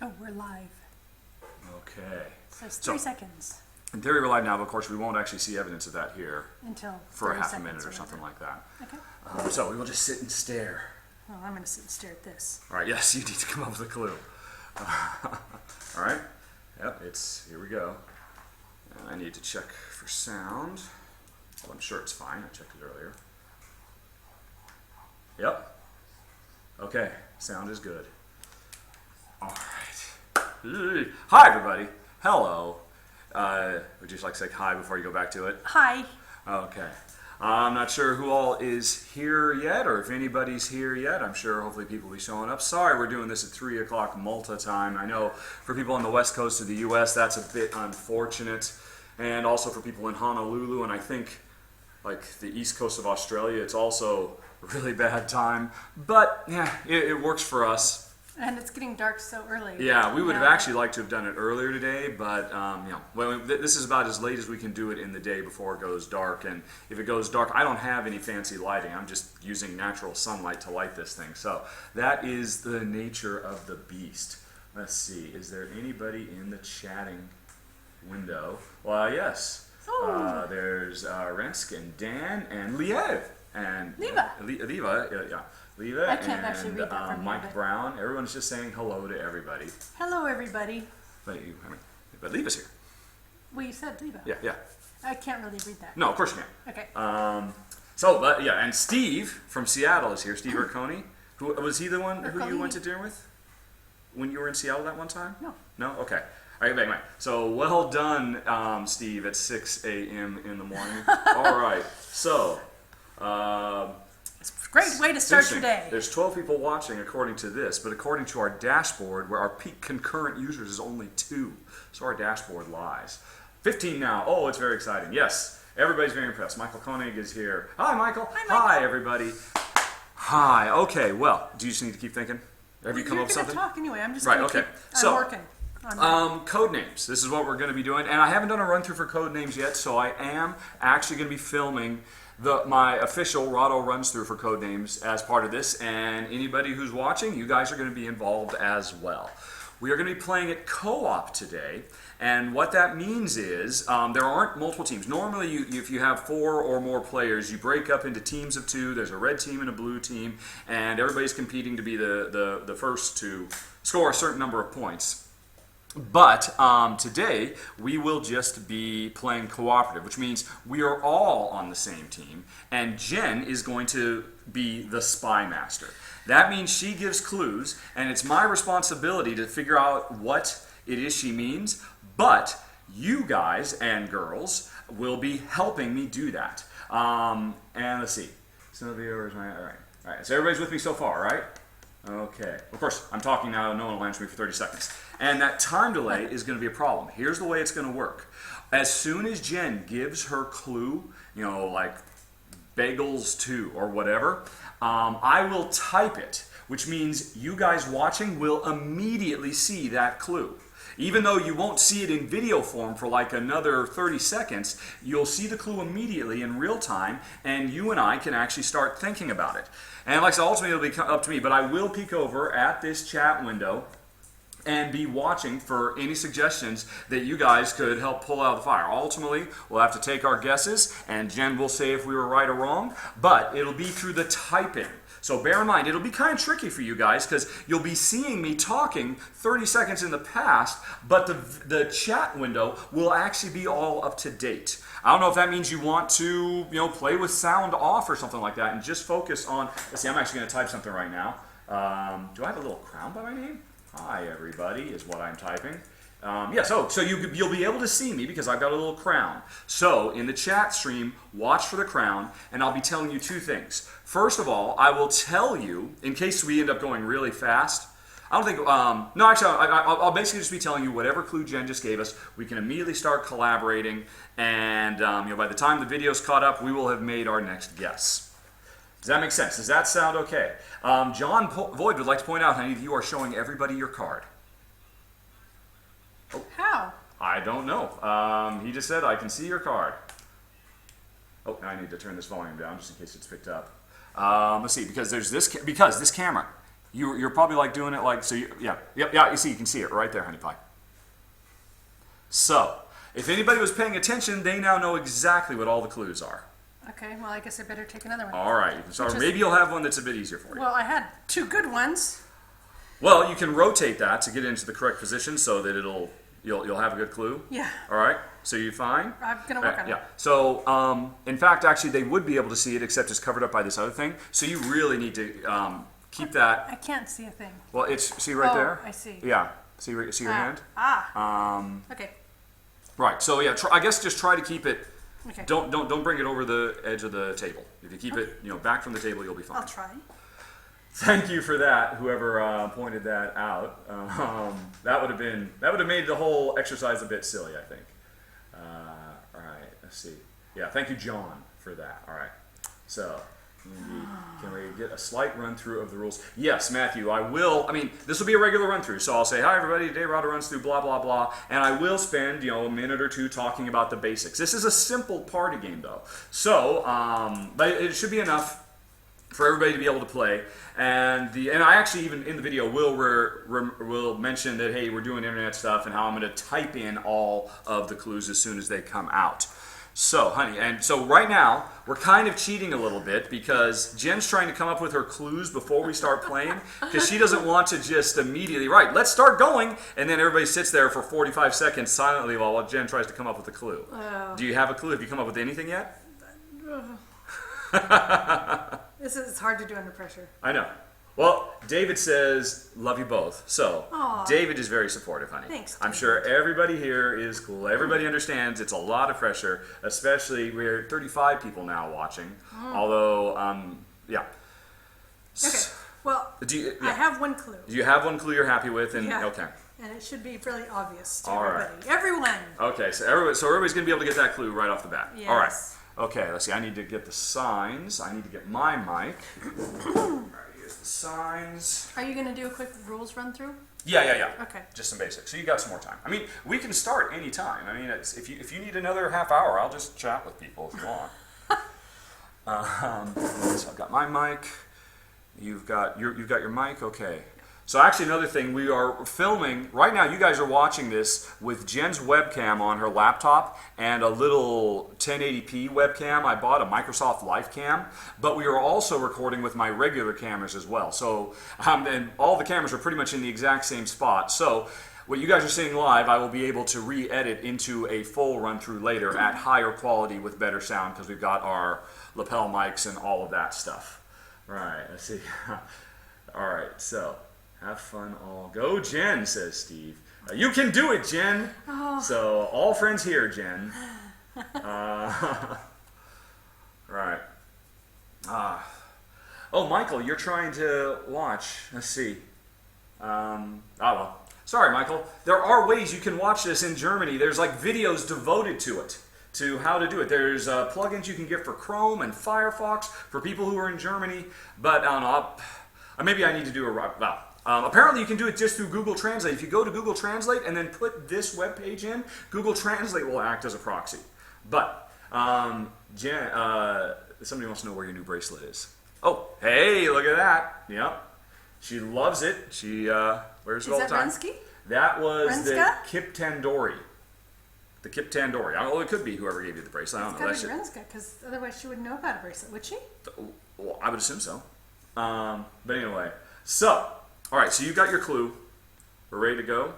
Oh, we're live. Okay. So it's 3 seconds. In theory, we're live now, but of course we won't actually see evidence of that here Until for a half a minute or something like that. Okay. So we will just sit and stare. Well, I'm going to sit and stare at this. All right. Yes, you need to come up with a clue. All right. Yep. Here we go. I need to check for sound. Well, I'm sure it's fine. I checked it earlier. Yep. Okay. Sound is good. All right. Hi, everybody. Hello. Would you just like to say hi before you go back to it? Hi. Okay. I'm not sure who all is here yet, or if anybody's here yet. I'm sure hopefully people will be showing up. Sorry we're doing this at 3 o'clock Malta time. I know for people on the west coast of the U.S. that's a bit unfortunate. And also for people in Honolulu, and I think like the east coast of Australia, it's also a really bad time. But yeah, it works for us. And it's getting dark so early. Yeah, we would have actually liked to have done it earlier today, but this is about as late as we can do it in the day before it goes dark. And if it goes dark, I don't have any fancy lighting. I'm just using natural sunlight to light this thing. So that is the nature of the beast. Let's see, is there anybody in the chatting window? Well, yes. Oh. There's Rensk and Dan and Liev. And Leva. Leva, yeah. Leva I can't actually read that from Mike here, but... Brown. Everyone's just saying hello to everybody. Hello, everybody. But Leva's here. Well, you said Leva. Yeah. I can't really read that. No, of course you can't. Okay. And Steve from Seattle is here. Steve Erconi. Who was he the one who you went to dinner with when you were in Seattle that one time? No. No? Okay. All right. So well done, Steve, at 6 a.m. in the morning. All right. So. It's a great way to start your day. There's 12 people watching according to this, but according to our dashboard, where our peak concurrent users is only 2. So our dashboard lies. 15 now. Oh, it's very exciting. Yes, everybody's very impressed. Michael Koenig is here. Hi, Michael. Hi, Michael. Hi, everybody. Hi. Okay, well, do you just need to keep thinking? Have you come up with something? You're going to talk anyway. I'm just right, going to okay. I'm working on Codenames. This is what we're going to be doing. And I haven't done a run-through for Codenames yet, so I am actually going to be filming my official Rahdo runs through for Codenames as part of this, and anybody who's watching, you guys are going to be involved as well. We are going to be playing it co-op today, and what that means is there aren't multiple teams. Normally, if you have 4 or more players, you break up into teams of 2. There's a red team and a blue team, and everybody's competing to be the first to score a certain number of points. But today, we will just be playing cooperative, which means we are all on the same team, and Jen is going to be the spy master. That means she gives clues, and it's my responsibility to figure out what it is she means, but you guys and girls will be helping me do that. And let's see. Some of the viewers, all right. So everybody's with me so far, right? Okay. Of course, I'm talking now, no one will answer me for 30 seconds. And that time delay is going to be a problem. Here's the way it's going to work. As soon as Jen gives her clue, like bagels 2 or whatever, I will type it, which means you guys watching will immediately see that clue. Even though you won't see it in video form for like another 30 seconds, you'll see the clue immediately in real time, and you and I can actually start thinking about it. And like I said, ultimately it'll be up to me, but I will peek over at this chat window and be watching for any suggestions that you guys could help pull out of the fire. Ultimately, we'll have to take our guesses, and Jen will say if we were right or wrong, but it'll be through the typing. So bear in mind, it'll be kind of tricky for you guys because you'll be seeing me talking 30 seconds in the past, but the chat window will actually be all up to date. I don't know if that means you want to, play with sound off or something like that and just focus on, let's see, I'm actually going to type something right now. Do I have a little crown by my name? Hi, everybody, is what I'm typing. So you'll be able to see me because I've got a little crown. So in the chat stream, watch for the crown, and I'll be telling you 2 things. First of all, I will tell you, in case we end up going really fast, I don't think, I'll basically just be telling you whatever clue Jen just gave us. We can immediately start collaborating, and by the time the video's caught up, we will have made our next guess. Does that make sense? Does that sound okay? John Void would like to point out how many of you are showing everybody your card. Oh. How? I don't know. He just said, I can see your card. Oh, now I need to turn this volume down just in case it's picked up. Let's see, because this camera You're probably like doing it like, so yeah, you see, you can see it right there, honey pie. So, if anybody was paying attention, they now know exactly what all the clues are. Okay, well, I guess I better take another one. All right, you can start. Maybe you'll have one that's a bit easier for you. Well, I had 2 good ones. Well, you can rotate that to get into the correct position so that you'll have a good clue. Yeah. All right. So you fine? I'm gonna work on it. Yeah. So in fact, actually, they would be able to see it, except it's covered up by this other thing. So you really need to keep that. I can't see a thing. Well, see right there. I see. Yeah. See your hand. Okay. Right. So yeah. I guess just try to keep it. Okay. Don't bring it over the edge of the table. If you keep it, back from the table, you'll be fine. I'll try. Thank you for that, whoever pointed that out. That would have made the whole exercise a bit silly, I think. All right, let's see. Yeah, thank you, John, for that. All right. So, can we get a slight run through of the rules? Yes, Matthew, I will. I mean, this will be a regular run through. So I'll say, hi everybody, today Rahdo runs through blah blah blah, and I will spend a minute or two talking about the basics. This is a simple party game though, so but it should be enough for everybody to be able to play. And I actually even in the video will mention that, hey, we're doing internet stuff and how I'm going to type in all of the clues as soon as they come out. So, honey, and so right now we're kind of cheating a little bit because Jen's trying to come up with her clues before we start playing because she doesn't want to just immediately, right, let's start going, and then everybody sits there for 45 seconds silently while Jen tries to come up with a clue. Do you have a clue? Have you come up with anything yet? It's hard to do under pressure. I know. Well, David says, love you both. So, Aww. David is very supportive, honey. Thanks, I'm David. sure everybody here is cool. Everybody understands it's a lot of pressure, especially we're 35 people now watching. Although, yeah. Okay, well, I have one clue. Do you have one clue you're happy with? And Yeah. okay. And it should be really obvious to All everybody. right. Everyone! Okay, so everybody's going to be able to get that clue right off the bat. Yes. All right. Okay, let's see. I need to get the signs. I need to get my mic. All right, here's the signs. Are you going to do a quick rules run through? Yeah. Okay. Just some basics. So you got some more time. I mean, we can start any time. I mean, if you need another half hour, I'll just chat with people if you want. So I've got my mic. You've got your mic. Okay. So actually, another thing, we are filming right now. You guys are watching this with Jen's webcam on her laptop and a little 1080p webcam. I bought a Microsoft LifeCam, but we are also recording with my regular cameras as well. So, and all the cameras are pretty much in the exact same spot. So, what you guys are seeing live, I will be able to re-edit into a full run-through later at higher quality with better sound because we've got our lapel mics and all of that stuff. Right. Let's see. All right. So. Have fun all. Go, Jen, says Steve. You can do it, Jen. Oh. So, all friends here, Jen. Right. Oh, Michael, you're trying to watch. Let's see. Well. Sorry, Michael. There are ways you can watch this in Germany. There's like videos devoted to it, to how to do it. There's plugins you can get for Chrome and Firefox for people who are in Germany. But I don't know. Maybe I need to do a... apparently you can do it just through Google Translate. If you go to Google Translate and then put this web page in, Google Translate will act as a proxy. But, Jen, somebody wants to know where your new bracelet is. Oh, hey, look at that. Yep. She loves it. She wears it all the time. Is that Rensky? That was Renska? the Kip Tandoori. The Kip Tandoori. I don't know, it could be whoever gave you the bracelet. I don't know. It's got to be Renska, because otherwise she wouldn't know about a bracelet, would she? Well, I would assume so. But anyway, so... All right, so you got your clue. We're ready to go?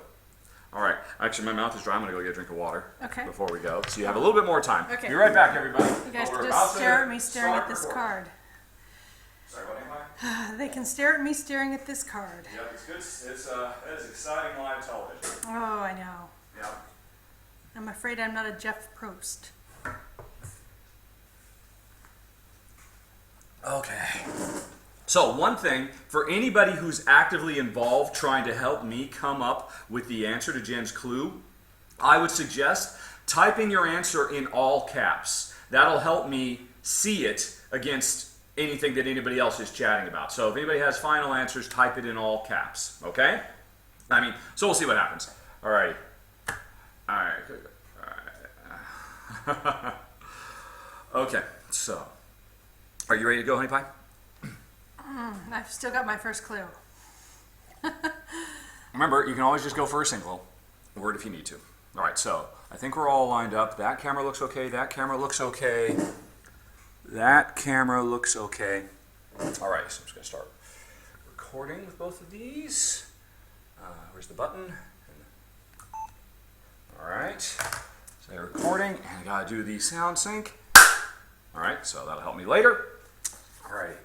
All right. Actually, my mouth is dry. I'm going to go get a drink of water before we go. So you have a little bit more time. Okay. Be right back, everybody. You guys can just stare at me staring at this card. Sorry, what am I? They can stare at me staring at this card. Yeah, it's good. That is exciting live television. Oh, I know. Yeah. I'm afraid I'm not a Jeff Probst. Okay. So one thing, for anybody who's actively involved trying to help me come up with the answer to Jen's clue, I would suggest typing your answer in all caps. That'll help me see it against anything that anybody else is chatting about. So if anybody has final answers, type it in all caps, okay? So we'll see what happens. All right. All right. Okay, so are you ready to go, honey pie? I've still got my first clue. Remember, you can always just go for a single word if you need to. All right, so I think we're all lined up. That camera looks okay. That camera looks okay. That camera looks okay. All right, so I'm just going to start recording with both of these. Where's the button? All right, so they're recording, and I got to do the sound sync. All right, so that'll help me later. All right.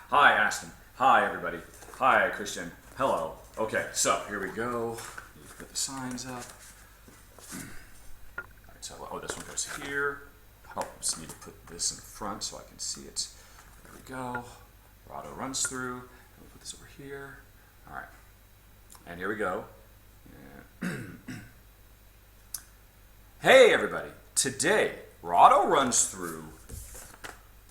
Hi, Aston. Hi, everybody. Hi, Christian. Hello. Okay, so here we go. You put the signs up. All right, so this one goes here. Oh, just need to put this in front so I can see it. There we go. Rahdo runs through. And we'll put this over here. All right. And here we go. Yeah. Hey, everybody. Today, Rahdo runs through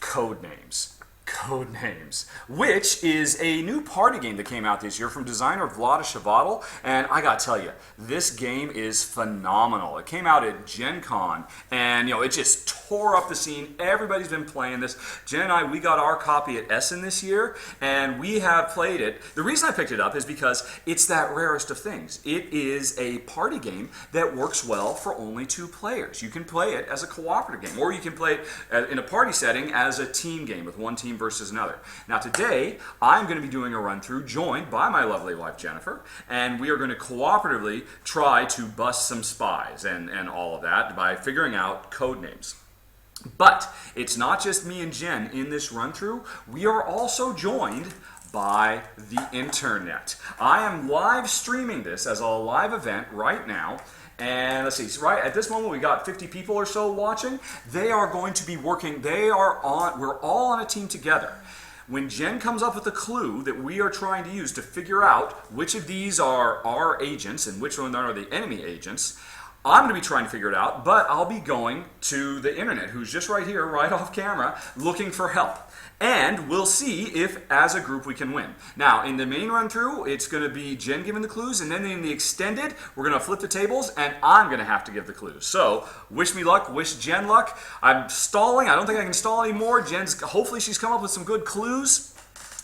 Codenames. Codenames, which is a new party game that came out this year from designer Rahdo, and I gotta tell you, this game is phenomenal. It came out at Gen Con, and it just tore up the scene. Everybody's been playing this. Jen and I, we got our copy at Essen this year, and we have played it. The reason I picked it up is because it's that rarest of things. It is a party game that works well for only 2 players. You can play it as a cooperative game, or you can play it in a party setting as a team game with one team versus another. Now today, I'm going to be doing a run-through joined by my lovely wife Jennifer, and we are going to cooperatively try to bust some spies and all of that by figuring out code names. But it's not just me and Jen in this run-through. We are also joined by the internet. I am live streaming this as a live event right now. And let's see, so right at this moment we got 50 people or so watching. They are going to be working, we're all on a team together. When Jen comes up with a clue that we are trying to use to figure out which of these are our agents and which one are the enemy agents, I'm going to be trying to figure it out, but I'll be going to the internet, who's just right here, right off camera, looking for help. And we'll see if, as a group, we can win. Now, in the main run-through, it's going to be Jen giving the clues, and then in the extended, we're going to flip the tables, and I'm going to have to give the clues. So, wish me luck, wish Jen luck. I'm stalling. I don't think I can stall anymore. Hopefully she's come up with some good clues.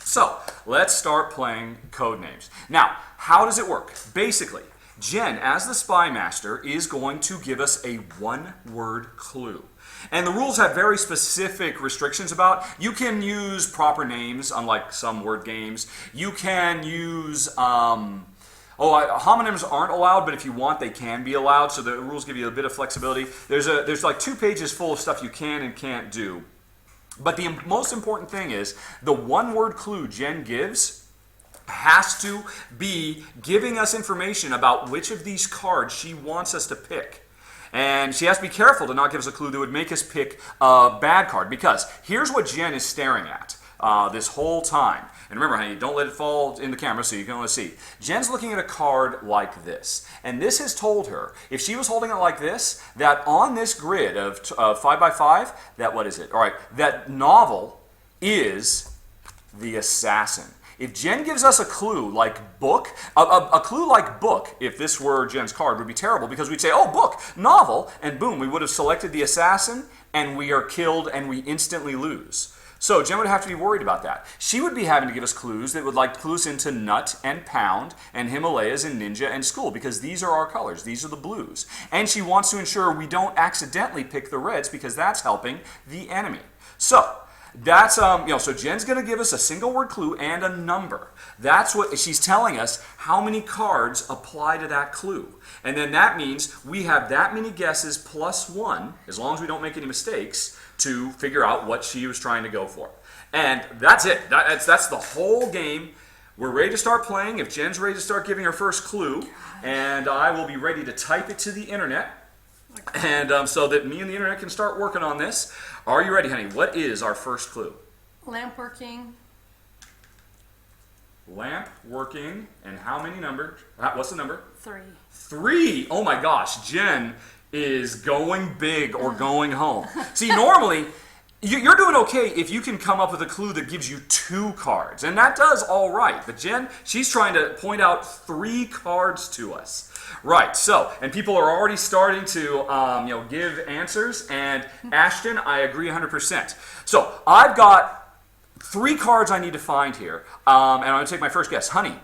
So, let's start playing Codenames. Now, how does it work? Basically, Jen, as the spy master, is going to give us a one-word clue. And the rules have very specific restrictions about. You can use proper names, unlike some word games. You can use, homonyms aren't allowed, but if you want, they can be allowed. So the rules give you a bit of flexibility. There's like 2 pages full of stuff you can and can't do. But the most important thing is the one-word clue Jen gives has to be giving us information about which of these cards she wants us to pick. And she has to be careful to not give us a clue that would make us pick a bad card, because here's what Jen is staring at this whole time. And remember, honey, don't let it fall in the camera so you can only see. Jen's looking at a card like this. And this has told her, if she was holding it like this, that on this grid of 5x5, that novel is the assassin. If Jen gives us a clue like book, a clue like book, if this were Jen's card, would be terrible, because we'd say, oh, book, novel, and boom, we would have selected the assassin, and we are killed, and we instantly lose. So Jen would have to be worried about that. She would be having to give us clues that would like clues into nut and pound and Himalayas and ninja and school, because these are our colors. These are the blues. And she wants to ensure we don't accidentally pick the reds, because that's helping the enemy. So that's, so Jen's going to give us a single word clue and a number. That's what she's telling us, how many cards apply to that clue. And then that means we have that many guesses plus 1, as long as we don't make any mistakes, to figure out what she was trying to go for. And that's it. That's the whole game. We're ready to start playing. If Jen's ready to start giving her first clue, and I will be ready to type it to the internet, and so that me and the internet can start working on this. Are you ready, honey? What is our first clue? Lamp working. Lamp working, and how many numbers? What's the number? 3. 3! Oh my gosh, Jen is going big or going home. See, normally, you're doing okay if you can come up with a clue that gives you 2 cards, and that does all right. But Jen, she's trying to point out 3 cards to us. Right, so, and people are already starting to give answers, and Ashton, I agree 100%. So, I've got 3 cards I need to find here, and I'm going to take my first guess. Honey,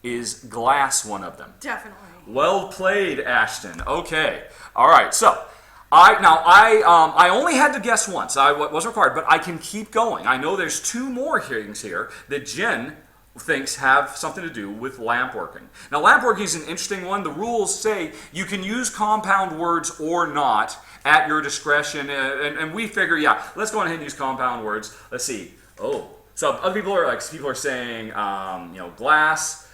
Is glass one of them? Definitely. Well played, Ashton. Okay. All right. So, I only had to guess once. I wasn't required, but I can keep going. I know there's two more things here that Jen thinks have something to do with lamp working. Now, lamp working is an interesting one. The rules say you can use compound words or not at your discretion, and we figure, yeah, let's go ahead and use compound words. Let's see. Oh, so other people are saying, glass,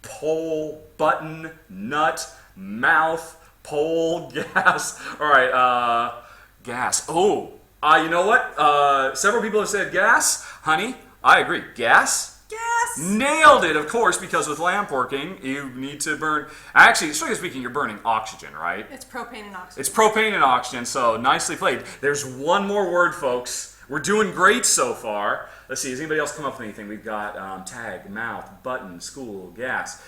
pole, button, nut, mouth, pole, gas. All right, gas. Oh, you know what? Several people have said gas. Honey, I agree. Gas? Gas! Nailed it, of course, because with lamp working, you need to burn... Actually, strictly speaking, you're burning oxygen, right? It's propane and oxygen. It's propane and oxygen, so nicely played. There's one more word, folks. We're doing great so far. Let's see, has anybody else come up with anything? We've got tag, mouth, button, school, gas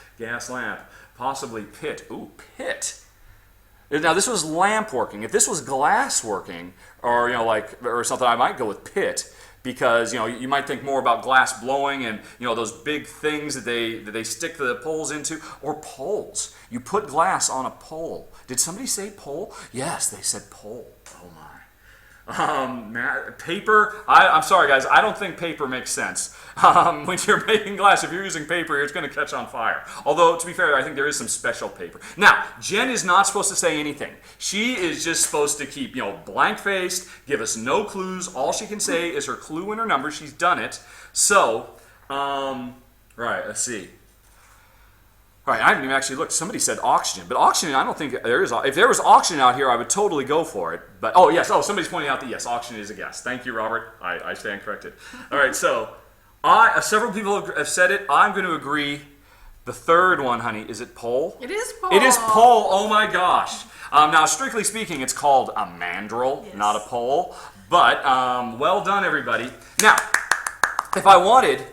lamp, possibly pit. Ooh, pit. Now, this was lamp working. If this was glass working, or or something, I might go with pit, because you might think more about glass blowing and those big things that they stick the poles into, or poles. You put glass on a pole. Did somebody say pole? Yes, they said pole. Oh my. Paper. I'm sorry, guys. I don't think paper makes sense. When you're making glass, if you're using paper, it's going to catch on fire. Although, to be fair, I think there is some special paper. Now, Jen is not supposed to say anything. She is just supposed to keep, blank-faced, give us no clues. All she can say is her clue and her number. She's done it. So, right, let's see. All right, I haven't even actually looked. Somebody said oxygen, but oxygen, I don't think there is. If there was oxygen out here, I would totally go for it. But, oh, yes. Oh, somebody's pointing out that, yes, oxygen is a gas. Thank you, Robert. I stand corrected. All right, so several people have said it. I'm going to agree. The third one, honey, is it pole? It is pole. It is pole. Oh, my gosh. Now, strictly speaking, it's called a mandrel, yes, not a pole. But well done, everybody. Now, if I wanted...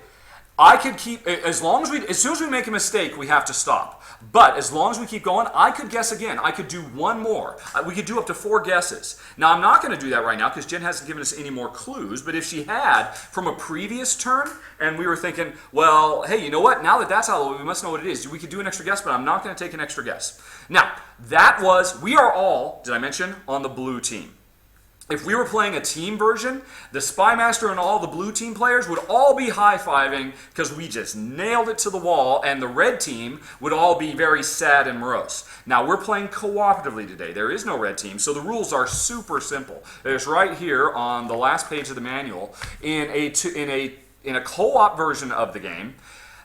I could keep, as soon as we make a mistake, we have to stop. But as long as we keep going, I could guess again. I could do one more. We could do up to 4 guesses. Now, I'm not going to do that right now because Jen hasn't given us any more clues. But if she had from a previous turn, and we were thinking, well, hey, you know what? Now that that's out, we must know what it is. We could do an extra guess, but I'm not going to take an extra guess. Now, we are all, did I mention, on the blue team. If we were playing a team version, the Spy Master and all the blue team players would all be high-fiving because we just nailed it to the wall, and the red team would all be very sad and morose. Now, we're playing cooperatively today. There is no red team, so the rules are super simple. There's right here on the last page of the manual, in a co-op version of the game,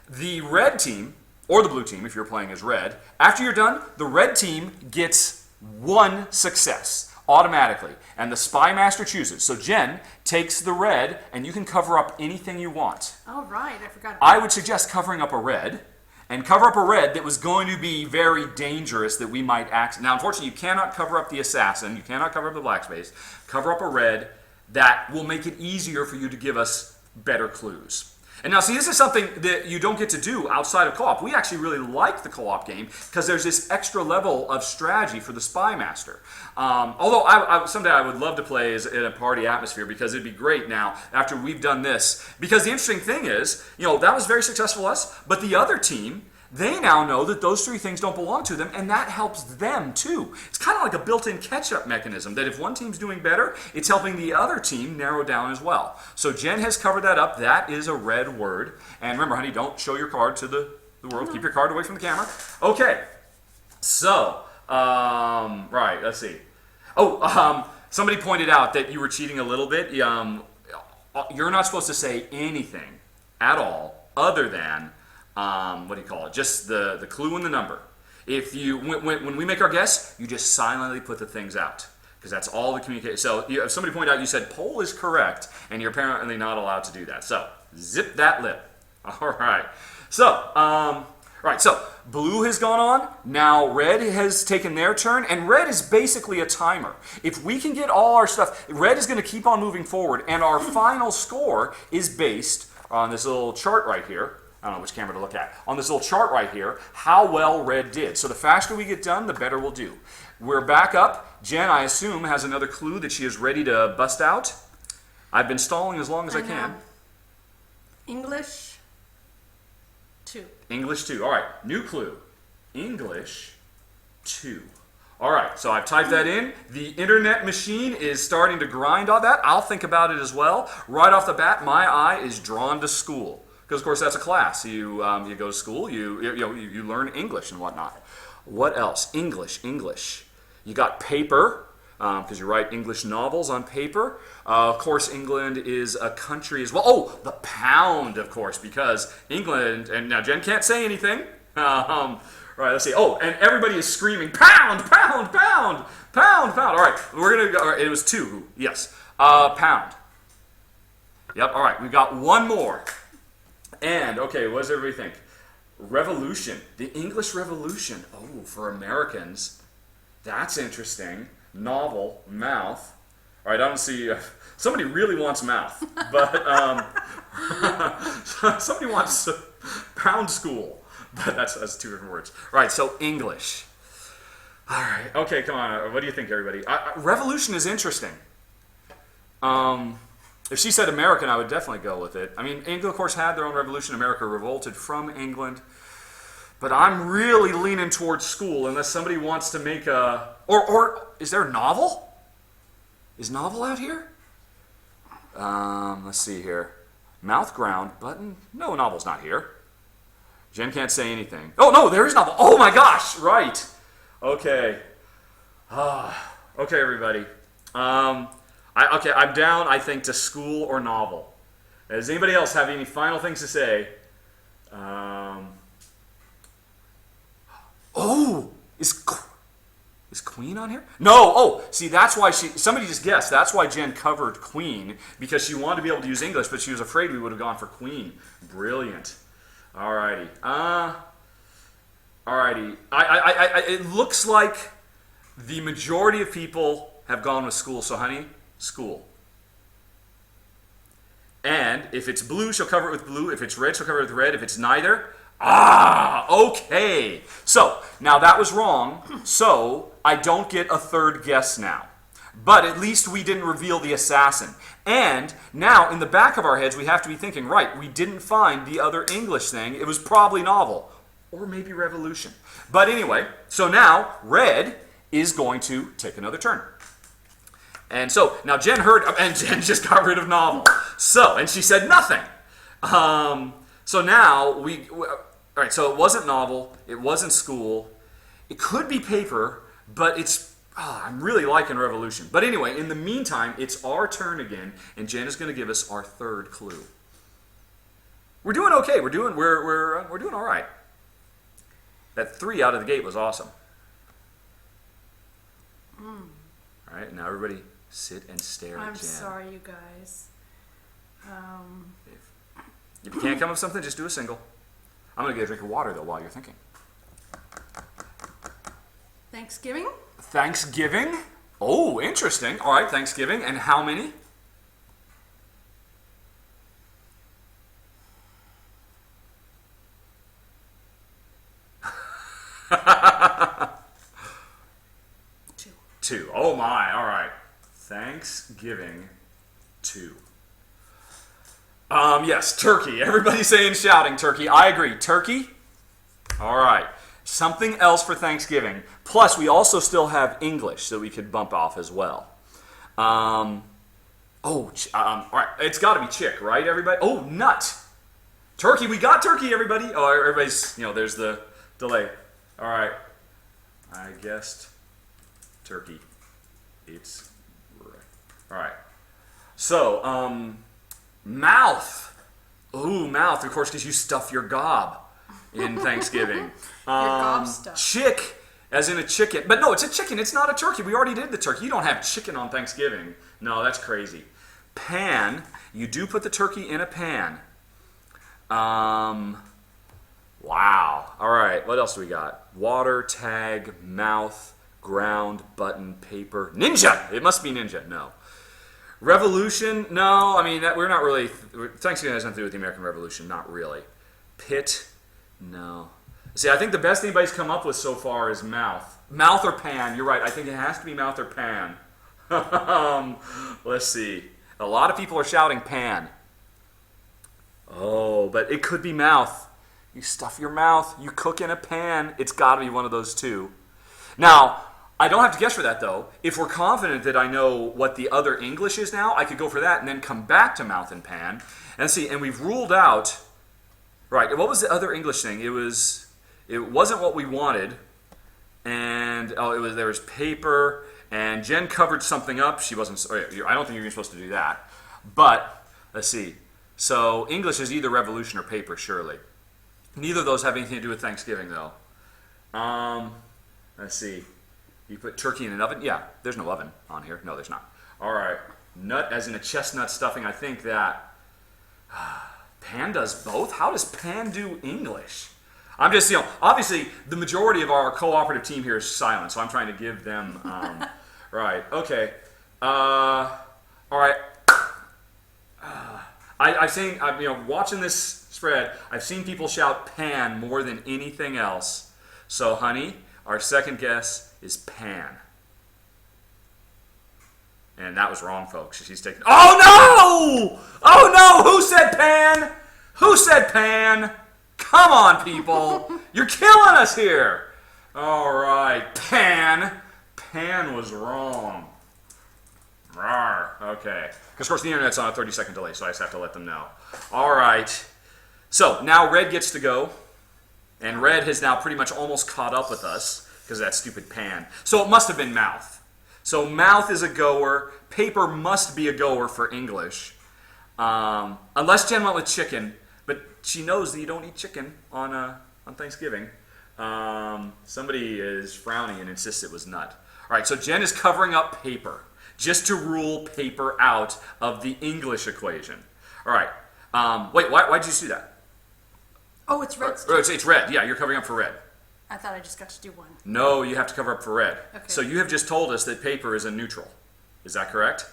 the red team, or the blue team if you're playing as red, after you're done, the red team gets 1 success. Automatically, and the Spy Master chooses. So Jen takes the red, and you can cover up anything you want. Oh, right, I forgot. I would suggest covering up a red, and cover up a red that was going to be very dangerous that we might act. Now, unfortunately, you cannot cover up the assassin. You cannot cover up the black space. Cover up a red that will make it easier for you to give us better clues. And now, see, this is something that you don't get to do outside of co-op. We actually really like the co-op game because there's this extra level of strategy for the Spy Master. Although someday I would love to play in a party atmosphere because it'd be great now after we've done this. Because the interesting thing is, that was very successful for us, but the other team, they now know that those 3 things don't belong to them, and that helps them too. It's kind of like a built-in catch-up mechanism that if one team's doing better, it's helping the other team narrow down as well. So Jen has covered that up. That is a red word. And remember, honey, don't show your card to the world. Keep your card away from the camera. Okay. So, right, let's see. Somebody pointed out that you were cheating a little bit. You're not supposed to say anything at all other than... just the clue and the number. If you when we make our guess, you just silently put the things out because that's all the communication. So if somebody pointed out you said pole is correct, and you're apparently not allowed to do that. So zip that lip. All right. So so blue has gone on. Now red has taken their turn, and red is basically a timer. If we can get all our stuff, red is going to keep on moving forward, and our final score is based on this little chart right here. I don't know which camera to look at. On this little chart right here, how well red did. So the faster we get done, the better we'll do. We're back up. Jen, I assume, has another clue that she is ready to bust out. I've been stalling as long as I can. English. 2. English 2. All right, new clue. English 2. All right, so I've typed that in. The internet machine is starting to grind on that. I'll think about it as well. Right off the bat, my eye is drawn to school. Because, of course, that's a class. You go to school, you learn English and whatnot. What else? English. You got paper, because you write English novels on paper. Of course, England is a country as well. Oh, the pound, of course, because England, and now Jen can't say anything. All right, let's see. Oh, and everybody is screaming, pound, pound, pound, pound, pound. All right, we're going to go. All right, it was 2. Yes. Pound. Yep, all right, we've got one more. And, okay, what does everybody think? Revolution. The English Revolution. Oh, for Americans. That's interesting. Novel. Mouth. All right, I don't see... somebody really wants mouth. But somebody wants pound school. But that's 2 different words. All right, so English. All right, okay, come on. What do you think, everybody? Revolution is interesting. If she said American, I would definitely go with it. I mean, England, of course, had their own revolution. America revolted from England. But I'm really leaning towards school, unless somebody wants to make a... Or is there a novel? Is novel out here? Let's see here. Mouth ground, button. No, novel's not here. Jen can't say anything. Oh, no, there is novel. Oh, my gosh, right. Okay. Okay, everybody. I'm down, I think, to school or novel. Does anybody else have any final things to say? Is Queen on here? No. Oh, see, that's why somebody just guessed. That's why Jen covered Queen, because she wanted to be able to use English, but she was afraid we would have gone for Queen. Brilliant. Alrighty. Alrighty. It looks like the majority of people have gone with school. So, honey, school. And if it's blue, she'll cover it with blue. If it's red, she'll cover it with red. If it's neither, okay. So, now that was wrong. So, I don't get a third guess now. But at least we didn't reveal the assassin. And now, in the back of our heads, we have to be thinking, right, we didn't find the other English thing. It was probably novel. Or maybe revolution. But anyway, so now, red is going to take another turn. And so, now Jen heard, and Jen just got rid of novel. So, and she said nothing. So now, all right, so it wasn't novel, it wasn't school, it could be paper, but I'm really liking revolution. But anyway, in the meantime, it's our turn again, and Jen is going to give us our third clue. We're doing okay, we're doing all right. That 3 out of the gate was awesome. All right, now everybody sit and stare at Jen. I'm sorry, you guys. If you can't come up with something, just do a single. I'm going to get a drink of water, though, while you're thinking. Thanksgiving? Thanksgiving? Oh, interesting. All right, Thanksgiving. And how many? Two. Oh my, all right. Thanksgiving 2. Yes, turkey. Everybody's saying, shouting turkey. I agree. Turkey? All right. Something else for Thanksgiving. Plus, we also still have English that we could bump off as well. All right. It's got to be chick, right, everybody? Oh, nut. Turkey. We got turkey, everybody. Oh, everybody's, there's the delay. All right. I guessed turkey. It's right. All right. So, mouth. Ooh, mouth, of course, because you stuff your gob in Thanksgiving. Your gob stuff. Chick, as in a chicken. But no, it's a chicken. It's not a turkey. We already did the turkey. You don't have chicken on Thanksgiving. No, that's crazy. Pan. You do put the turkey in a pan. Wow. All right. What else do we got? Water, tag, mouth, ground, button, paper. Ninja. It must be ninja. No. Revolution? No. I mean, we're not really. Thanksgiving has nothing to do with the American Revolution. Not really. Pit? No. See, I think the best anybody's come up with so far is mouth. Mouth or pan. You're right. I think it has to be mouth or pan. Let's see. A lot of people are shouting pan. Oh, but it could be mouth. you stuff your mouth, you cook in a pan. It's got to be one of those two. Now, I don't have to guess for that, though. If we're confident that I know what the other English is now, I could go for that and then come back to mouth and pan. And see, and we've ruled out, right, what was the other English thing? It wasn't what we wanted. And, there was paper, and Jen covered something up. She wasn't, I don't think you're supposed to do that. But, let's see. So, English is either revolution or paper, surely. Neither of those have anything to do with Thanksgiving, though. Let's see. You put turkey in an oven? Yeah, there's no oven on here. No, there's not. All right. Nut, as in a chestnut stuffing. I think that pan does both. How does pan do English? I'm just, obviously the majority of our cooperative team here is silent, so I'm trying to give them, right. Okay. All right. I've seen, watching this spread, I've seen people shout pan more than anything else. So, honey, our second guess is pan. And that was wrong, folks. She's taking... Oh, no! Oh, no! Who said pan? Who said pan? Come on, people. You're killing us here. All right. Pan. Pan was wrong. Rawr. Okay. Because, of course, the internet's on a 30-second delay, so I just have to let them know. All right. So, now red gets to go. And red has now pretty much almost caught up with us because of that stupid pan. So, it must have been mouth. So, mouth is a goer. Paper must be a goer for English. Unless Jen went with chicken. But she knows that you don't eat chicken on Thanksgiving. Somebody is frowning and insists it was nut. All right, so Jen is covering up paper just to rule paper out of the English equation. All right. Wait, why did you do that? Oh, it's red. It's red. Yeah, you're covering up for red. I thought I just got to do one. No, you have to cover up for red. Okay. So you have just told us that paper is a neutral. Is that correct?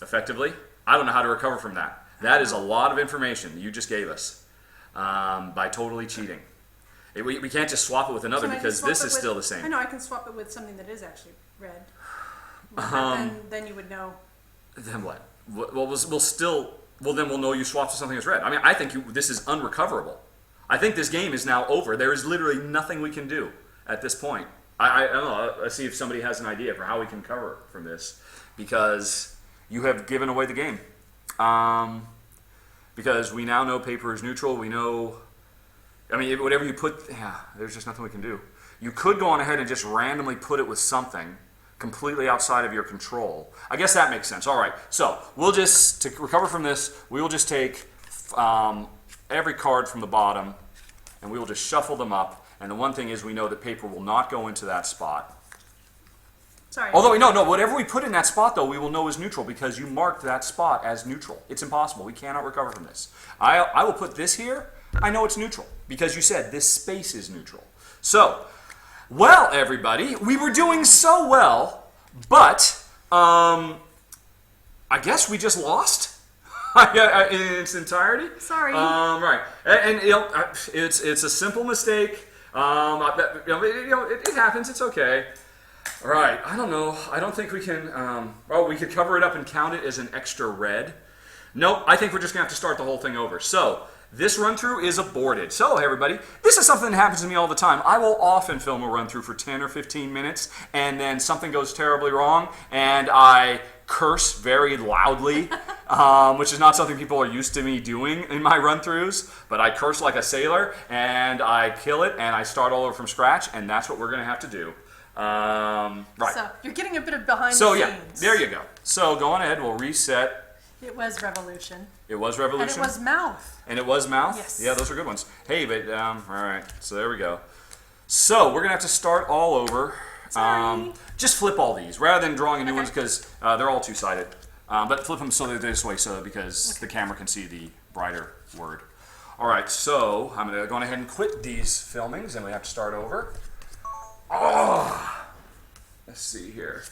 Effectively? I don't know how to recover from that. That is a lot of information that you just gave us by totally cheating. We can't just swap it with another because this is still the same. I know, I can swap it with something that is actually red. Then you would know. Then what? Then we'll know you swapped to something that's red. I mean, I think this is unrecoverable. I think this game is now over. There is literally nothing we can do at this point. I don't know. Let's see if somebody has an idea for how we can cover from this because you have given away the game. Because we now know paper is neutral. We know, whatever you put, there's just nothing we can do. You could go on ahead and just randomly put it with something completely outside of your control. I guess that makes sense. All right, so we'll just, to recover from this, we will just take every card from the bottom and we will just shuffle them up. And the one thing is we know that paper will not go into that spot. Sorry. Although, no, whatever we put in that spot, though, we will know is neutral because you marked that spot as neutral. It's impossible. We cannot recover from this. I will put this here. I know it's neutral because you said this space is neutral. So, well, everybody, we were doing so well, but I guess we just lost in its entirety. Sorry. Right, and it's a simple mistake. It happens. It's okay. Right, I don't know. I don't think we can, we could cover it up and count it as an extra red. Nope, I think we're just going to have to start the whole thing over. So, this run-through is aborted. So, everybody, this is something that happens to me all the time. I will often film a run-through for 10 or 15 minutes, and then something goes terribly wrong, and I curse very loudly, which is not something people are used to me doing in my run-throughs, but I curse like a sailor, and I kill it, and I start all over from scratch, and that's what we're going to have to do. Right. So you're getting a bit of behind the So scenes. yeah, there you go. So go on ahead, we'll reset. It was revolution. It was revolution. And it was mouth. And it was mouth? Yes. Yeah, those are good ones. Hey, but, all right, so there we go. So we're going to have to start all over. Sorry. Just flip all these rather than drawing new ones because they're all two-sided. But flip them so they're this way because the camera can see the brighter word. All right, so I'm going to go ahead and quit these filmings and we have to start over. Oh, let's see here.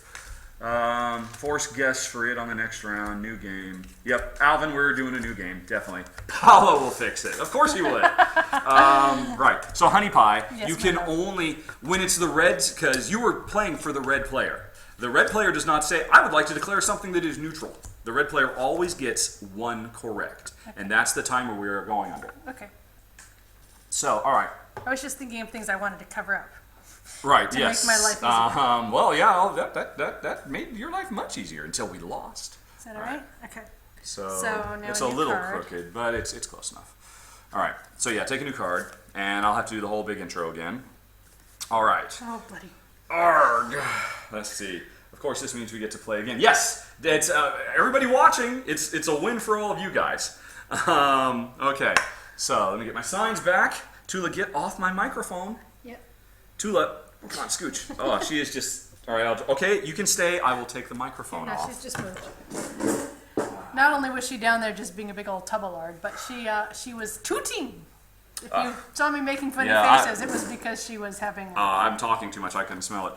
Force guess for it on the next round. New game. Yep, Alvin, we're doing a new game, definitely. Paulo will fix it. Of course he would. Right. So Honey Pie, yes, you can only when it's the reds because you were playing for the red player. The red player does not say, "I would like to declare something that is neutral." The red player always gets one correct, and that's the timer we are going under. Okay. So, all right. I was just thinking of things I wanted to cover up. Right, To yes. make my life easier. Well, yeah, that made your life much easier until we lost. Is that all right? Okay. So now it's a a new little card. crooked, but it's close enough. All right. So yeah, take a new card, and I'll have to do the whole big intro again. All right. Oh, buddy. Arg. Let's see. Of course, this means we get to play again. Yes, it's everybody watching. It's a win for all of you guys. Okay. So let me get my signs back. Tula, get off my microphone. Yep. Tula, come on, scooch. Oh, she is just. All right. Okay, you can stay. I will take the microphone No, off. she's just moved. Not only was she down there just being a big old tubbalard, but she was tooting. If you saw me making funny faces, it was because she was having. I'm talking too much. I couldn't smell it.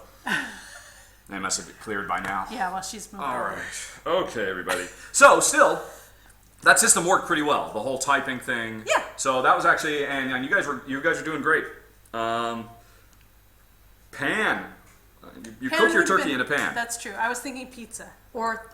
They must have cleared by now. Yeah, well, she's moved. All over. right. Okay, everybody. So, still, that system worked pretty well. The whole typing thing. Yeah. So that was actually, and you guys are doing great. Pan. You Pan cook your would've turkey been- in a pan. That's true. I was thinking pizza or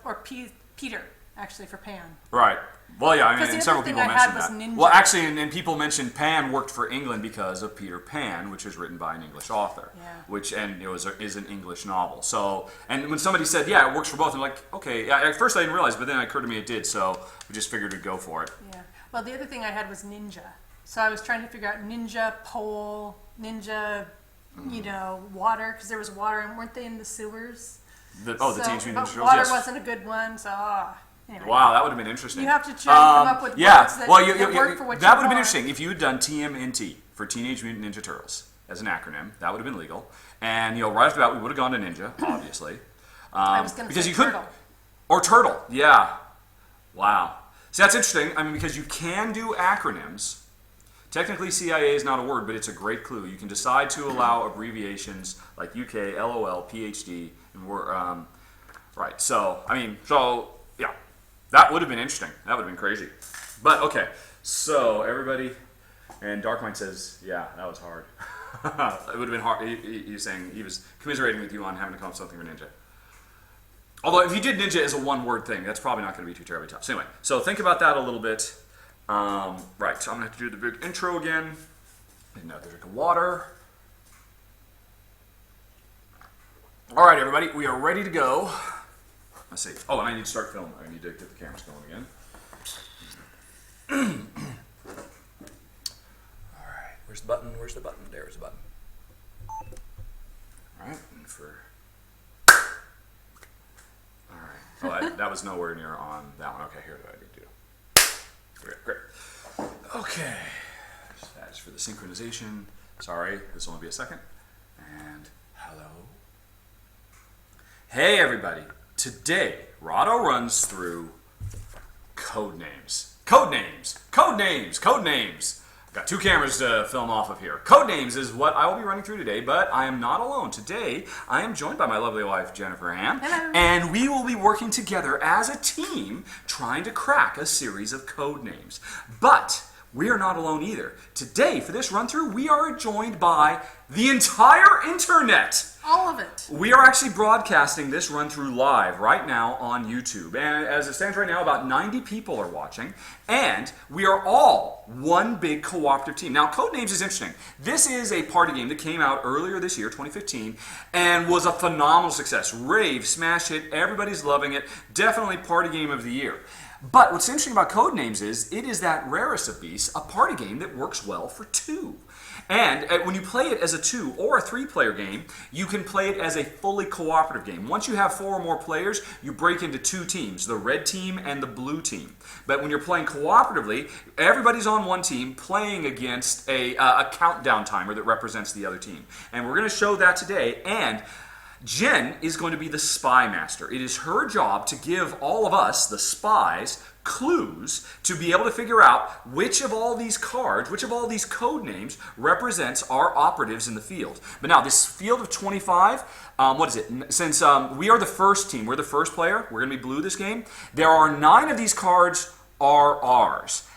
Peter actually for pan. Right. Well, yeah, I mean, Because the and other several thing people I had mentioned was that. ninja. Well, actually, and people mentioned Pan worked for England because of Peter Pan, which is written by an English author. Yeah. Which, and it is an English novel. So, and when somebody said, yeah, it works for both, I'm like, okay. Yeah, at first I didn't realize, but then it occurred to me it did, so we just figured we'd go for it. Yeah. Well, the other thing I had was ninja. So I was trying to figure out ninja pole, ninja, water, because there was water, and weren't they in the sewers? The So- Teenage Mutant Ninja but Turtles, water yes. wasn't a good one, so anyway. Wow, that would have been interesting. You have to try and come up with words that, well, that work for what that you would have been want. interesting if you had done TMNT for Teenage Mutant Ninja Turtles as an acronym. That would have been legal, and right off the bat, we would have gone to Ninja, obviously. I was going to because say you could, turtle. or turtle, yeah. Wow. See, that's interesting. I mean, because you can do acronyms. Technically, CIA is not a word, but it's a great clue. You can decide to allow abbreviations like UK, LOL, PhD, and we're right. So, yeah, that would have been interesting. That would have been crazy. But okay, so everybody, and Darkmind says, yeah, that was hard. It would have been hard. He's saying he was commiserating with you on having to come up with something for Ninja. Although if you did Ninja as a one-word thing, that's probably not going to be too terribly tough. So anyway, so think about that a little bit. Right, so I'm going to have to do the big intro again. Another drink of water. All right, everybody, we are ready to go. Let's see. Oh, and I need to start filming. I need to get the cameras going again. All right, where's the button? Where's the button? There's the button. All right, and for... All right. Oh, that was nowhere near on that one. Okay, here, what do I need to do? Great. Okay. That's for the synchronization. Sorry, this will only be a second. And hello. Hey, everybody. Today, Rahdo runs through Codenames. Codenames. I've got two cameras to film off of here. Codenames is what I will be running through today, but I am not alone. Today, I am joined by my lovely wife, Jennifer Ham. Hello. And we will be working together as a team trying to crack a series of code names. But we are not alone either. Today, for this run-through, we are joined by the entire internet. All of it. We are actually broadcasting this run-through live right now on YouTube. And as it stands right now, about 90 people are watching. And we are all one big cooperative team. Now, Codenames is interesting. This is a party game that came out earlier this year, 2015, and was a phenomenal success. Rave, smash hit, everybody's loving it. Definitely party game of the year. But what's interesting about Codenames is it is that rarest of beasts, a party game that works well for two. And when you play it as a 2 or a 3-player game, you can play it as a fully cooperative game. Once you have 4 or more players, you break into 2 teams, the red team and the blue team. But when you're playing cooperatively, everybody's on one team playing against a countdown timer that represents the other team. And we're going to show that today. And Jen is going to be the spy master. It is her job to give all of us, the spies, clues to be able to figure out which of all these cards, which of all these code names represents our operatives in the field. But now, this field of 25, what is it? Since we are the first team, we're the first player, we're going to be blue this game, there are 9 of these cards are ours.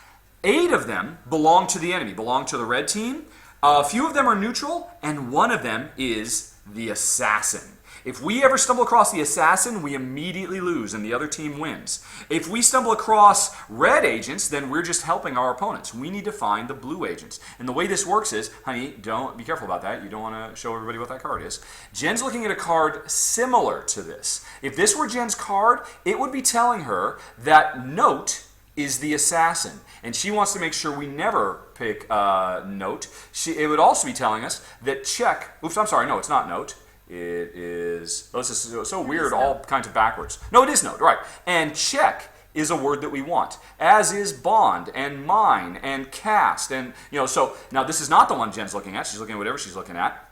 8 of them belong to the enemy, belong to the red team. A few of them are neutral, and one of them is the assassin. If we ever stumble across the assassin, we immediately lose and the other team wins. If we stumble across red agents, then we're just helping our opponents. We need to find the blue agents. And the way this works is, honey, don't be careful about that. You don't want to show everybody what that card is. Jen's looking at a card similar to this. If this were Jen's card, it would be telling her that Note is the assassin. And she wants to make sure we never pick Note. It would also be telling us that Check, oops, I'm sorry, no, it's not Note. It is, oh, this is so weird, all kinds of backwards. No, it is Note, right. And Check is a word that we want, as is bond and mine and cast. And, so now this is not the one Jen's looking at. She's looking at whatever she's looking at.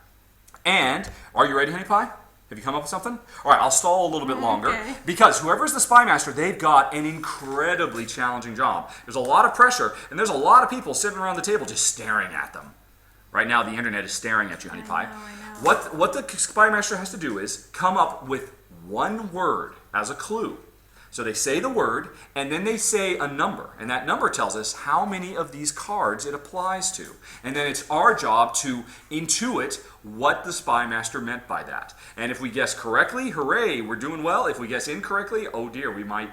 And, are you ready, Honey Pie? Have you come up with something? All right, I'll stall a little bit longer because whoever's the spy master, they've got an incredibly challenging job. There's a lot of pressure, and there's a lot of people sitting around the table just staring at them. Right now, the internet is staring at you, Honey Pie. I know. What the spy master has to do is come up with one word as a clue. So they say the word, and then they say a number. And that number tells us how many of these cards it applies to. And then it's our job to intuit what the spy master meant by that. And if we guess correctly, hooray, we're doing well. If we guess incorrectly, oh dear, we might,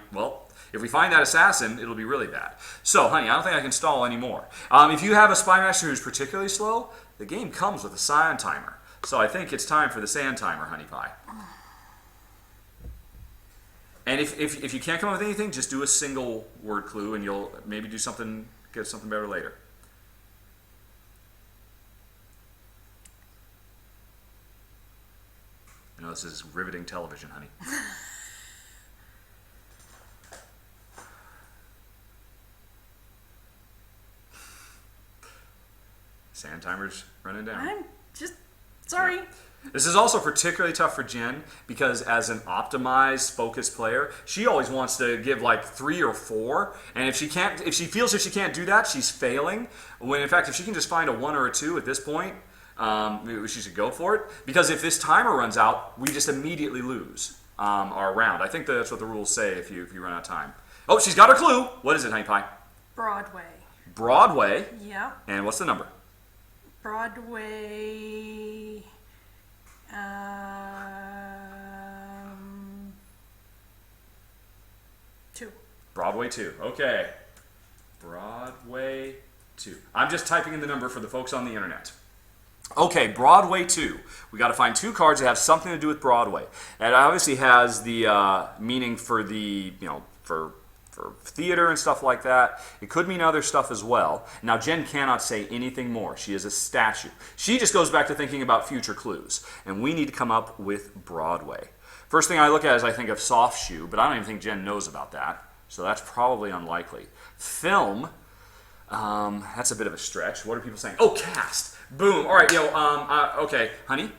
if we find that assassin, it'll be really bad. So, honey, I don't think I can stall anymore. If you have a spy master who's particularly slow, the game comes with a sand timer. So I think it's time for the sand timer, Honey Pie. And if you can't come up with anything, just do a single word clue and you'll maybe get something better later. This is riveting television, honey. Sand timer's running down. I'm just sorry. Yeah. This is also particularly tough for Jen because as an optimized, focused player, she always wants to give like 3 or 4, and if she feels she can't do that, she's failing. When in fact, if she can just find a 1 or a 2 at this point, maybe she should go for it. Because if this timer runs out, we just immediately lose our round. I think that's what the rules say if you run out of time. Oh, she's got her clue. What is it, Honey Pie? Broadway. Broadway. Yeah. And what's the number? Broadway. 2. Broadway 2. Okay. Broadway 2. I'm just typing in the number for the folks on the internet. Okay, Broadway 2. We got to find 2 cards that have something to do with Broadway. And it obviously has the meaning for the, for theater and stuff like that. It could mean other stuff as well. Now, Jen cannot say anything more. She is a statue. She just goes back to thinking about future clues. And we need to come up with Broadway. First thing I look at is I think of soft shoe, but I don't even think Jen knows about that. So that's probably unlikely. Film, that's a bit of a stretch. What are people saying? Oh, cast. Boom. All right, okay, honey.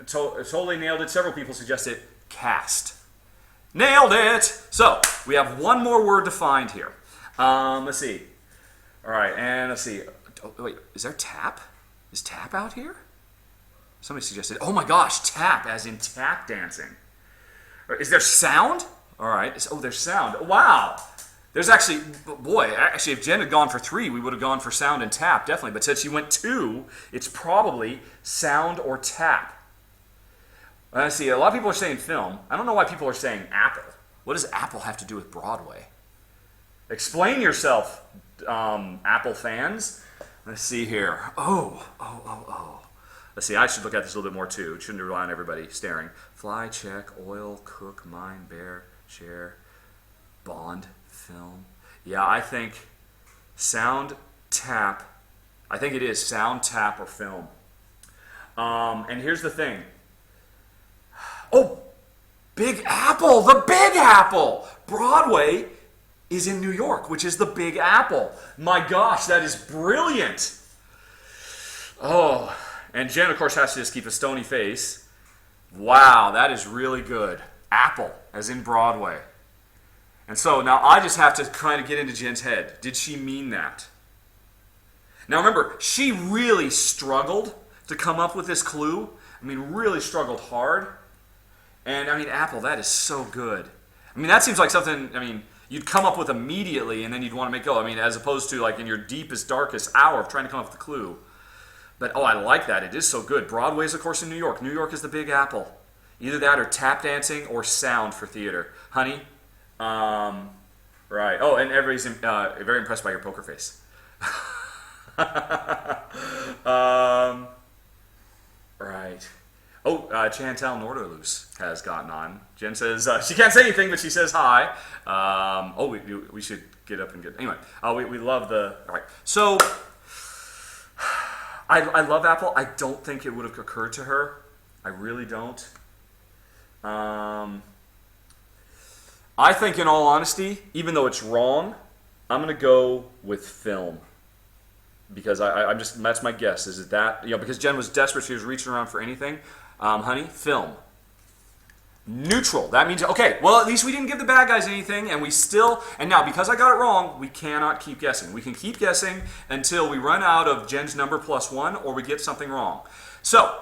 Totally nailed it. Several people suggested cast. Nailed it! So, we have one more word to find here. Let's see. All right, and let's see. Oh, wait, is there tap? Is tap out here? Somebody suggested, oh my gosh, tap, as in tap dancing. Is there sound? All right. There's sound. Wow. There's actually, if Jen had gone for 3, we would have gone for sound and tap, definitely. But since she went 2, it's probably sound or tap. Let's see, a lot of people are saying film. I don't know why people are saying Apple. What does Apple have to do with Broadway? Explain yourself, Apple fans. Let's see here. Oh. Let's see, I should look at this a little bit more too. It shouldn't rely on everybody staring. Fly, check, oil, cook, mine, bear, share, bond, film. Yeah, I think sound, tap. I think it is sound, tap, or film. And here's the thing. Oh, Big Apple, the Big Apple. Broadway is in New York, which is the Big Apple. My gosh, that is brilliant. Oh, and Jen, of course, has to just keep a stony face. Wow, that is really good. Apple, as in Broadway. And so now I just have to kind of get into Jen's head. Did she mean that? Now remember, she really struggled to come up with this clue. I mean, really struggled hard. And I mean, Apple, that is so good. I mean, that seems like something, you'd come up with immediately and then you'd want to make go. As opposed to like in your deepest, darkest hour of trying to come up with the clue. But, I like that. It is so good. Broadway's, of course, in New York. New York is the Big Apple. Either that or tap dancing or sound for theater. Honey, right. Oh, and everybody's very impressed by your poker face. Right. Oh, Chantal Norderloos has gotten on. Jen says she can't say anything, but she says hi. We should get up and get... Anyway, we love the... All right. So, I love Apple. I don't think it would have occurred to her. I really don't. I think, in all honesty, even though it's wrong, I'm going to go with film. Because I'm just... That's my guess. Is it that... because Jen was desperate. She was reaching around for anything. Honey, film. Neutral. That means, okay, well, at least we didn't give the bad guys anything, and we still, and now, because I got it wrong, we cannot keep guessing. We can keep guessing until we run out of Jen's number +1, or we get something wrong. So,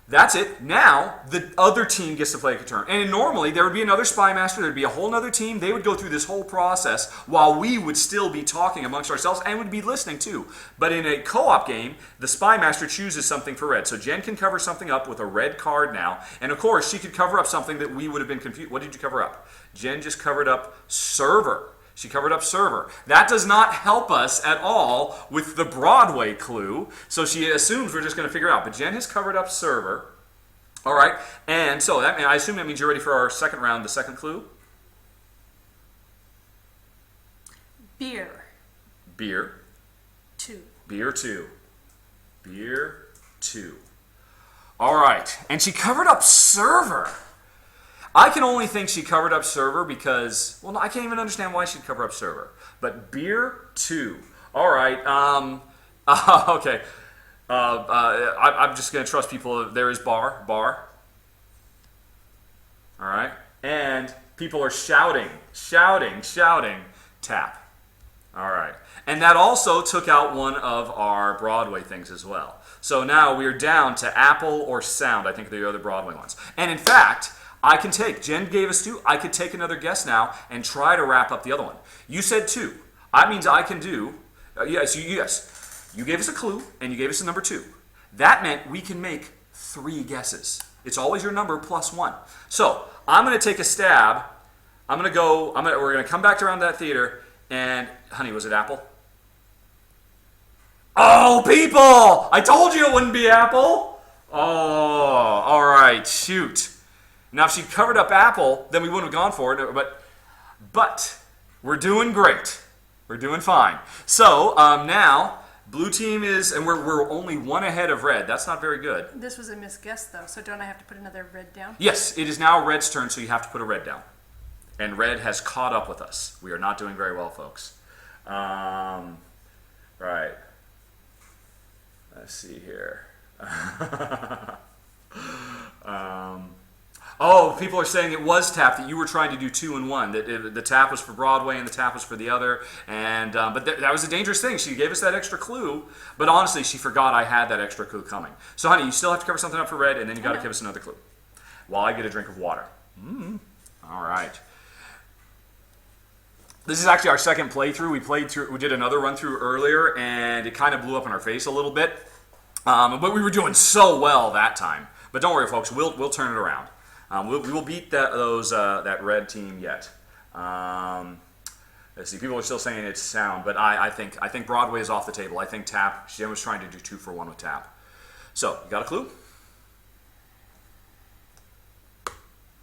that's it. Now, the other team gets to play a turn. And normally, there would be another spy master, there'd be a whole other team, they would go through this whole process while we would still be talking amongst ourselves and would be listening too. But in a co-op game, the spy master chooses something for red. So Jen can cover something up with a red card now. And of course, she could cover up something that we would have been confused. What did you cover up? Jen just covered up server. She covered up server. That does not help us at all with the Broadway clue. So she assumes we're just going to figure it out. But Jen has covered up server. All right. And so I assume that means you're ready for our second round, the second clue. Beer. Beer. 2. Beer 2. Beer 2. All right. And she covered up server. I can only think she covered up server because, well, no, I can't even understand why she'd cover up server. But beer 2. All right. Okay. I'm just going to trust people. There is bar. All right. And people are shouting. Tap. All right. And that also took out one of our Broadway things as well. So now we're down to Apple or Sound. I think they're the other Broadway ones. And in fact... I can take, Jen gave us 2, I could take another guess now and try to wrap up the other one. You said 2. That means I can do, yes. You gave us a clue and you gave us a number 2. That meant we can make 3 guesses. It's always your number +1. So, I'm going to take a stab. We're going to come back around that theater and, honey, was it Apple? Oh, people! I told you it wouldn't be Apple! Oh, all right, shoot. Now, if she covered up Apple, then we wouldn't have gone for it. But we're doing great. We're doing fine. So now, blue team is, and we're only 1 ahead of red. That's not very good. This was a misguess, though. So don't I have to put another red down? Yes, it is now red's turn, so you have to put a red down. And red has caught up with us. We are not doing very well, folks. Right. Let's see here. Oh, people are saying it was tap, that you were trying to do 2 in 1. That the tap was for Broadway and the tap was for the other. And but that was a dangerous thing. She gave us that extra clue, but honestly, she forgot I had that extra clue coming. So, honey, you still have to cover something up for red, and then you got to give us another clue. While I get a drink of water. All right. This is actually our second playthrough. We did another run through earlier, and it kind of blew up in our face a little bit. But we were doing so well that time. But don't worry, folks. We'll turn it around. We will beat that red team yet. Let's see. People are still saying it's sound, but I think Broadway is off the table. I think tap. Jen was trying to do 2 for 1 with tap. So you got a clue?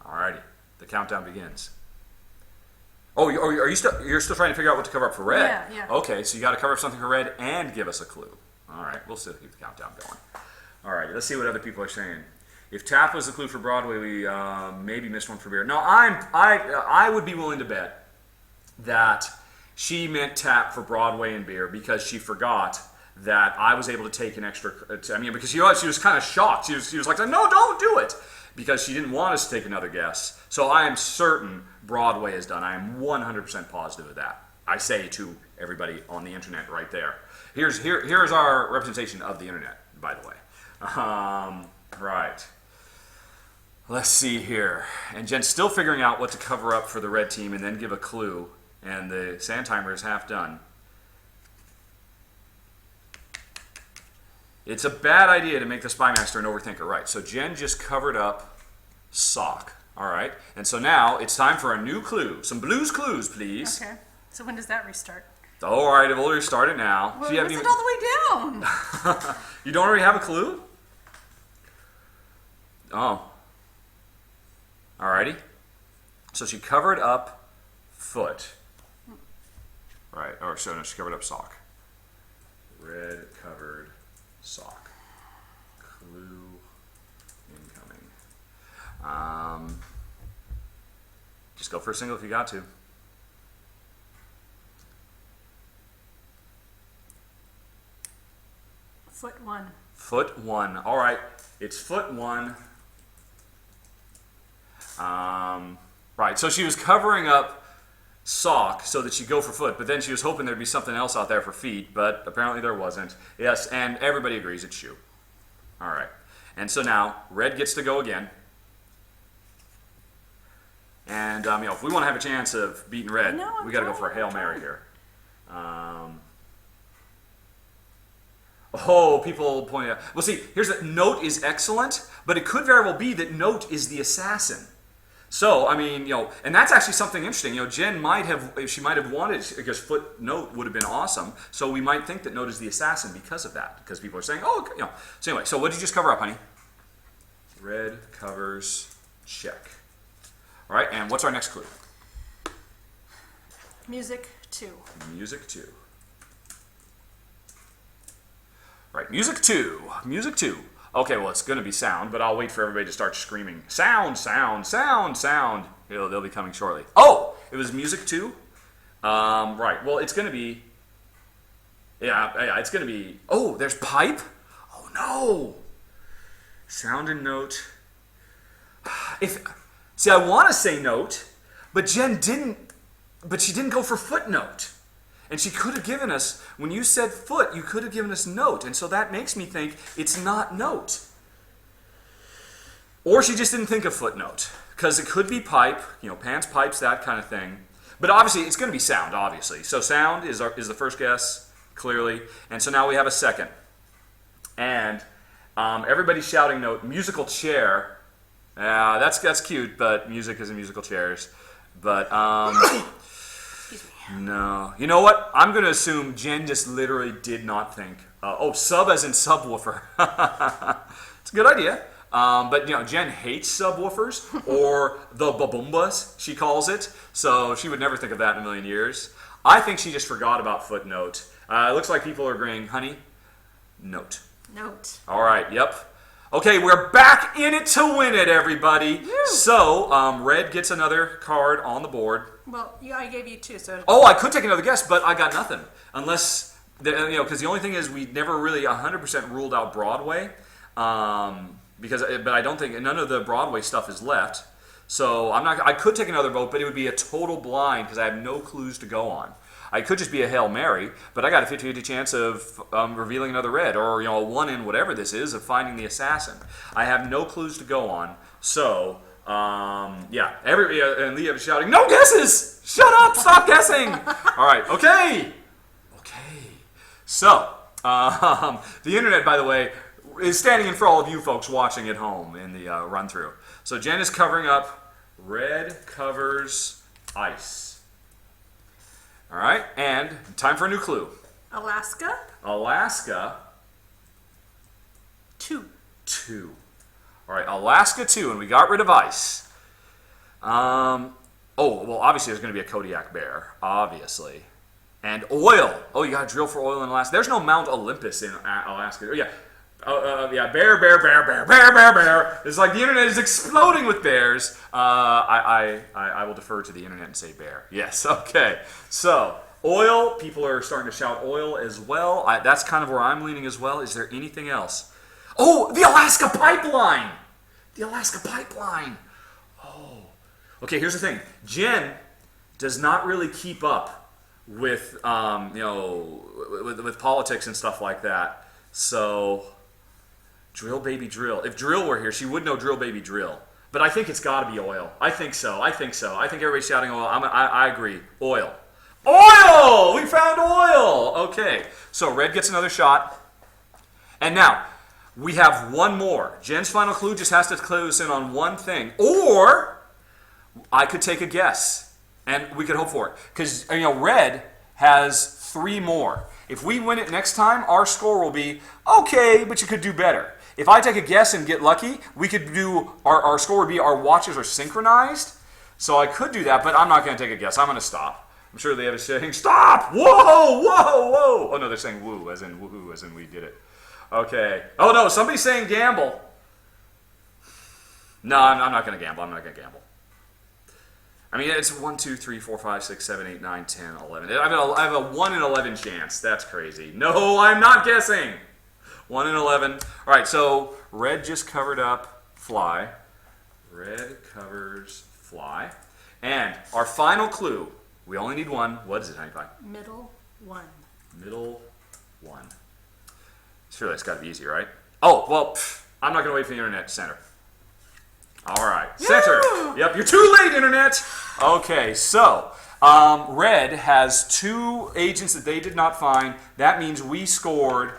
Alrighty. The countdown begins. Oh, you're still trying to figure out what to cover up for red? Yeah. Okay, so you got to cover up something for red and give us a clue. All right, we'll still keep the countdown going. All right, let's see what other people are saying. If tap was the clue for Broadway, we maybe missed one for beer. No, I would be willing to bet that she meant tap for Broadway and beer because she forgot that I was able to take an extra. Because she was kind of shocked. She was like, no, don't do it, because she didn't want us to take another guess. So I am certain Broadway is done. I am 100% positive of that. I say to everybody on the internet right there. Here's our representation of the internet, by the way. Right. Let's see here. And Jen's still figuring out what to cover up for the red team and then give a clue. And the sand timer is half done. It's a bad idea to make the spy master an overthinker. Right, so Jen just covered up sock. All right. And so now it's time for a new clue. Some Blue's Clues, please. Okay. So when does that restart? All right, we'll restart it now. Well, So you was haven't it all the way down? You don't already have a clue? Oh. Alrighty. So she covered up foot. Right, or so no, she covered up sock. Red covered sock. Clue incoming. Just go for a single if you got to. Foot one. Foot one. All right, it's foot one. Right, so she was covering up sock so that she'd go for foot, but then she was hoping there'd be something else out there for feet, but apparently there wasn't. Yes, and everybody agrees it's shoe. All right, and so now red gets to go again. And if we want to have a chance of beating red, we got to go for a Hail Mary here. People pointing out. Well, see, here's the note is excellent, but it could very well be that note is the assassin. So, and that's actually something interesting. Jen might have wanted, because footnote would have been awesome. So we might think that note is the assassin because of that, because people are saying, So anyway, so what did you just cover up, honey? Red covers check. All right, and what's our next clue? Music 2. Music 2. Right, music 2. Music 2. Okay, well, it's going to be sound, but I'll wait for everybody to start screaming. Sound, sound, sound, sound. They'll be coming shortly. Oh, it was music 2? Right, well, it's going to be... Yeah, it's going to be... Oh, there's pipe? Oh, no. Sound and note. See, I want to say note, but Jen didn't... But she didn't go for footnote. And she could have given us, when you said foot, you could have given us note. And so that makes me think it's not note. Or she just didn't think of footnote. Because it could be pipe, pants, pipes, that kind of thing. But obviously, it's going to be sound, obviously. So sound is the first guess, clearly. And so now we have a second. And everybody's shouting note, musical chair. That's cute, but music isn't musical chairs. But, no. You know what? I'm going to assume Jen just literally did not think. Sub as in subwoofer. It's a good idea. But, Jen hates subwoofers, or the baboombas, she calls it. So she would never think of that in a million years. I think she just forgot about footnote. It looks like people are agreeing. Honey, note. Note. All right, yep. Okay, we're back in it to win it, everybody. Woo. So, red gets another card on the board. Well, I gave you 2, so... Oh, I could take another guess, but I got nothing. Unless, because the only thing is we never really 100% ruled out Broadway. But I don't think, none of the Broadway stuff is left. So, I could take another vote, but it would be a total blind because I have no clues to go on. I could just be a Hail Mary, but I got a 50-50 chance of revealing another red, or a 1 in whatever this is, of finding the assassin. I have no clues to go on, so... and Leah was shouting, no guesses! Shut up! Stop guessing! All right, okay. So, the internet, by the way, is standing in for all of you folks watching at home in the run-through. So Jen is covering up red covers ice. All right, and time for a new clue. Alaska. 2. All right, Alaska 2, and we got rid of ice. Obviously there's going to be a Kodiak bear, obviously. And oil. Oh, you got to drill for oil in Alaska. There's no Mount Olympus in Alaska. Oh, yeah. Bear. It's like the internet is exploding with bears. I will defer to the internet and say bear. Yes, okay. So, oil. People are starting to shout oil as well. That's kind of where I'm leaning as well. Is there anything else? Oh, the Alaska pipeline. Oh. Okay, here's the thing. Jen does not really keep up with, with politics and stuff like that. So, drill, baby, drill. If drill were here, she would know drill, baby, drill. But I think it's got to be oil. I think so. I think everybody's shouting oil. I agree. Oil. We found oil! Okay. So, red gets another shot. And now, we have one more. Jen's final clue just has to close in on one thing. Or I could take a guess, and we could hope for it. Because, red has 3 more. If we win it next time, our score will be okay, but you could do better. If I take a guess and get lucky, we could do, our score would be our watches are synchronized. So I could do that, but I'm not going to take a guess. I'm going to stop. I'm sure they have a saying, stop! Whoa, whoa, whoa! Oh, no, they're saying woo, as in woohoo, as in we did it. Okay. Oh, no, somebody's saying gamble. No, I'm not going to gamble. I'm not going to gamble. I mean, it's 1, 2, 3, 4, 5, 6, 7, 8, 9, 10, 11. I have a 1 in 11 chance. That's crazy. No, I'm not guessing. 1 in 11. All right, so red just covered up fly. Red covers fly. And our final clue, we only need one. What is it, Honey Pie? Middle 1. Middle 1. Surely that's got to be easy, right? Oh, well, I'm not going to wait for the internet to center. All right, center. Yep, you're too late, internet. Okay, so red has 2 agents that they did not find. That means we scored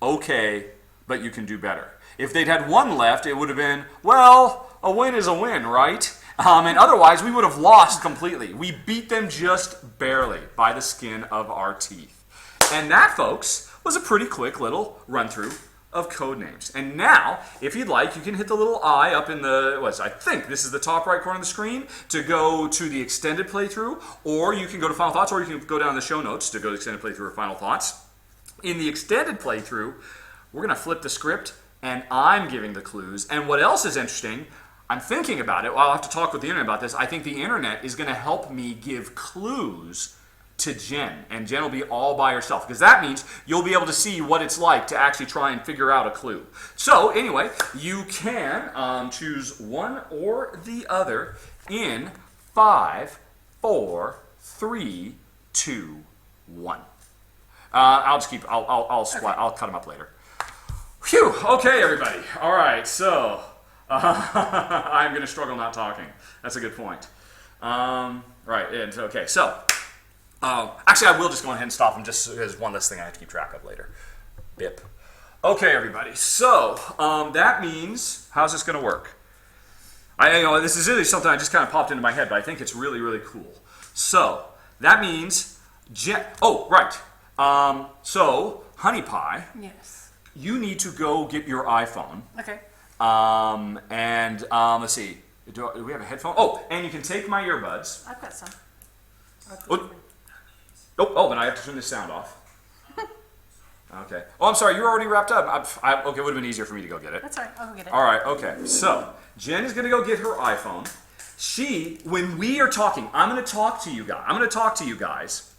okay, but you can do better. If they'd had 1 left, it would have been, well, a win is a win, right? And otherwise, we would have lost completely. We beat them just barely by the skin of our teeth. And that, folks, was a pretty quick little run-through of Codenames. And now, if you'd like, you can hit the little I up in the, I think this is the top right corner of the screen, to go to the extended playthrough, or you can go to Final Thoughts, or you can go down the show notes to go to extended playthrough or Final Thoughts. In the extended playthrough, we're going to flip the script, and I'm giving the clues. And what else is interesting, I'm thinking about it, well, I'll have to talk with the internet about this, I think the internet is going to help me give clues to Jen, and Jen will be all by herself, because that means you'll be able to see what it's like to actually try and figure out a clue. So anyway, you can choose one or the other in 5, 4, 3, 2, 1. I'll just keep. I'll splat. I'll cut them up later. Phew. Okay, everybody. All right. So I'm going to struggle not talking. That's a good point. Right. And okay. So. Actually, I will just go ahead and stop them just as one less thing I have to keep track of later. Bip. Okay, everybody. So that means, how's this going to work? This is really something I just kind of popped into my head, but I think it's really, really cool. So that means, oh, right. So, Honey Pie. Yes. You need to go get your iPhone. Okay. And let's see. Do we have a headphone? Oh, and you can take my earbuds. I've got some. Oh, but I have to turn this sound off. Okay. Oh, I'm sorry. You're already wrapped up. Okay, it would have been easier for me to go get it. That's all right. I'll go get it. All right. Okay. So Jen is going to go get her iPhone. When we are talking, I'm going to talk to you guys.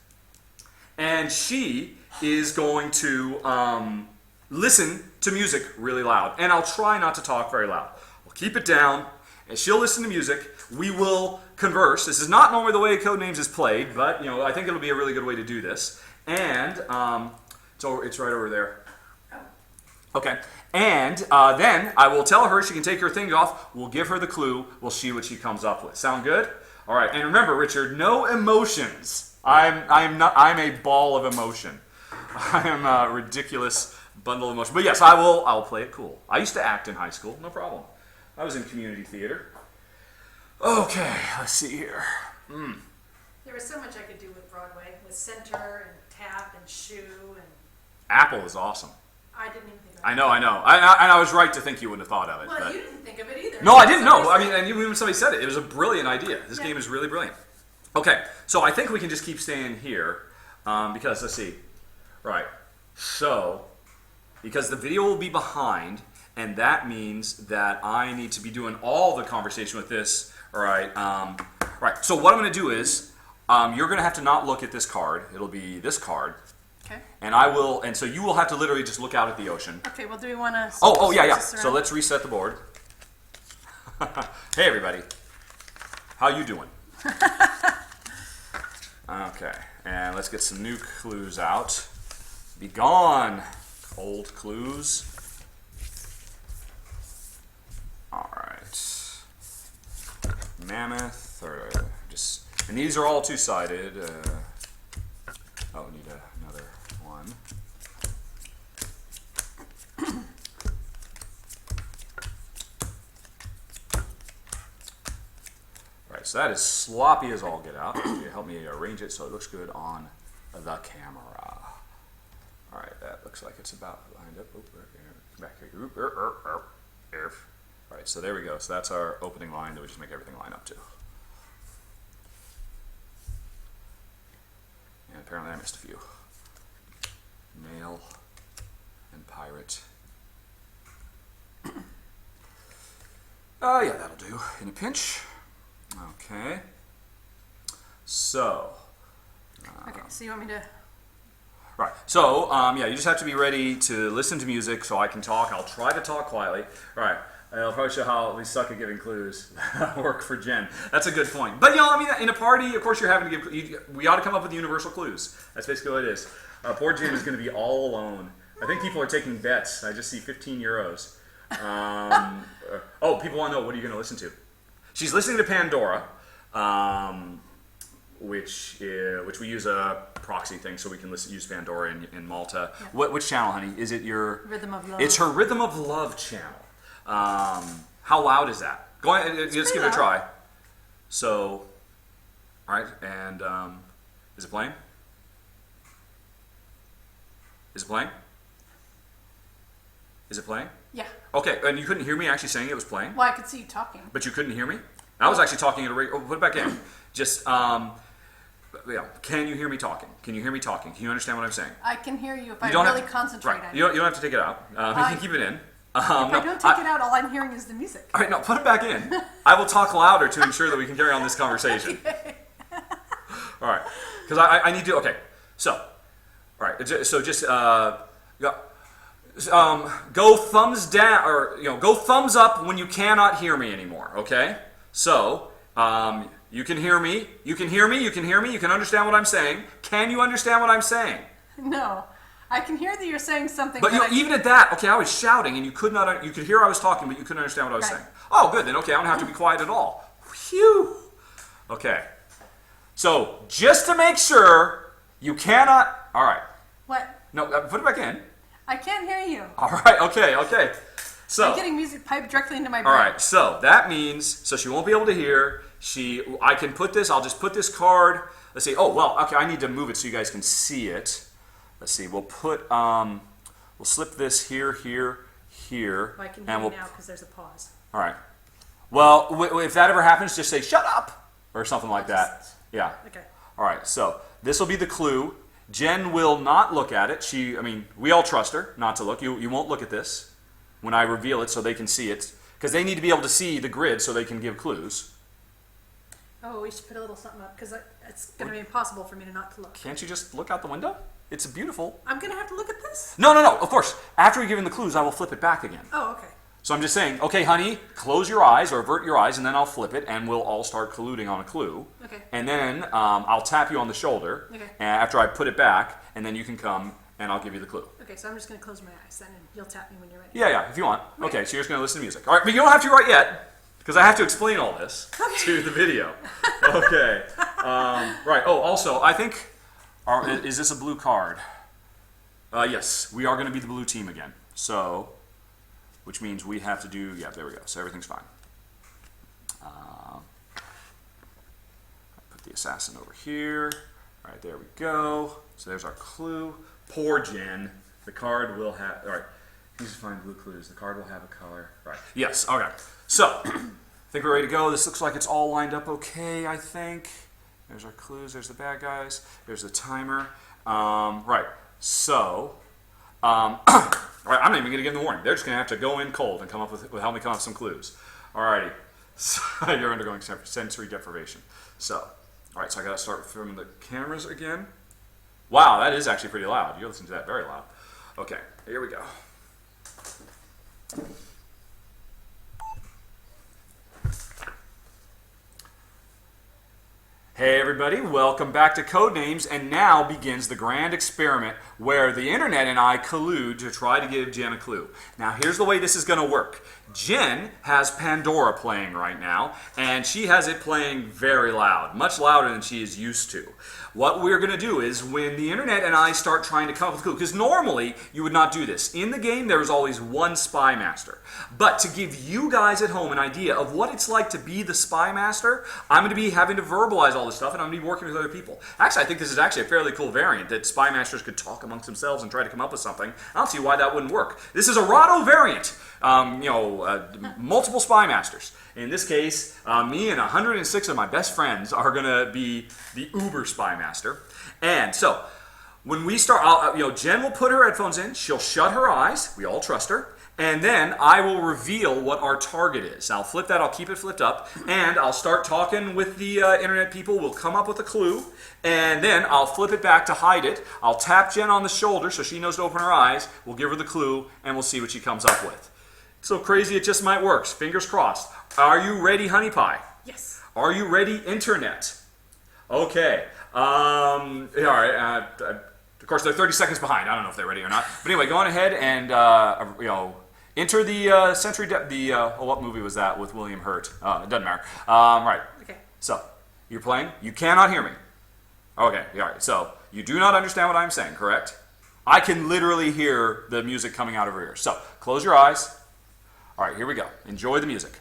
And she is going to listen to music really loud. And I'll try not to talk very loud. We'll keep it down, and she'll listen to music. We will converse. This is not normally the way Codenames is played, but I think it'll be a really good way to do this. And it's right over there. Okay. And then I will tell her she can take her thing off. We'll give her the clue. We'll see what she comes up with. Sound good? All right. And remember, Richard, no emotions. I'm a ball of emotion. I am a ridiculous bundle of emotion. But yes, I will play it cool. I used to act in high school. No problem. I was in community theater. Okay, let's see here. There was so much I could do with Broadway, with center and tap and shoe and. Apple is awesome. I didn't even think of it. I know. I was right to think you wouldn't have thought of it. Well, but you didn't think of it either. No, I didn't know. I mean, and even somebody said it. It was a brilliant idea. This game is really brilliant. Okay, so I think we can just keep staying here because, let's see. Right. So, because the video will be behind, and that means that I need to be doing all the conversation with this. All right. Right. So what I'm going to do is you're going to have to not look at this card. It'll be this card. Okay. And I will, and so you will have to literally just look out at the ocean. Okay. Well, do we want to? Oh yeah. So let's reset the board. Hey everybody, how you doing? Okay, and let's get some new clues out. Be gone, old clues. All right. Mammoth, or just, and these are all two-sided. Oh, we need another one. so that is sloppy as all get out. You help me arrange it so it looks good on the camera. All right, that looks like it's about lined up. Oh, back here. All right, so there we go. So that's our opening line that we just make everything line up to. And apparently I missed a few. Male and pirate. Oh, yeah, that'll do in a pinch. Okay. So. Okay, so you want me to... Right. So, yeah, you just have to be ready to listen to music so I can talk. I'll try to talk quietly. All right. I'll probably show how we suck at giving clues. Work for Jen. That's a good point. But, you know, I mean, in a party, of course, you're having to give... we ought to come up with universal clues. That's basically what it is. Poor Jen is going to be all alone. I think people are taking bets. I just see 15 euros. Oh, people want to know, what are you going to listen to? She's listening to Pandora, which we use a proxy thing, so we can use Pandora in Malta. Yeah. Which channel, honey? Is it your... Rhythm of Love. It's her Rhythm of Love channel. How loud is that? Go ahead, let's give it a try. So, all right, and is it playing? Is it playing? Is it playing? Yeah. Okay, and you couldn't hear me actually saying it was playing? Well, I could see you talking. But you couldn't hear me? I was actually talking at a rate... Oh, put it back in. Just, yeah. Can you hear me talking? Can you hear me talking? Can you understand what I'm saying? I can hear you if I really concentrate on it. You don't have to take it out. You can keep it in. If I don't take it out, all I'm hearing is the music. All right, no, put it back in. I will talk louder to ensure that we can carry on this conversation. Okay. All right, because I need to... Okay, so... All right, so just... go thumbs down, or go thumbs up when you cannot hear me anymore. Okay, so you can hear me, you can hear me, you can hear me, you can understand what I'm saying. Can you understand what I'm saying? No, I can hear that you're saying something. But even at that, okay, I was shouting and you could not. You could hear I was talking, but you couldn't understand what I was saying. Oh, good. Then okay, I don't have to be quiet at all. Phew. Okay. So just to make sure, you cannot. All right. What? No, put it back in. I can't hear you. All right, okay. So I'm getting music piped directly into my brain. all right, so that means, so she won't be able to hear. I can put this, I'll just put this card. Let's see, oh, well, okay, I need to move it so you guys can see it. Let's see, we'll put, we'll slip this here. Well, I can hear you now because there's a pause. All right. Well, if that ever happens, just say, shut up, or something like that. Yeah. Okay. All right, so this will be the clue. Jen will not look at it. We all trust her not to look. You won't look at this when I reveal it so they can see it. Because they need to be able to see the grid so they can give clues. Oh, we should put a little something up because it's going to be impossible for me not to look. Can't you just look out the window? It's beautiful. I'm going to have to look at this? No, of course. After we give him the clues, I will flip it back again. Oh, okay. So I'm just saying, okay, honey, close your eyes or avert your eyes, and then I'll flip it, and we'll all start colluding on a clue. Okay. And then I'll tap you on the shoulder after I put it back, and then you can come, and I'll give you the clue. Okay, so I'm just going to close my eyes then, and you'll tap me when you're ready. Yeah, if you want. Okay, so you're just going to listen to music. All right, but you don't have to right yet, because I have to explain all this to the video. Okay. Right. Oh, also, I think, is this a blue card? Yes, we are going to be the blue team again. So... which means we have to do, yeah, there we go. So everything's fine. Put the assassin over here. All right, there we go. So there's our clue. Poor Jen. The card will have, all right, please find blue clues. The card will have a color. Right. Yes, okay. So, I think we're ready to go. This looks like it's all lined up okay, I think. There's our clues. There's the bad guys. There's the timer. Right, so... all right, I'm not even going to give them the warning. They're just going to have to go in cold and help me come up with some clues. All righty. So you're undergoing sensory deprivation. So, all right, so I got to start from the cameras again. Wow, that is actually pretty loud. You're listening to that very loud. Okay, here we go. Hey everybody, welcome back to Codenames, and now begins the grand experiment where the internet and I collude to try to give Jen a clue. Now here's the way this is going to work. Jen has Pandora playing right now, and she has it playing very loud, much louder than she is used to. What we're going to do is when the internet and I start trying to come up with a clue, because normally you would not do this. In the game there is always one spy master. But to give you guys at home an idea of what it's like to be the spy master, I'm going to be having to verbalize all this stuff, and I'm going to be working with other people. Actually, I think this is actually a fairly cool variant that spy masters could talk amongst themselves and try to come up with something. I don't see why that wouldn't work. This is a Rahdo variant. Multiple spy masters. In this case, me and 106 of my best friends are going to be the Uber spy master. And so, when we start, Jen will put her headphones in, she'll shut her eyes, we all trust her, and then I will reveal what our target is. I'll flip that, I'll keep it flipped up, and I'll start talking with the internet people. We'll come up with a clue, and then I'll flip it back to hide it. I'll tap Jen on the shoulder so she knows to open her eyes. We'll give her the clue, and we'll see what she comes up with. So crazy it just might work. Fingers crossed. Are you ready, Honey Pie? Yes. Are you ready, Internet? Okay. All right. Of course, they're 30 seconds behind. I don't know if they're ready or not. But anyway, go on ahead and enter the century. What movie was that with William Hurt? It doesn't matter. Right. Okay. So you're playing. You cannot hear me. Okay. All right. So you do not understand what I'm saying, correct? I can literally hear the music coming out of her ears. So close your eyes. All right, here we go. Enjoy the music.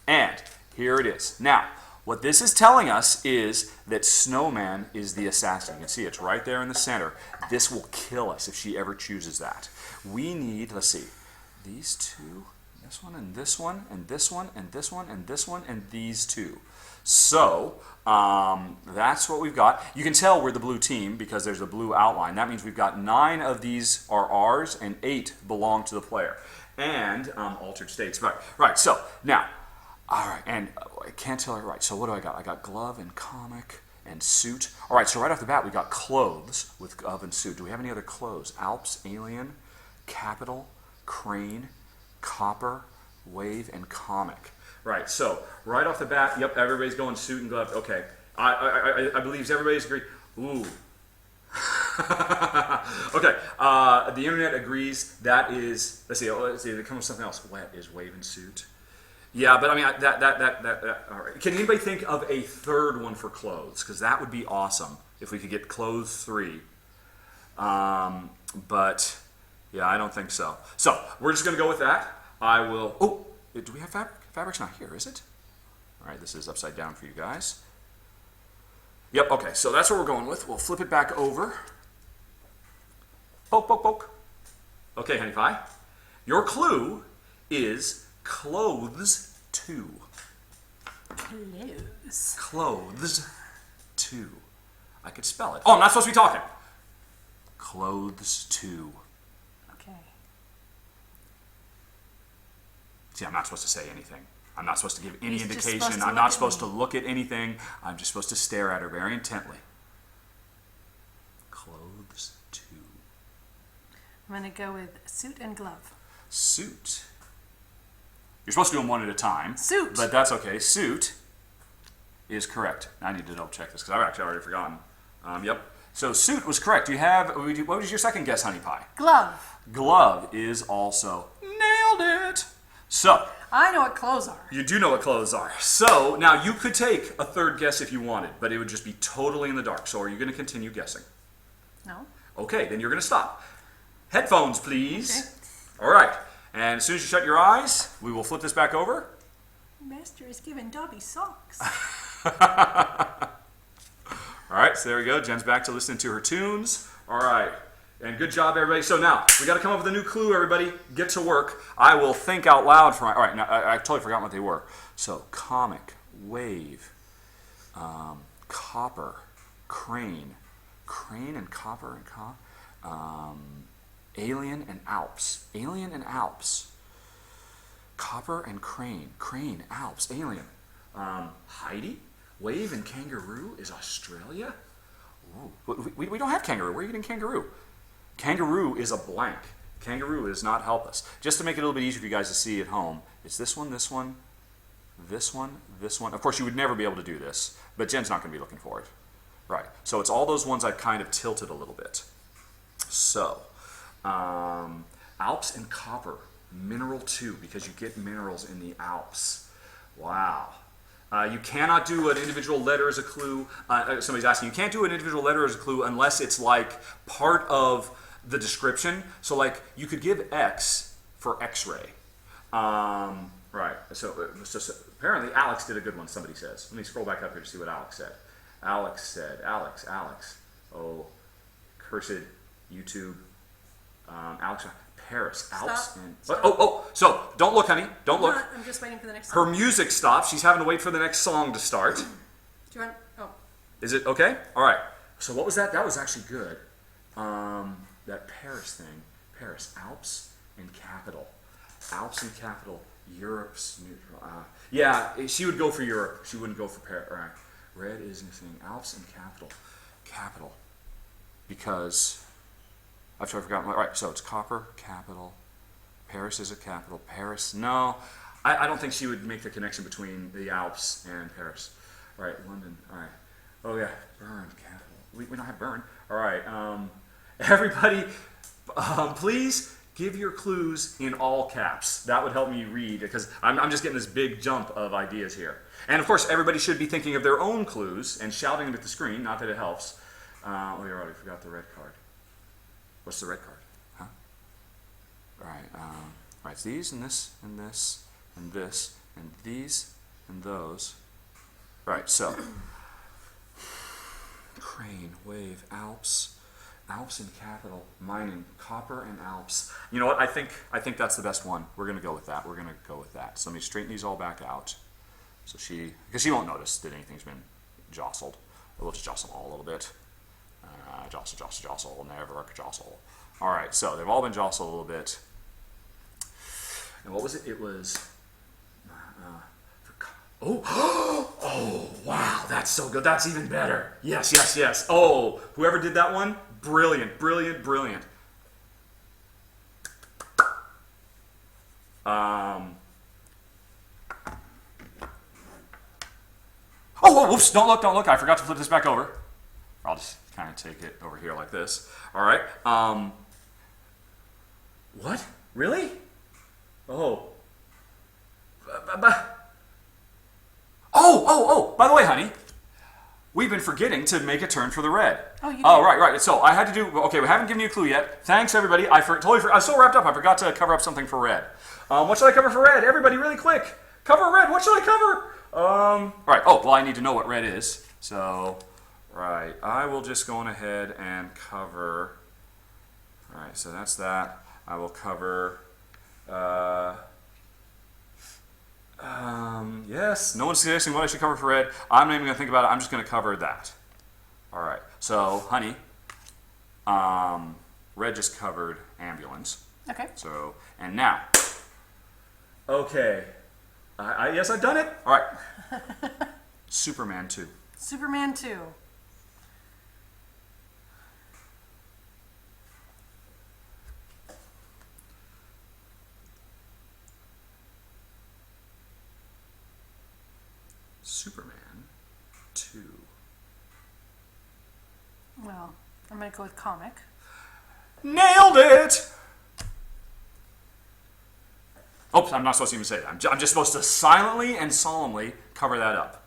And here it is. Now, what this is telling us is that Snowman is the assassin. You can see it's right there in the center. This will kill us if she ever chooses that. We need, let's see, these two, this one and this one, and this one, and this one, and this one, and these two. So, that's what we've got. You can tell we're the blue team because there's a blue outline. That means we've got 9 of these are ours and 8 belong to the player. And altered states. Right. So now, all right, and I can't tell her. Right. So what do I got? I got glove and comic and suit. All right. So right off the bat, we got clothes with glove and suit. Do we have any other clothes? Alps, alien, capital, crane, copper, wave, and comic. Right. So right off the bat, yep, everybody's going suit and glove. Okay. I believe everybody's agreed. Ooh. Okay, the internet agrees that is, let's see, there comes something else. Wet is wave and suit. Yeah, but I mean, that all right. Can anybody think of a third one for clothes? Because that would be awesome if we could get clothes 3. But, yeah, I don't think so. So, we're just going to go with that. I will, oh, do we have fabric? Fabric's not here, is it? All right, this is upside down for you guys. Yep, okay, so that's what we're going with. We'll flip it back over. Poke, poke, poke. Okay, Honey Pie. Your clue is clothes 2. Clothes. Clothes 2. I could spell it. Oh, I'm not supposed to be talking. Clothes 2. Okay. See, I'm not supposed to say anything. I'm not supposed to give any He's just indication. supposed to I'm look not at supposed me. to look at anything. I'm just supposed to stare at her very intently. Clothes 2. I'm going to go with suit and glove. Suit. You're supposed to do them one at a time. Suit. But that's okay. Suit is correct. I need to double check this because I've actually already forgotten. Yep. So suit was correct. You have, what was your second guess, Honey Pie? Glove. Glove is also nailed it. So, I know what clothes are. you do know what clothes are. So, now you could take a third guess if you wanted, but it would just be totally in the dark. So, are you going to continue guessing? No. Okay, then you're going to stop. Headphones, please. Okay. All right. And as soon as you shut your eyes, we will flip this back over. Master is giving Dobby socks. All right, so there we go. Jen's back to listening to her tunes. All right. And good job, everybody. So now, we got to come up with a new clue, everybody. Get to work. I will think out loud for my... All right, now, I totally forgot what they were. So, comic, wave, copper, crane and copper and alien and Alps. Alien and Alps. Copper and crane, Alps, alien. Heidi, wave and kangaroo is Australia? Ooh. We don't have kangaroo. Where are you getting kangaroo? Kangaroo is a blank. Kangaroo does not help us. Just to make it a little bit easier for you guys to see at home, it's this one, this one, this one. Of course, you would never be able to do this, but Jen's not going to be looking for it. Right. So it's all those ones I've kind of tilted a little bit. So, Alps and copper, mineral 2, because you get minerals in the Alps. Wow. You cannot do an individual letter as a clue. Somebody's asking, you can't do an individual letter as a clue unless it's like part of the description. So like you could give X for X-ray. Right. So apparently Alex did a good one, somebody says. Let me scroll back up here to see what Alex said. Alex said, Alex. Oh, cursed YouTube. Alex, Paris, Alps. Stop. And, so don't look, honey. Don't look. I'm just waiting for the next Her song. music stopped. She's having to wait for the next song to start. Do you want? Oh. Is it okay? All right. So what was that? That was actually good. That Paris thing. Paris, Alps and capital. Alps and capital. Europe's neutral. Yeah, she would go for Europe. She wouldn't go for Paris. All right. Red is missing. Alps and capital. Capital. Because I've forgotten. All right. So it's copper, capital. Paris is a capital. Paris. No. I don't think she would make the connection between the Alps and Paris. All right, London. All right. Oh, yeah. Bern, capital. We don't have Bern. All right. Everybody, please give your clues in all caps. That would help me read, because I'm just getting this big jump of ideas here. And, of course, everybody should be thinking of their own clues and shouting them at the screen. Not that it helps. We already forgot the red card. What's the red card? Huh? All right. Right, it's these and this and this and this and these and those. Right, so crane, wave, Alps, Alps and capital, mining, copper and Alps. You know what? I think that's the best one. We're gonna go with that. We're gonna go with that. So let me straighten these all back out. So because she won't notice that anything's been jostled. We'll just jostle them all a little bit. Jostle, never jostle. All right, so they've all been jostled a little bit. And what was it? It was, oh, wow, that's so good. That's even better. Yes. Oh, whoever did that one, brilliant. Whoops, don't look. I forgot to flip this back over. I'll just kind of take it over here like this. All right. What? Really? Oh. By the way, honey, we've been forgetting to make a turn for the red. Oh, you did? Oh, right. So I had to do, okay, we haven't given you a clue yet. Thanks, everybody. I was so wrapped up, I forgot to cover up something for red. What should I cover for red? Everybody, really quick. Cover red. What should I cover? All right. Oh, well, I need to know what red is. So, right. I will just go on ahead and cover. All right, so that's that. I will cover. Yes, no one's suggesting what I should cover for red. I'm not even going to think about it. I'm just going to cover that. All right. So, honey, red just covered ambulance. Okay. So, and now. Okay. Yes, I've done it. All right. Superman 2. Superman 2. Superman 2. Well, I'm going to go with comic. Nailed it! Oops, I'm not supposed to even say that. I'm just supposed to silently and solemnly cover that up.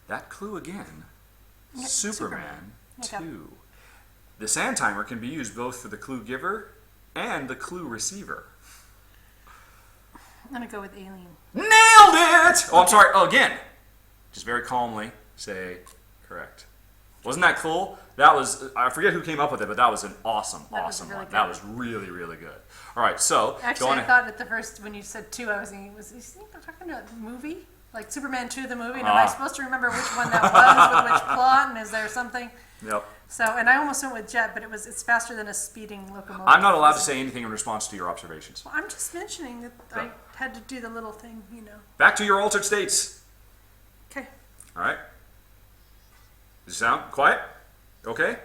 That clue again. Yeah, Superman Okay. 2. The sand timer can be used both for the clue giver and the clue receiver. I'm going to go with alien. Nailed it! Oh, I'm sorry. Oh, again. Just very calmly say correct. Wasn't that cool? That was, I forget who came up with it, but that was an awesome really one. good. That was really, really good. All right, so. Actually, I thought at the first, when you said 2, I was thinking, was he talking about the movie? Like Superman 2, the movie? And am I supposed to remember which one that was with which plot? And is there something? Yep. So, and I almost went with jet, but it's faster than a speeding locomotive. I'm not allowed to say anything in response to your observations. Well, I'm just mentioning that I had to do the little thing, you know. Back to your altered states. Okay. All right. Does it sound quiet? Okay?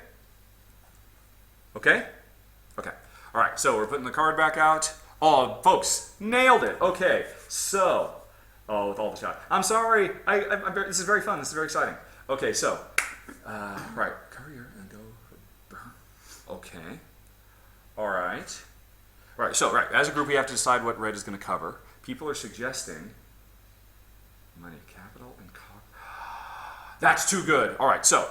Okay? Okay. All right, so we're putting the card back out. Oh, folks, nailed it. Okay, so, with all the shot. I'm sorry. This is very fun. This is very exciting. Okay, so, right. Cover your and go burn. Okay. All right. Right, so, right, as a group, we have to decide what red is going to cover. People are suggesting money, capital, and copper. That's too good. All right, so,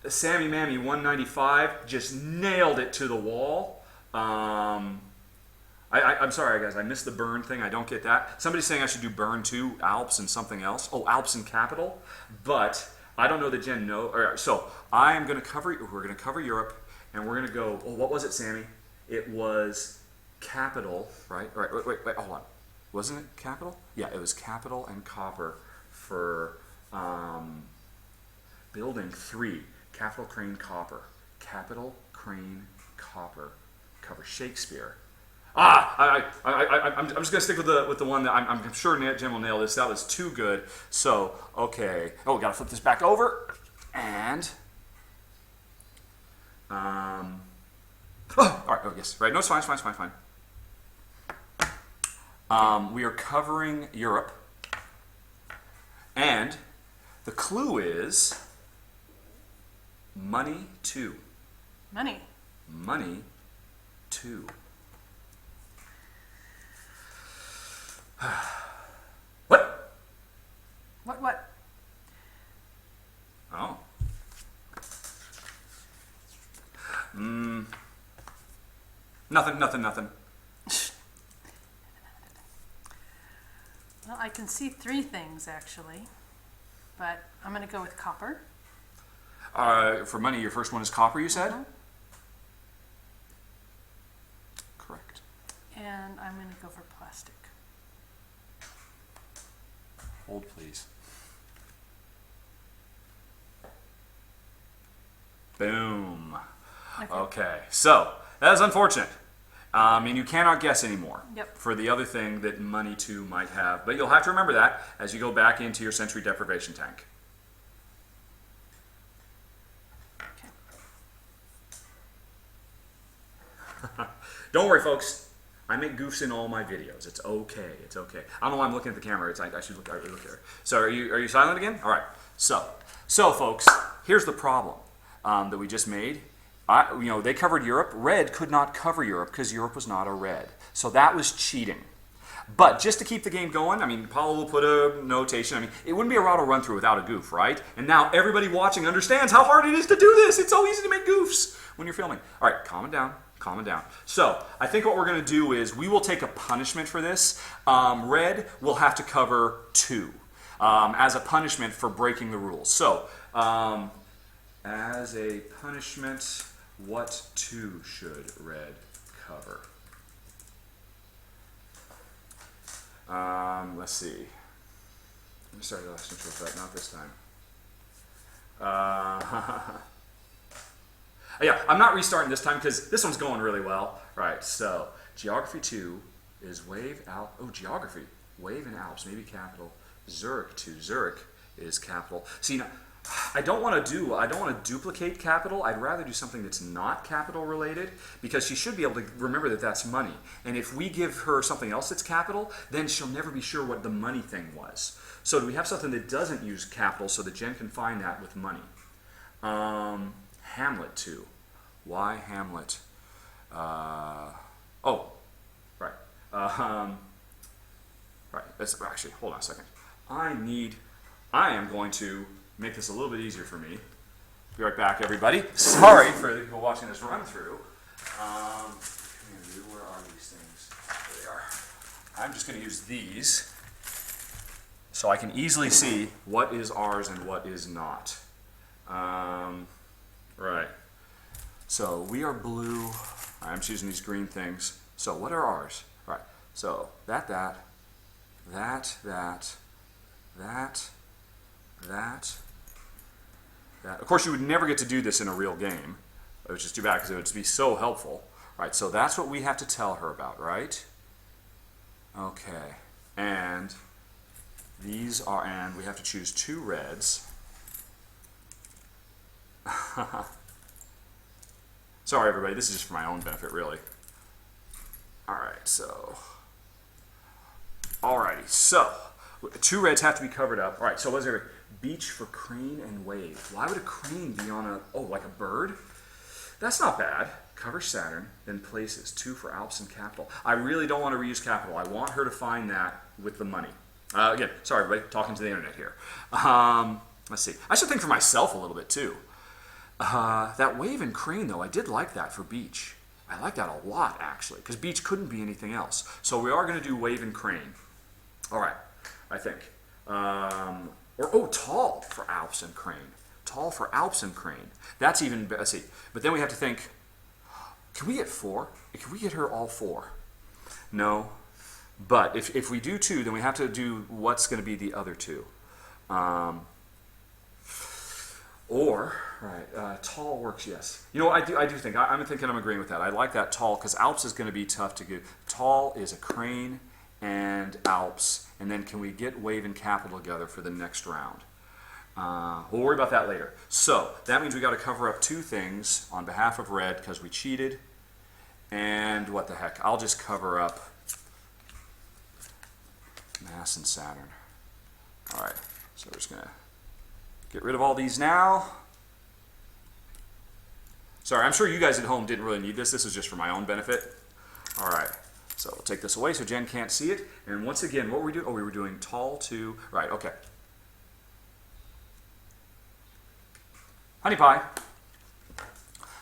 Sammy Mammy 195 just nailed it to the wall. I'm sorry, guys. I missed the burn thing. I don't get that. Somebody's saying I should do burn too, Alps and something else. Oh, Alps and capital. But I don't know that Jen knows. All right, so I'm going to cover. We're going to cover Europe, and we're going to go. Oh, what was it, Sammy? It was capital, right? All right. Wait. Hold on. Wasn't it capital? Yeah, it was capital and copper for building 3. Capital, crane, copper. Capital, crane, copper. Cover Shakespeare. I'm just going to stick with the one that I'm sure Jim will nail this. That was too good. So, okay. Oh, we got to flip this back over. And, all right. Oh, yes. Right. No, it's fine. It's fine. We are covering Europe. And the clue is money 2. Money. Money 2. What? What? Oh. Nothing. Well, I can see 3 things actually, but I'm going to go with copper. For money, your first one is copper, you said? Correct. And I'm going to go for plastic. Hold, please. Boom. Okay. So, that is unfortunate. And you cannot guess anymore for the other thing that money 2 might have. But you'll have to remember that as you go back into your sensory deprivation tank. Don't worry, folks. I make goofs in all my videos. It's okay. It's okay. I don't know why I'm looking at the camera. I should look there. So are you silent again? All right. So folks, here's the problem that we just made. They covered Europe. Red could not cover Europe because Europe was not a red. So that was cheating. But just to keep the game going, I mean, Paula will put a notation. I mean, it wouldn't be a Rahdo run-through without a goof, right? And now everybody watching understands how hard it is to do this. It's so easy to make goofs when you're filming. All right, calm it down. So I think what we're going to do is we will take a punishment for this. Red will have to cover 2 as a punishment for breaking the rules. So as a punishment, what 2 should red cover? Let's see. I'm sorry, the last intro for that, not this time. Yeah, I'm not restarting this time because this one's going really well. Right, so geography 2 is wave, Alp. Oh, geography. Wave and Alps, maybe capital. Zurich 2. Zurich is capital. See, now, I don't want to duplicate capital. I'd rather do something that's not capital related because she should be able to remember that that's money. And if we give her something else that's capital, then she'll never be sure what the money thing was. So do we have something that doesn't use capital so that Jen can find that with money? Hamlet 2. Why Hamlet? Right. Right. Actually, hold on a second. I am going to make this a little bit easier for me. Be right back, everybody. Sorry for the people watching this run through. Where are these things? There they are. I'm just going to use these so I can easily see what is ours and what is not. Right. So we are blue. I'm choosing these green things. So what are ours? Right. So that. Of course, you would never get to do this in a real game, which is too bad because it would be so helpful. Right, so that's what we have to tell her about, right? Okay, and these are, and we have to choose 2 reds. Sorry, everybody, this is just for my own benefit, really. Alright, so 2 reds have to be covered up. Alright, so what's there? Beach for crane and wave. Why would a crane be on a, oh, like a bird? That's not bad. Cover Saturn, then places. 2 for Alps and capital. I really don't want to reuse capital. I want her to find that with the money. Again, sorry, everybody, talking to the internet here. Let's see. I should think for myself a little bit, too. That wave and crane, though, I did like that for beach. I like that a lot, actually, because beach couldn't be anything else. So we are going to do wave and crane. All right, I think. Tall for Alps and crane. Tall for Alps and crane. That's even better. Let's see. But then we have to think, can we get 4? Can we get her all 4? No. But if we do 2, then we have to do what's going to be the other 2. Tall works, yes. You know, I do think, I'm thinking I'm agreeing with that. I like that tall, because Alps is going to be tough to get. Tall is a crane and Alps, and then can we get wave and capital together for the next round? We'll worry about that later. So, that means we got to cover up 2 things on behalf of red, because we cheated, and what the heck, I'll just cover up Mass and Saturn. Alright, so we're just going to get rid of all these now. Sorry, I'm sure you guys at home didn't really need this. This is just for my own benefit. All right, so we'll take this away so Jen can't see it. And once again, what were we doing? Oh, we were doing tall 2. Right, okay. Honey pie.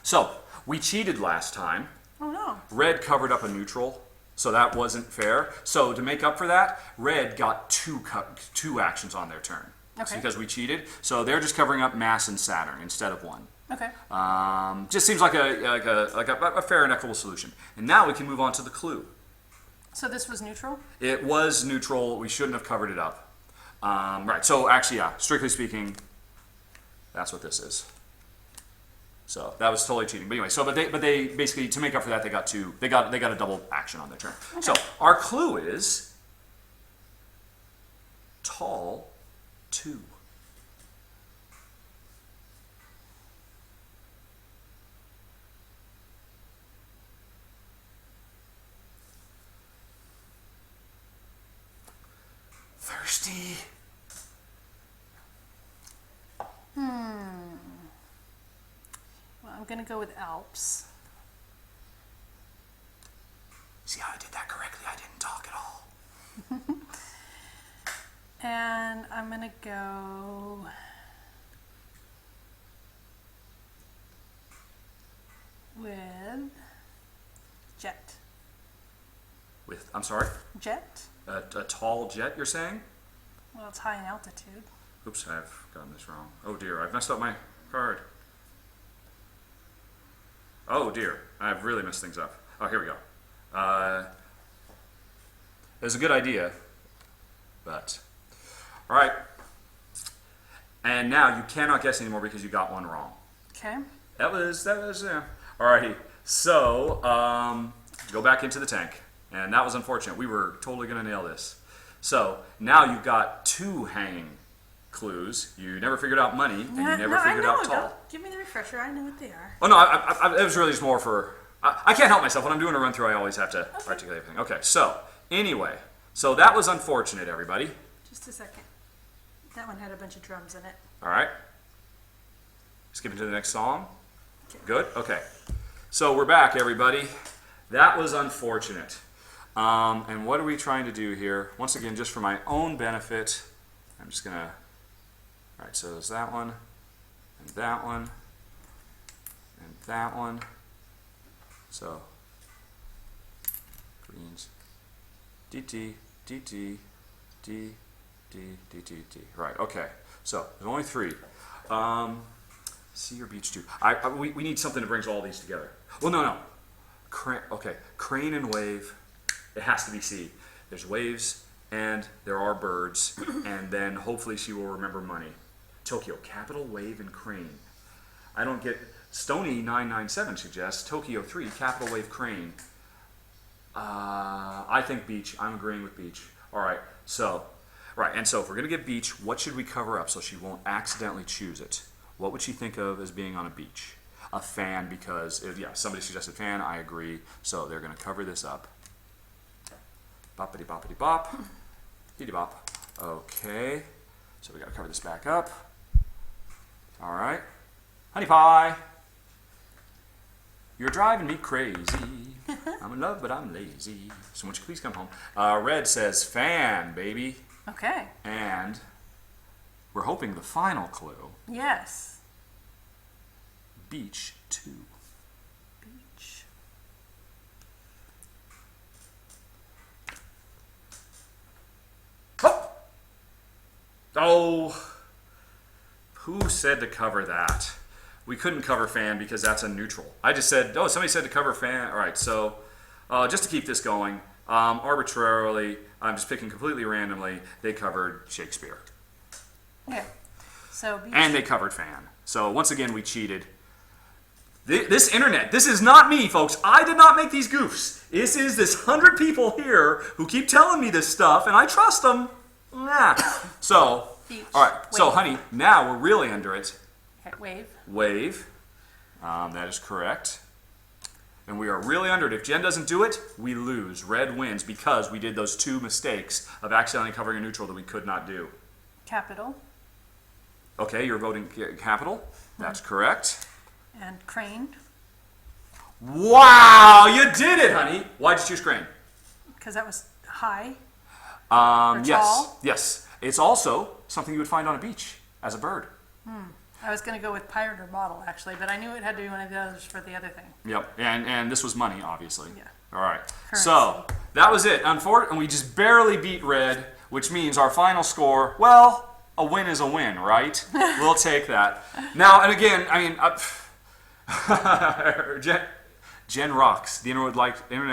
So, we cheated last time. Oh, no. Red covered up a neutral, so that wasn't fair. So, to make up for that, red got 2 actions on their turn. Okay. Because we cheated. So they're just covering up Mass and Saturn instead of 1. Okay. Just seems like a fair and equitable solution. And now we can move on to the clue. So this was neutral? It was neutral. We shouldn't have covered it up. Right. So actually, yeah. Strictly speaking, that's what this is. So that was totally cheating. But anyway, so but they basically, to make up for that, they got 2. They got a double action on their turn. Okay. So our clue is tall 2. Thirsty. Well, I'm going to go with Alps. See how I did that correctly? I didn't talk at all. And I'm going to go with jet. With, I'm sorry? Jet? A tall jet, you're saying? Well, it's high in altitude. Oops, I've gotten this wrong. Oh dear, I've messed up my card. Oh dear, I've really messed things up. Oh, here we go. It was a good idea, but... Alright. And now you cannot guess anymore because you got one wrong. Okay. That was, yeah. Alrighty, so, go back into the tank. And that was unfortunate. We were totally going to nail this. So, now you've got 2 hanging clues. You never figured out money, and you never figured out tall. Don't give me the refresher. I know what they are. Oh, no, it was really just more for... I can't help myself. When I'm doing a run-through, I always have to articulate everything. Okay, so, anyway. So, that was unfortunate, everybody. Just a second. That one had a bunch of drums in it. All right. Skipping to the next song. Okay. Good? Okay. So, we're back, everybody. That was unfortunate. And what are we trying to do here? Once again, just for my own benefit, I'm just going to... All right, so there's that one, and that one, and that one. So, greens, DT, DT, D, D, D, D, D. Right, okay. So, there's only 3. Sea or beach 2. We need something that brings all these together. Well, no. Okay, crane and wave. It has to be sea. There's waves, and there are birds, and then hopefully she will remember money. Tokyo, Capital, Wave, and Crane. I don't get... Stony997 suggests Tokyo 3, Capital, Wave, Crane. I think beach. I'm agreeing with beach. All right, so... Right, and so if we're going to get beach, what should we cover up so she won't accidentally choose it? What would she think of as being on a beach? A fan, because, yeah, somebody suggested fan, I agree. So they're going to cover this up. Boppity boppity bop. Diddy bop. Okay, so we got to cover this back up. All right. Honey pie. You're driving me crazy. I'm in love, but I'm lazy. So won't you please come home? Red says fan, baby. Okay. And we're hoping the final clue. Yes. Beach 2. Beach. Oh, who said to cover that? We couldn't cover fan because that's a neutral. I just said, oh, somebody said to cover fan. All right, so just to keep this going, arbitrarily, I'm just picking completely randomly, they covered Shakespeare. Okay. So beach. And they covered fan. So once again, we cheated. This internet, this is not me, folks. I did not make these goofs. This is this 100 people here who keep telling me this stuff, and I trust them. Nah. So, beach. all right. Wave. So, honey, now we're really under it. Okay, wave. Wave. That is correct. And we are really under it. If Jen doesn't do it, we lose. Red wins because we did those 2 mistakes of accidentally covering a neutral that we could not do. Capital. Okay, you're voting capital. That's correct. And crane. Wow, you did it, honey. Why'd you choose crane? Because that was high. Yes, tall? yes. It's also something you would find on a beach as a bird. I was going to go with pirate or bottle, actually, but I knew it had to be one of the others for the other thing. Yep, and this was money, obviously. Yeah. All right. Currency. So that was it. Unfortunately, we just barely beat red, which means our final score. Well, a win is a win, right? We'll take that. Now, and again, I mean, Jen rocks. The internet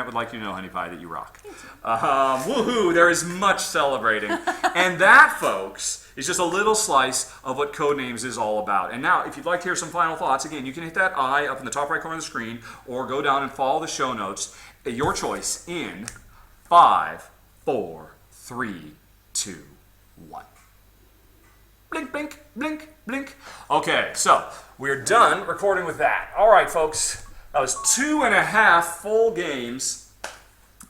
would like you to know, honey pie, that you rock. Woohoo! There is much celebrating, and that, folks, is just a little slice of what Codenames is all about. And now, if you'd like to hear some final thoughts, again, you can hit that I up in the top right corner of the screen, or go down and follow the show notes. Your choice in 5, 4, 3, 2, 1. Blink, blink, blink, blink. Okay, so we're done recording with that. All right, folks. That was 2.5 full games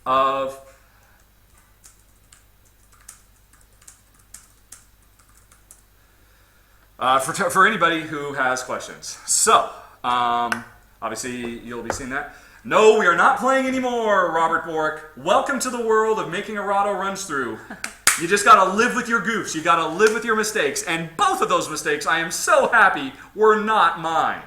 of for anybody who has questions. So, obviously, you'll be seeing that. No, we are not playing anymore, Robert Bork. Welcome to the world of making a Rahdo runs through. You just got to live with your goofs. You got to live with your mistakes. And both of those mistakes, I am so happy, were not mine.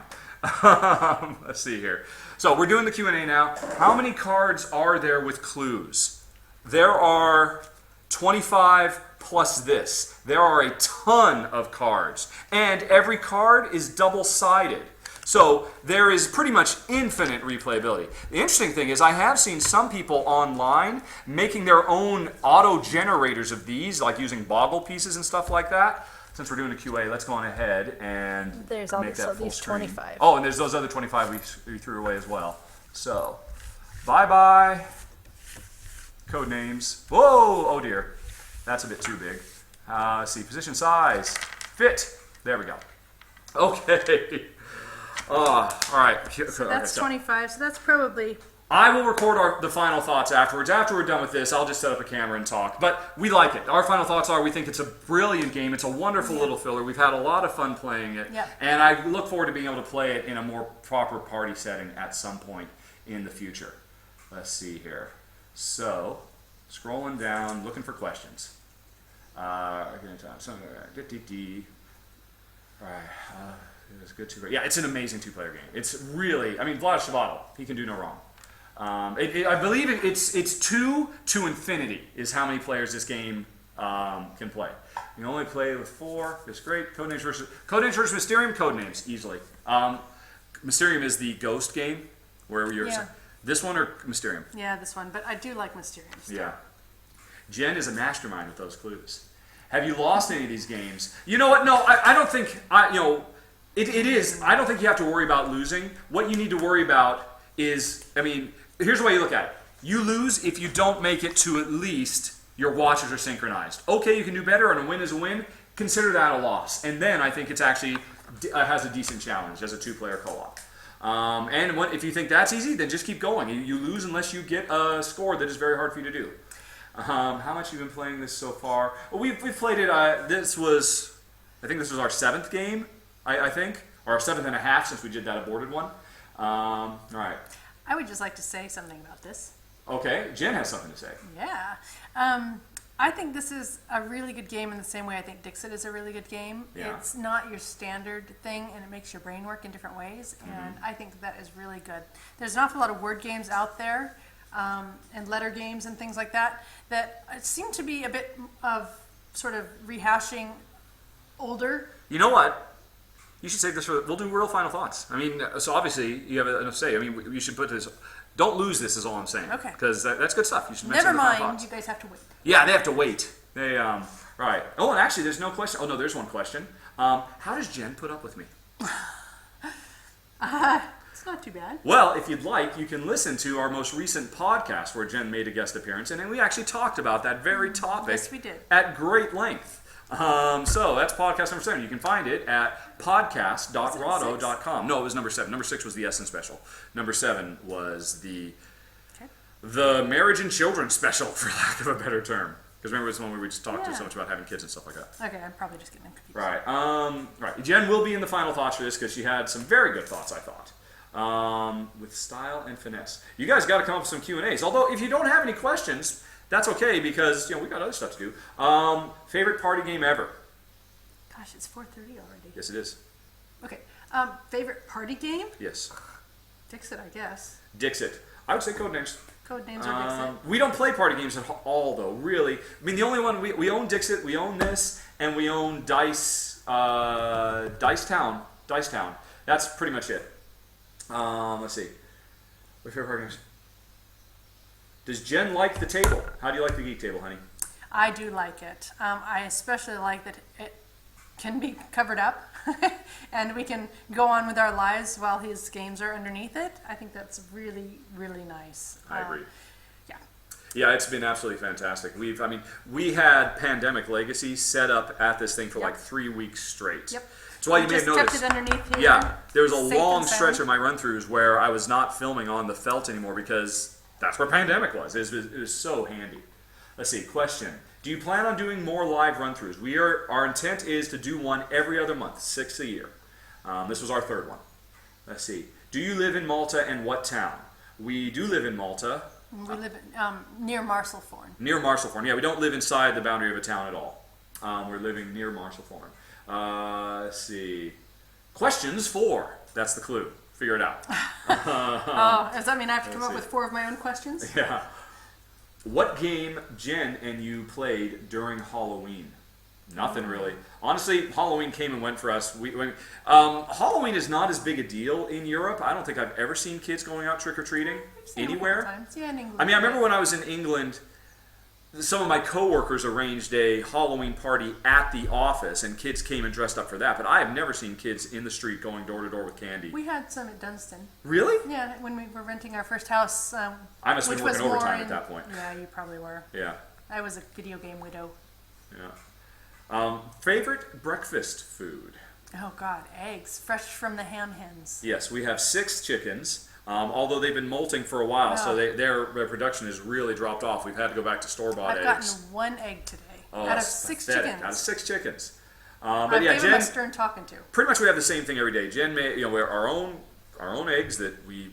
Let's see here. So we're doing the Q&A now. How many cards are there with clues? There are 25 plus this. There are a ton of cards. And every card is double-sided. So there is pretty much infinite replayability. The interesting thing is I have seen some people online making their own auto-generators of these, like using boggle pieces and stuff like that. Since we're doing a QA, let's go on ahead and there's make that full these screen. 25. Oh, and there's those other 25 we threw away as well. So, bye-bye. Codenames. Whoa, oh dear. That's a bit too big. Let's see, position size. Fit. There we go. Okay. All right. So that's 25, so that's probably... I will record the final thoughts afterwards. After we're done with this, I'll just set up a camera and talk. But we like it. Our final thoughts are we think it's a brilliant game. It's a wonderful little filler. We've had a lot of fun playing it. Yep. And I look forward to being able to play it in a more proper party setting at some point in the future. Let's see here. So, scrolling down, looking for questions. It's good yeah, it's an amazing two-player game. It's really, I mean, Vlad Shavato, he can do no wrong. I believe it's 2 to infinity is how many players this game can play. You can only play with 4. It's great. Codenames versus Mysterium. Codenames easily. Mysterium is the ghost game where you're this one or Mysterium. Yeah, this one. But I do like Mysterium still. Yeah. Jen is a mastermind with those clues. Have you lost any of these games? You know what? No, I don't think, it is. I don't think you have to worry about losing. What you need to worry about is, here's the way you look at it. You lose if you don't make it to at least your watches are synchronized. Okay, you can do better, and a win is a win. Consider that a loss. And then I think it's actually has a decent challenge as a 2-player co-op. If you think that's easy, then just keep going. You lose unless you get a score that is very hard for you to do. How much have you been playing this so far? Well, we've played it. I think this was our 7th game, I think, or our 7th and a half since we did that aborted one. All right. I would just like to say something about this. Okay, Jen has something to say. Yeah. I think this is a really good game in the same way I think Dixit is a really good game. Yeah. It's not your standard thing, and it makes your brain work in different ways, and I think that is really good. There's an awful lot of word games out there, and letter games and things like that, that seem to be a bit of sort of rehashing older. You know what? You should save this for, we'll do real final thoughts. So obviously you have enough to say. You should put this, don't lose this is all I'm saying. Okay. Because that's good stuff. You should mention Never the final mind, thoughts. you guys have to wait. Yeah, they have to wait. Right. Oh, and actually there's no question. Oh no, there's one question. How does Jen put up with me? It's not too bad. Well, if you'd like, you can listen to our most recent podcast where Jen made a guest appearance, and then we actually talked about that very topic Yes, we did. at great length. So that's podcast number 7. You can find it at podcast.rahdo.com. No, it was number 7. Number 6 was the Essen special. Number 7 was the marriage and children special, for lack of a better term. Because remember, it was one where we just talked so much about having kids and stuff like that. Okay, I'm probably just getting them confused. Right. Right. Jen will be in the final thoughts for this because she had some very good thoughts, I thought. With style and finesse. You guys got to come up with some Q&As. Although, if you don't have any questions, that's okay because we got other stuff to do. Favorite party game ever? Gosh, it's 4:30 already. Yes, it is. Okay. Favorite party game? Yes. Dixit, I guess. Dixit. I would say Codenames. Codenames or Dixit. We don't play party games at all, though, really. The only one, we own Dixit, we own this, and we own Dice Town. That's pretty much it. Let's see. What favorite party games? Does Jen like the table? How do you like the geek table, honey? I do like it. I especially like that it can be covered up and we can go on with our lives while his games are underneath it. I think that's really, really nice. I agree. Yeah. Yeah, it's been absolutely fantastic. We had Pandemic Legacy set up at this thing for like 3 weeks straight. Yep. That's why you may have just noticed. kept it underneath here. Yeah, there was a safe long and stretch sound. of my run-throughs where I was not filming on the felt anymore because that's where Pandemic was. It was so handy. Let's see, question. Do you plan on doing more live run-throughs? Our intent is to do one every other month, 6 a year. This was our 3rd one. Let's see. Do you live in Malta and what town? We do live in Malta. We live near Marcelforn. Near Marcelforn. Yeah, we don't live inside the boundary of a town at all. We're living near Marcelforn. Let's see. Questions 4. That's the clue. Figure it out. Does that mean I have to come up with 4 of my own questions? Yeah. What game Jen and you played during Halloween? Nothing really. Honestly, Halloween came and went for us. Halloween is not as big a deal in Europe. I don't think I've ever seen kids going out trick-or-treating anywhere. Yeah, in England. I remember when I was in England, some of my coworkers arranged a Halloween party at the office, and kids came and dressed up for that. But I have never seen kids in the street going door to door with candy. We had some at Dunstan. Really? Yeah, when we were renting our first house. I must have been working overtime at that point. Yeah, you probably were. Yeah. I was a video game widow. Yeah. Favorite breakfast food? Oh God, eggs, fresh from the ham hens. Yes, we have 6 chickens. Although they've been molting for a while, so their production has really dropped off. We've had to go back to store-bought eggs. I've gotten 1 egg today out of 6 chickens. Out of 6 chickens. But yeah, Jen, a stern talking to. Pretty much we have the same thing every day. Jen we're our own eggs that we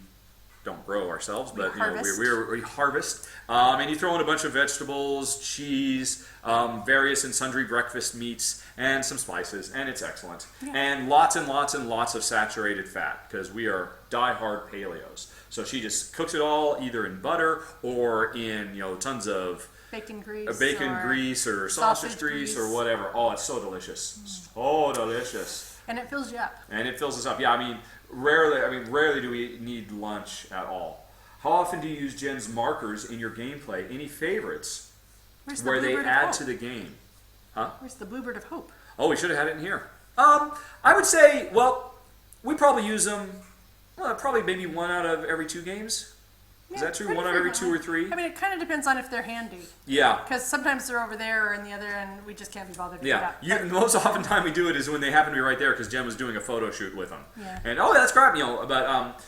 don't grow ourselves, but we harvest. And you throw in a bunch of vegetables, cheese, various and sundry breakfast meats, and some spices, and it's excellent. Yeah. And lots and lots of saturated fat, because we are die-hard paleos. So she just cooks it all either in butter or in tons of bacon grease, grease or sausage grease or whatever. Oh, it's so delicious. So delicious. And it fills you up. And it fills us up. Yeah, rarely do we need lunch at all. How often do you use Jen's markers in your gameplay? Any favorites where they add to the game? Huh? Where's the Bluebird of Hope? Oh, we should have had it in here. I would say, well, we probably use them, probably maybe 1 out of every 2 games. Is that true? Pretty 1 out of every 2 or frequently. 3? I mean, it kind of depends on if they're handy. Yeah. Because sometimes they're over there or in the other end, we just can't be bothered to Yeah. pick up. Most often time we do it is when they happen to be right there because Jen was doing a photo shoot with them. Yeah. And, oh, that's great, but,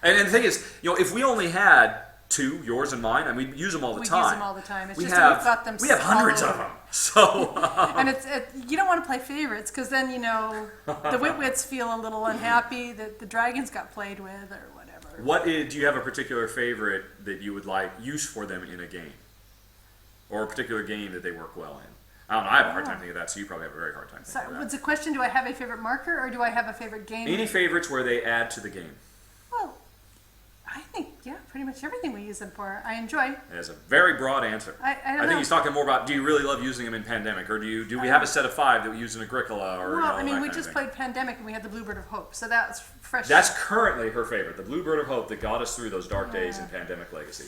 and the thing is, if we only had 2, yours and mine, and we use them all the We time. use them all the time. It's we just have, that we've got them we have all hundreds over. of them. So, And you don't want to play favorites because then, the Wit-Wits feel a little unhappy that the dragons got played with or whatever. do you have a particular favorite that you would like use for them in a game? Or a particular game that they work well in? I don't know, I have a hard time thinking of that, so you probably have a very hard time So, thinking of that. was the question, do I have a favorite marker or do I have a favorite game? Any favorites where they add to the game? Well, I think, pretty much everything we use them for, I enjoy. That's a very broad answer. I don't think know. he's talking more about, do you really love using them in Pandemic, or do we have a set of 5 that we use in Agricola, or Well, I that mean, we kind of just thing? played Pandemic and we had the Bluebird of Hope, so that's fresh. That's currently her favorite, the Bluebird of Hope that got us through those dark days in Pandemic Legacy.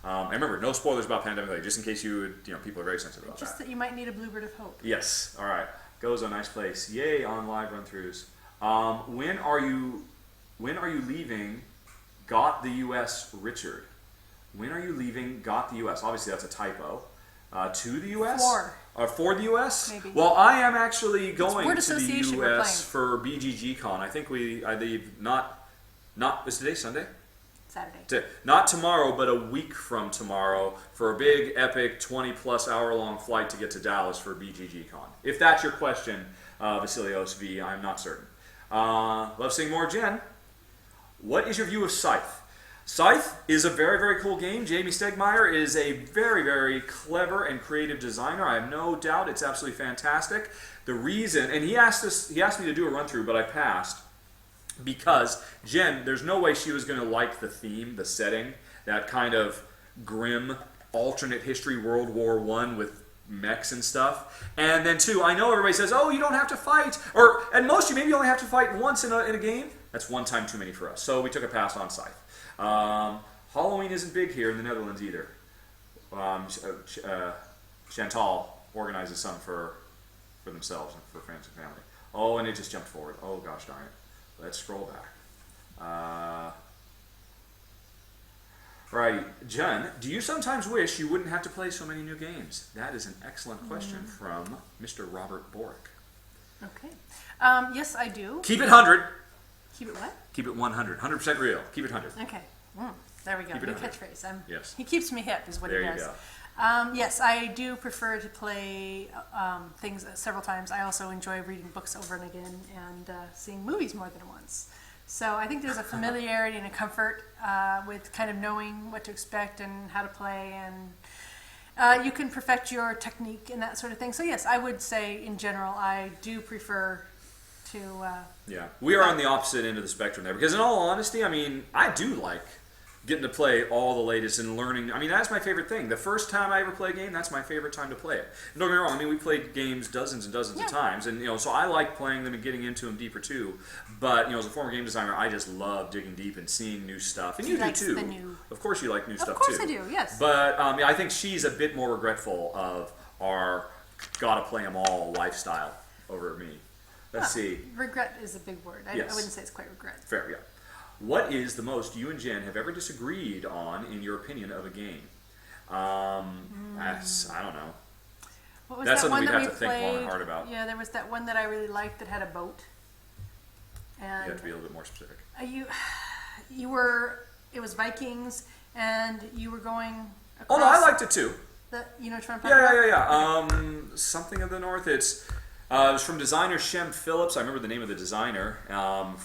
And remember, no spoilers about Pandemic Legacy, just in case people are very sensitive about Just that. that you might need a Bluebird of Hope. Yes, all right. Goes a nice place. Yay on live run-throughs. When are you leaving? Got the U.S. Richard. When are you leaving? Got the U.S. Obviously, that's a typo. To the U.S. For the U.S. Maybe. Well, I am actually going word to the association we're U.S. for BGG Con. I think I leave not. Is today Sunday? Saturday. Not tomorrow, but a week from tomorrow for a big, epic, 20-plus hour-long flight to get to Dallas for BGG Con. If that's your question, Vasilios V, I'm not certain. Love seeing more, Jen. What is your view of Scythe? Scythe is a very, very cool game. Jamie Stegmaier is a very, very clever and creative designer. I have no doubt it's absolutely fantastic. The reason, and he asked me to do a run-through, but I passed. Because Jen, there's no way she was going to like the theme, the setting, that kind of grim alternate history World War I with mechs and stuff. And then 2, I know everybody says, oh, you don't have to fight. Or at most, you maybe only have to fight once in a game. That's 1 time too many for us. So we took a pass on Scythe. Halloween isn't big here in the Netherlands either. Chantal organizes some for themselves and for friends and family. Oh, and it just jumped forward. Oh, gosh darn it. Let's scroll back. Right, Jen, do you sometimes wish you wouldn't have to play so many new games? That is an excellent question from Mr. Robert Borick. Okay. Yes, I do. Keep it 100. Keep it what? Keep it 100. 100% real. Keep it 100. Okay. There we go. Keep it New 100. catchphrase. Yes. He keeps me hip, is what There he you does. go. Yes, I do prefer to play things several times. I also enjoy reading books over and again and seeing movies more than once. So I think there's a familiarity and a comfort with kind of knowing what to expect and how to play, and you can perfect your technique and that sort of thing. So yes, I would say in general I do prefer to... Yeah, we are on the opposite end of the spectrum there, because in all honesty, I mean, I do like getting to play all the latest and learning. I mean, that's my favorite thing. The first time I ever play a game, that's my favorite time to play it. And don't get me wrong, I mean, we played games dozens and dozens of times, and so I like playing them and getting into them deeper too. But as a former game designer, I just love digging deep and seeing new stuff, and you do too. The new. Of course, you like new stuff too. Of course I do. Yes. But I think she's a bit more regretful of our gotta play them all lifestyle over me. Let's see. Regret is a big word. I wouldn't say it's quite regret. Fair, yeah. What is the most you and Jen have ever disagreed on, in your opinion, of a game? I don't know. What was That's that something one we'd that have we to think played? long and hard about. Yeah, there was that one that I really liked that had a boat. And You have to be a little bit more specific. you were, it was Vikings, and you were going across. Oh no, I liked it too. You know what I'm talking about? Yeah. Something of the North. It was from designer Shem Phillips. I remember the name of the designer. And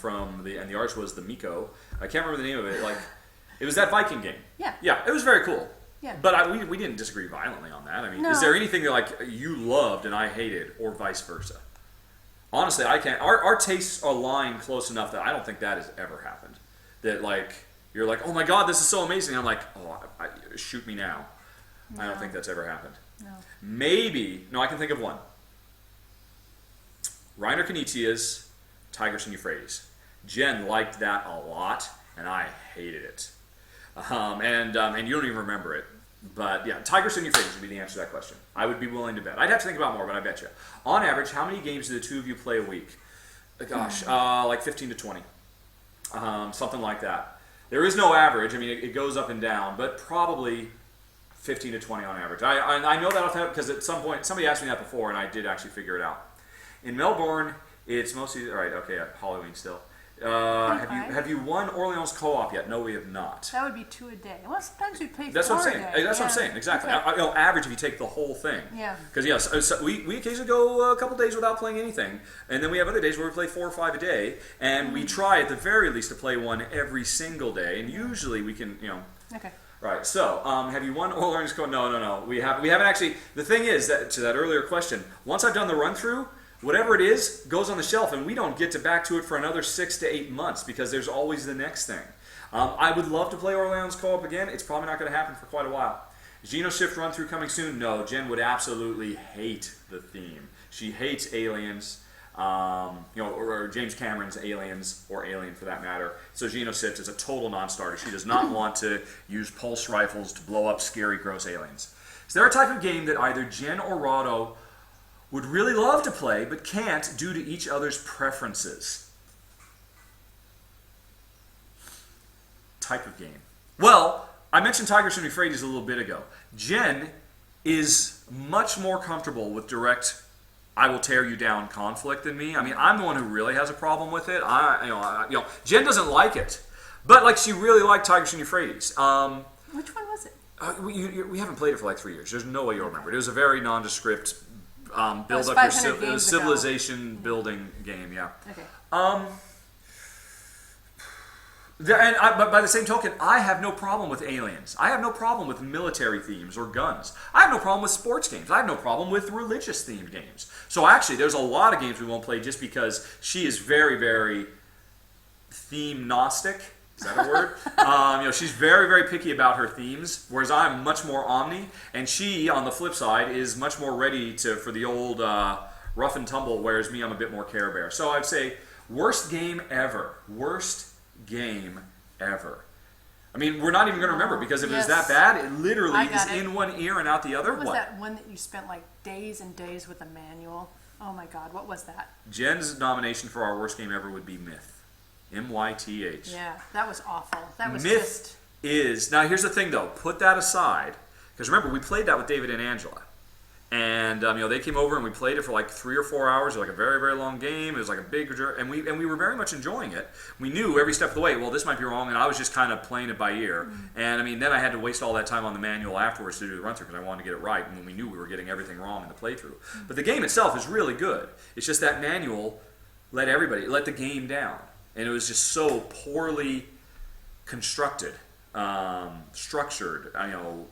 the artist was the Miko. I can't remember the name of it. It was that Viking game. Yeah. Yeah, it was very cool. Yeah. But we didn't disagree violently on that. I mean, No. is there anything that you loved and I hated, or vice versa? Honestly, I can't. Our tastes align close enough that I don't think that has ever happened. That you're like, oh my god, this is so amazing. I'm like, oh, shoot me now. No. I don't think that's ever happened. No. Maybe, no, I can think of one. Reiner Knizia's Tigris and Euphrates. Jen liked that a lot, and I hated it. And you don't even remember it. But yeah, Tigers in your favorites would be the answer to that question. I would be willing to bet. I'd have to think about more, but I bet you. On average, how many games do the two of you play a week? Gosh, like 15 to 20. Something like that. There is no average. I mean, it goes up and down, but probably 15 to 20 on average. I know that because at some point, somebody asked me that before, and I did actually figure it out. In Melbourne, it's mostly, all right, okay, Halloween still. Have you won Orleans co-op yet? No, we have not. That would be 2 a day. Well, sometimes we play That's 4 what I'm saying. a day. That's what I'm saying. Exactly. Okay. Average if you take the whole thing. Yeah. Because yes, so we occasionally go a couple days without playing anything, and then we have other days where we play 4 or 5 a day, and we try at the very least to play one every single day, and usually we can, Okay. Right. So, have you won Orleans co-op? No. We haven't actually. The thing is that to that earlier question, once I've done the run through. Whatever it is goes on the shelf, and we don't get back to it for another 6 to 8 months because there's always the next thing. I would love to play Orleans co-op again. It's probably not going to happen for quite a while. Geno Shift run through coming soon? No, Jen would absolutely hate the theme. She hates Aliens, or James Cameron's Aliens, or Alien for that matter. So Geno Shift is a total non-starter. She does not want to use pulse rifles to blow up scary, gross aliens. Is there a type of game that either Jen or Rahdo would really love to play, but can't due to each other's preferences? Type of game. Well, I mentioned Tigers and Euphrates a little bit ago. Jen is much more comfortable with direct, I will tear you down conflict than me. I mean, I'm the one who really has a problem with it. Jen doesn't like it, but she really liked Tigers and Euphrates. Which one was it? We haven't played it for like 3 years. There's no way you'll remember it. It was a very nondescript. Build up 500 your games civilization building game, yeah. Okay. But by the same token, I have no problem with aliens. I have no problem with military themes or guns. I have no problem with sports games. I have no problem with religious themed games. So actually, there's a lot of games we won't play just because she is very, very theme gnostic. Is that a word? She's very, very picky about her themes, whereas I'm much more omni, and she, on the flip side, is much more ready for the old rough and tumble, whereas me, I'm a bit more Care Bear. So I'd say worst game ever. Worst game ever. I mean, we're not even going to remember, because if it was that bad, it literally is in one ear and out the other. What was that one that you spent like days and days with a manual? Oh my God, what was that? Jen's nomination for our worst game ever would be Myth. M-Y-T-H. Yeah, that was awful. That was Myth is, now here's the thing though, put that aside, because remember, we played that with David and Angela. And they came over and we played it for like 3 or 4 hours. It was like a very, very long game. It was like a big, and we were very much enjoying it. We knew every step of the way, well, this might be wrong, and I was just kind of playing it by ear. And then I had to waste all that time on the manual afterwards to do the run through because I wanted to get it right, and we knew we were getting everything wrong in the playthrough. But the game itself is really good. It's just that manual let the game down. And it was just so poorly constructed, structured.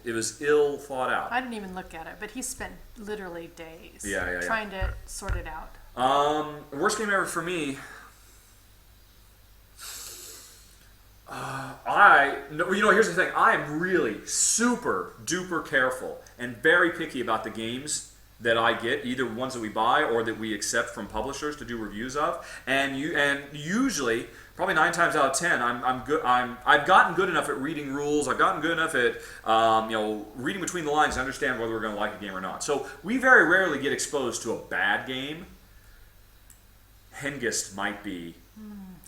It was ill thought out. I didn't even look at it, but he spent literally days Yeah. trying to sort it out. Worst game ever for me. Here's the thing. I am really super duper careful and very picky about the games that I get, either ones that we buy or that we accept from publishers to do reviews of, and usually, probably 9 times out of 10, I've gotten good enough at reading rules. I've gotten good enough at reading between the lines to understand whether we're going to like a game or not. So we very rarely get exposed to a bad game. Hengist might be.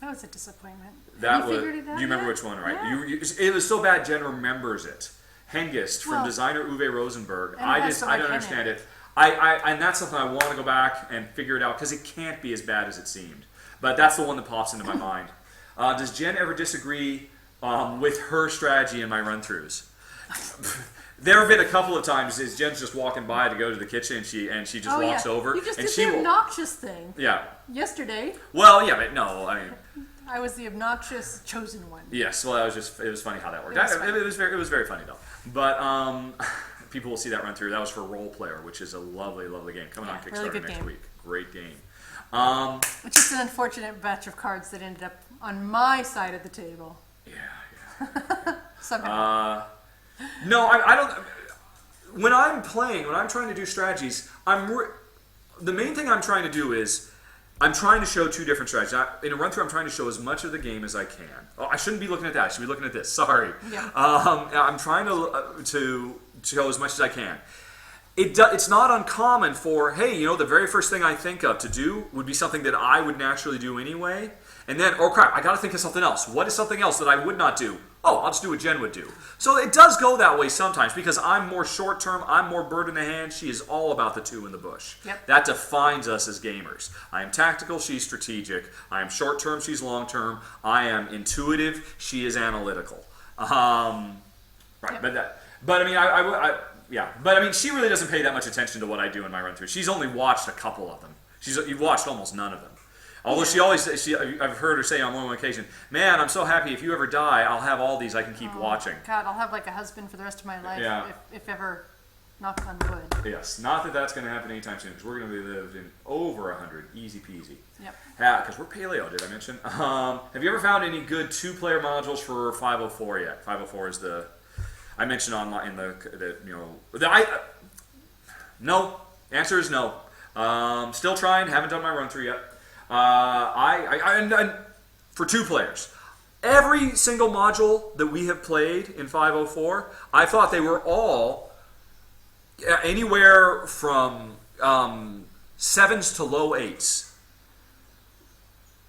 That was a disappointment. Figured it out? Do you remember which one? Right? Yeah. It was so bad. Jen remembers it. Hengist from designer Uwe Rosenberg. I don't understand it. And that's something I want to go back and figure it out because it can't be as bad as it seemed. But that's the one that pops into my mind. Does Jen ever disagree with her strategy in my run-throughs? There have been a couple of times as Jen's just walking by to go to the kitchen and she just walks over. You just and did the obnoxious thing. Yeah. Yesterday. Well, yeah, but no, I mean. I was the obnoxious chosen one. Yes, well, it was funny how that worked. It was very funny though. But people will see that run through. That was for Role Player, which is a lovely, lovely game coming on Kickstarter really next week. Great game. It's just an unfortunate batch of cards that ended up on my side of the table. Yeah. Somehow. No, I don't. When I'm trying to do strategies, the main thing I'm trying to do is I'm trying to show two different strategies. In a run-through, I'm trying to show as much of the game as I can. Oh, I shouldn't be looking at that. I should be looking at this. Sorry. Yeah. I'm trying to show as much as I can. It's not uncommon for, hey, the very first thing I think of to do would be something that I would naturally do anyway. And then, oh crap, I got to think of something else. What is something else that I would not do? Oh, I'll just do what Jen would do. So it does go that way sometimes because I'm more short term, I'm more bird in the hand. She is all about the two in the bush. Yep. That defines us as gamers. I am tactical, she's strategic. I am short term, she's long term. I am intuitive, she is analytical. Right, Yep. but I mean, yeah. But I mean, she really doesn't pay that much attention to what I do in my run through. She's only watched a couple of them. You've watched almost none of them. Although I've heard her say on one occasion, "Man, I'm so happy. If you ever die, I'll have all these I can keep watching." God, I'll have like a husband for the rest of my life. Yeah. If ever, knock on wood. Yes, not that that's going to happen anytime soon. Because we're going to be lived in over 100, easy peasy. Yep. Yeah, because we're paleo. Did I mention? Have you ever found any good 2-player modules for 504 yet? 504 is the I mentioned online in no. Answer is no. Still trying. Haven't done my run through yet. For 2 players, every single module that we have played in 504, I thought they were all anywhere from 7s to low 8s.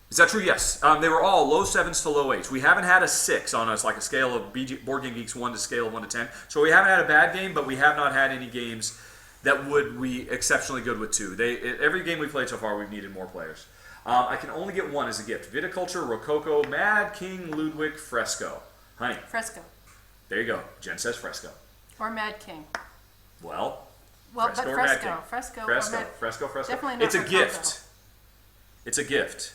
Is that true? Yes. They were all low 7s to low 8s. We haven't had a 6 on us, like a scale of Board Game Geeks 1 to scale of 1 to 10. So we haven't had a bad game, but we have not had any games that would be exceptionally good with 2. Every game we played so far, we've needed more players. I can only get 1 as a gift. Viticulture, Rococo, Mad King, Ludwig, Fresco. Honey. Fresco. There you go. Jen says Fresco. Or Mad King. Well, Fresco or or Mad King? Fresco. Fresco. Definitely not It's a Rococo. gift. It's a gift.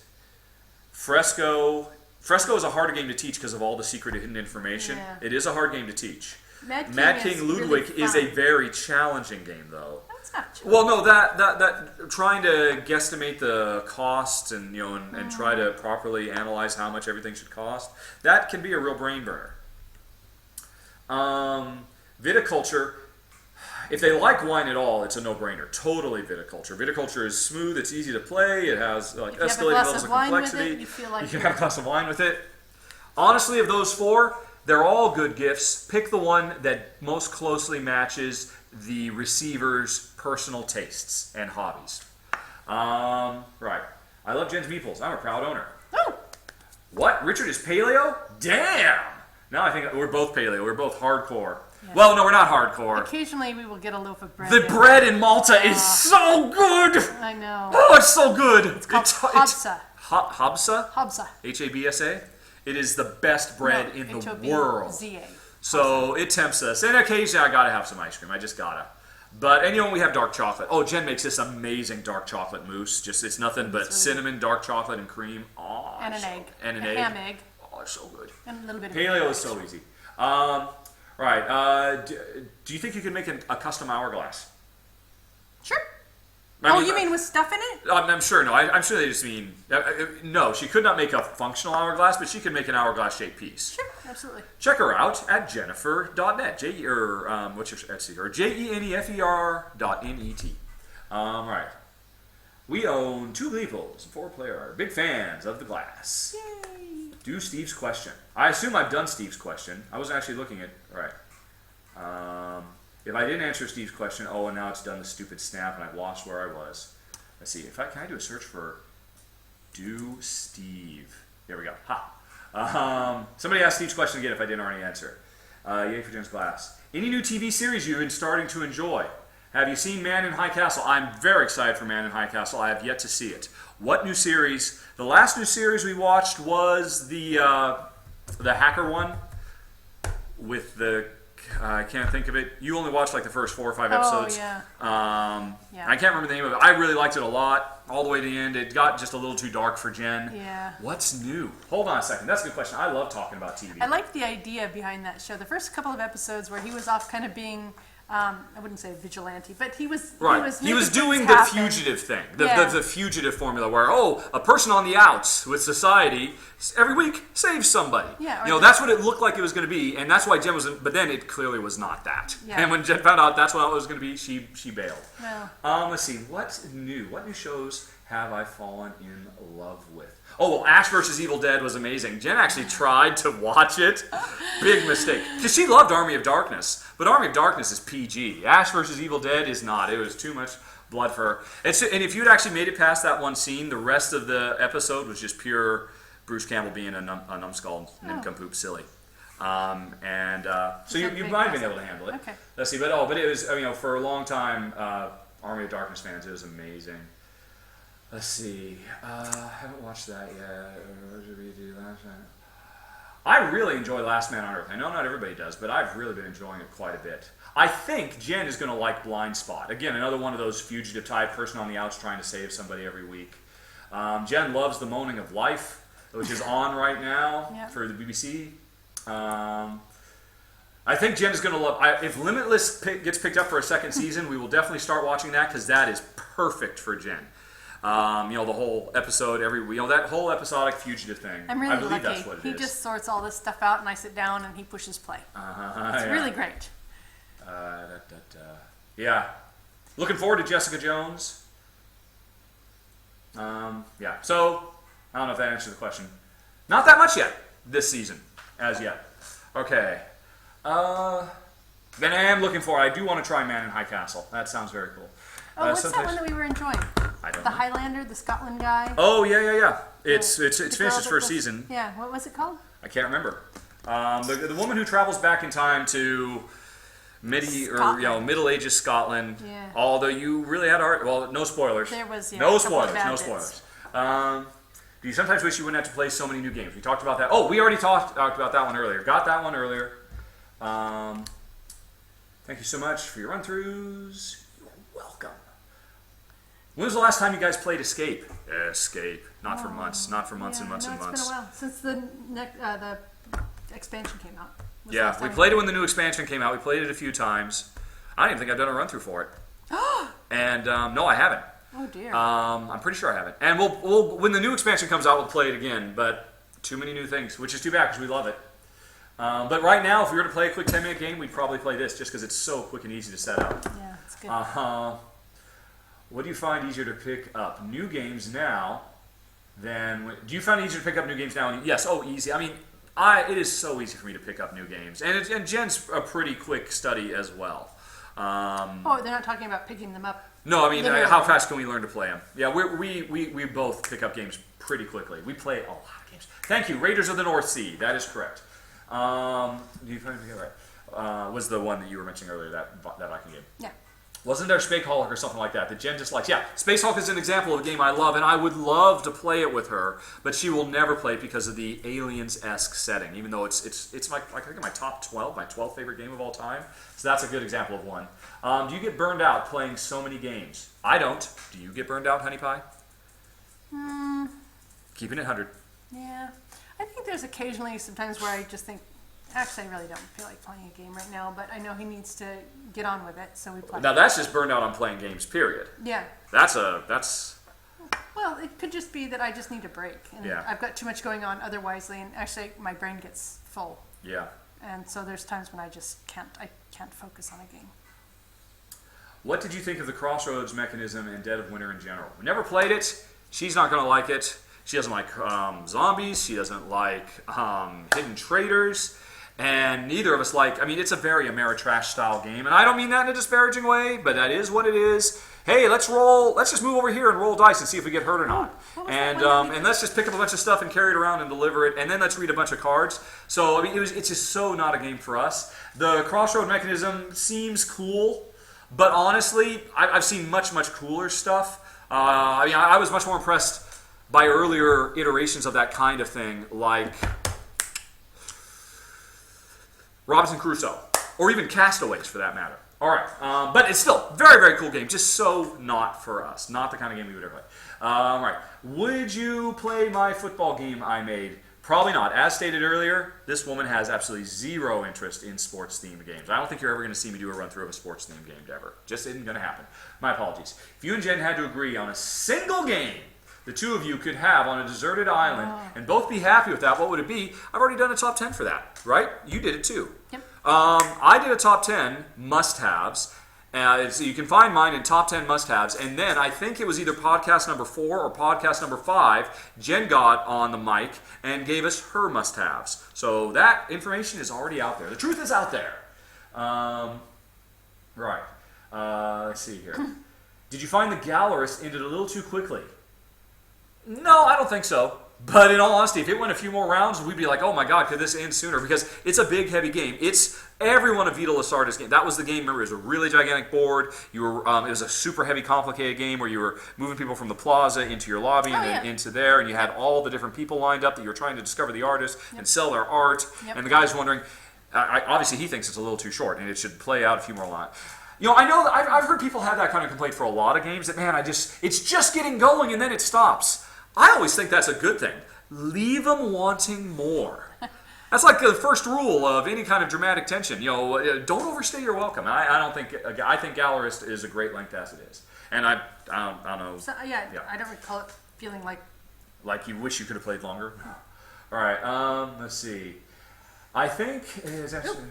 Fresco is a harder game to teach because of all the secret hidden information. Yeah. It is a hard game to teach. Mad King is Ludwig really is fun. a very challenging game, though. That's not true. Well, no, that trying to guesstimate the costs and and try to properly analyze how much everything should cost, that can be a real brain burner. Viticulture, if they like wine at all, it's a no-brainer. Totally Viticulture. Viticulture is smooth, it's easy to play, it has like If you escalating have a glass levels of of wine with complexity. it, you feel like you can have a glass of wine with it. Honestly, of those 4, they're all good gifts. Pick the one that most closely matches the receiver's personal tastes and hobbies. Right. I love Jen's Meeples. I'm a proud owner. Oh, What? Richard is paleo? Damn! Now I think we're both paleo. We're both hardcore. Yeah. Well, no, we're not hardcore. occasionally we will get a loaf of bread. The bread in Malta is so good! I know. Oh, it's so good! It's called Habsa. Habsa? Habsa. Habsa? It is the best bread in the world. H-O-B-Z-A. So it tempts us. And occasionally I gotta have some ice cream. I just gotta. But, and we have dark chocolate. Oh, Jen makes this amazing dark chocolate mousse. It's nothing but really cinnamon, dark chocolate, and cream. Oh, And an egg. And an a egg. ham egg. Oh, it's so good. And a little bit of Paleo is so easy. Right. Do you think you could make a custom hourglass? Sure. I mean, you mean with stuff in it? I'm sure. No, I'm sure they just mean no. She could not make a functional hourglass, but she could make an hourglass-shaped piece. Sure, absolutely. Check her out at jennifer.net. What's your Etsy? Or JENNEFER.net. Right. We own 2 Leaples, 4-player. Are big fans of the glass. Yay. Do Steve's question. I assume I've done Steve's question. I wasn't actually looking at. All right. If I didn't answer Steve's question, and now it's done the stupid snap and I've lost where I was. Let's see. Can I do a search for Do Steve? There we go. Ha. Somebody asked Steve's question again if I didn't already answer. Yay for Jen's glass. Any new TV series you've been starting to enjoy? Have you seen Man in High Castle? I'm very excited for Man in High Castle. I have yet to see it. What new series? The last new series we watched was the hacker one with the. I can't think of it. You only watched like the first 4 or 5 episodes. Oh, yeah. I can't remember the name of it. I really liked it a lot, all the way to the end. It got just a little too dark for Jen. Yeah. What's new? Hold on a second. That's a good question. I love talking about TV. I liked the idea behind that show. The first couple of episodes where he was off kind of being, I wouldn't say a vigilante, but he was Right. He was making doing things the happen. fugitive thing. Yeah. The fugitive formula where, a person on the outs with society every week saves somebody. Yeah, or that's what it looked like it was going to be, and that's why Jen was, but then it clearly was not that. Yeah. And when Jen found out that's what it was going to be, she bailed. Well, Let's see, what's new? What new shows have I fallen in love with? Oh, well, Ash vs. Evil Dead was amazing. Jen actually tried to watch it. Big mistake. Because she loved Army of Darkness. But Army of Darkness is PG. Ash vs. Evil Dead is not. It was too much blood for her. And if you'd actually made it past that one scene, the rest of the episode was just pure Bruce Campbell being a numbskull, nincompoop, silly. So you might have been able to handle it. Okay. Let's see, but it was, for a long time, Army of Darkness fans, it was amazing. Let's see, I haven't watched that yet. What did we do last night? I really enjoy Last Man on Earth. I know not everybody does, but I've really been enjoying it quite a bit. I think Jen is going to like Blind Spot. Again, another one of those fugitive type, person on the outs trying to save somebody every week. Jen loves The Moaning of Life, which is on right now for the BBC. I think Jen is going to love. If Limitless gets picked up for a second season, we will definitely start watching that because that is perfect for Jen. The whole episode, that whole episodic fugitive thing. I'm really I believe lucky. that's what it is. He just sorts all this stuff out, and I sit down, and he pushes play. It's really great. Yeah. Looking forward to Jessica Jones. So, I don't know if that answers the question. Not that much yet this season, as yet. Okay. Then I am looking forward. I do want to try Man in High Castle. That sounds very cool. What's that one that we were enjoying? I don't The know. Highlander, the Scotland guy. Oh, yeah. It's finished girl its that first was- season. Yeah, what was it called? I can't remember. The woman who travels back in time to Middle Ages Scotland. Yeah. Although you really had no spoilers. There was, no a couple of spoilers. bad No bits. spoilers. Do you sometimes wish you wouldn't have to play so many new games? We talked about that. Oh, we already talked about that one earlier. Got that one earlier. Thank you so much for your run-throughs. You're welcome. When was the last time you guys played Escape? Escape. Not for months. Not for months and months and months. It's been a while since the expansion came out. Was the Yeah, last we time played it when the new expansion came out. We played it a few times. I don't even think I've done a run-through for it. And no, I haven't. Oh dear. I'm pretty sure I haven't. And we'll when the new expansion comes out, we'll play it again. But too many new things, which is too bad because we love it. But right now, if we were to play a quick 10-minute game, we'd probably play this just because it's so quick and easy to set up. Yeah, it's good. What do you find easier to pick up? New games now than... Do you find it easier to pick up new games now? Yes, easy. I mean, it is so easy for me to pick up new games. And Jen's a pretty quick study as well. They're not talking about picking them up. No, I mean, Literally. how fast can we learn to play them? Yeah, we both pick up games pretty quickly. We play a lot of games. Thank you, Raiders of the North Sea. That is correct. Do you find it right? Was the one that you were mentioning earlier, that Viking game? Yeah. Wasn't there Spacehawk or something like that Jen just likes? Yeah, Spacehawk is an example of a game I love, and I would love to play it with her, but she will never play it because of the Aliens-esque setting, even though it's I think my top 12, my 12th favorite game of all time. So that's a good example of one. Do you get burned out playing so many games? I don't. Do you get burned out, Honey Pie? Keeping it 100. Yeah. I think there's occasionally sometimes where I just think, actually, I really don't feel like playing a game right now, but I know he needs to get on with it, so we play. Now that's just burned out on playing games, period. Yeah. That's... Well, it could just be that I just need a break. And Yeah. I've got too much going on otherwise, and actually my brain gets full. Yeah. And so there's times when I just can't focus on a game. What did you think of the Crossroads mechanism in Dead of Winter in general? We never played it. She's not going to like it. She doesn't like zombies. She doesn't like hidden traitors. And neither of us it's a very Ameritrash style game. And I don't mean that in a disparaging way, but that is what it is. Hey, let's just move over here and roll dice and see if we get hurt or not. And let's just pick up a bunch of stuff and carry it around and deliver it. And then let's read a bunch of cards. So, it's just so not a game for us. The Crossroad mechanism seems cool, but honestly, I've seen much, much cooler stuff. I was much more impressed by earlier iterations of that kind of thing, like Robinson Crusoe, or even Castaways for that matter. All right, but it's still a very, very cool game, just so not for us. Not the kind of game we would ever play. All right, would you play my football game I made? Probably not. As stated earlier, this woman has absolutely zero interest in sports-themed games. I don't think you're ever going to see me do a run-through of a sports-themed game ever. Just isn't going to happen. My apologies. If you and Jen had to agree on a single game the two of you could have on a deserted island and both be happy with that, what would it be? I've already done a top 10 for that, right? You did it too. Yep. I did a top 10 must-haves, You can find mine in top 10 must-haves. And then I think it was either podcast number 4 or podcast number 5. Jen got on the mic and gave us her must-haves. So that information is already out there. The truth is out there. Right. Let's see here. Did you find the gallerist ended a little too quickly? No, I don't think so. But in all honesty, if it went a few more rounds, we'd be like, oh my God, could this end sooner? Because it's a big, heavy game. It's every one of Vita Lasarda's game. That was the game. Remember, it was a really gigantic board. It was a super heavy, complicated game where you were moving people from the plaza into your lobby and then into there, and you had all the different people lined up that you were trying to discover the artist and sell their art. And the guy's wondering, obviously he thinks it's a little too short and it should play out a few more lines. I know that I've heard people have that kind of complaint for a lot of games, that, man, it's just getting going and then it stops. I always think that's a good thing. Leave them wanting more. That's like the first rule of any kind of dramatic tension. Don't overstay your welcome. I think Gallerist is a great length as it is. And I don't know. So, I don't recall it feeling like you wish you could have played longer. All right. Let's see. I think is actually.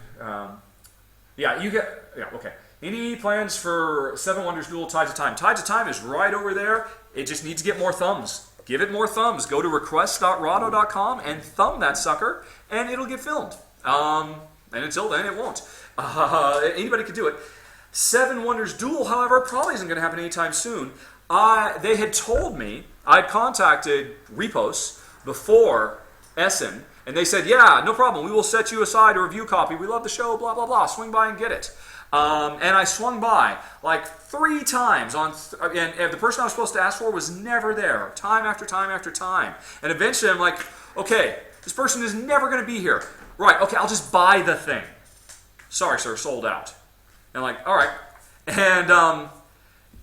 Okay. Any plans for Seven Wonders Duel Tides of Time? Tides of Time is right over there. It just needs to get more thumbs. Give it more thumbs. Go to request.rahdo.com and thumb that sucker, and it'll get filmed. And until then, it won't. Anybody could do it. Seven Wonders Duel, however, probably isn't going to happen anytime soon. They had told me, I'd contacted Repos before Essen, and they said, yeah, no problem. We will set you aside a review copy. We love the show, blah, blah, blah. Swing by and get it. And I swung by like 3 times and the person I was supposed to ask for was never there, time after time after time. And eventually I'm like, okay, this person is never going to be here. Right, okay, I'll just buy the thing. Sorry, sir, sold out. And I'm like, all right. And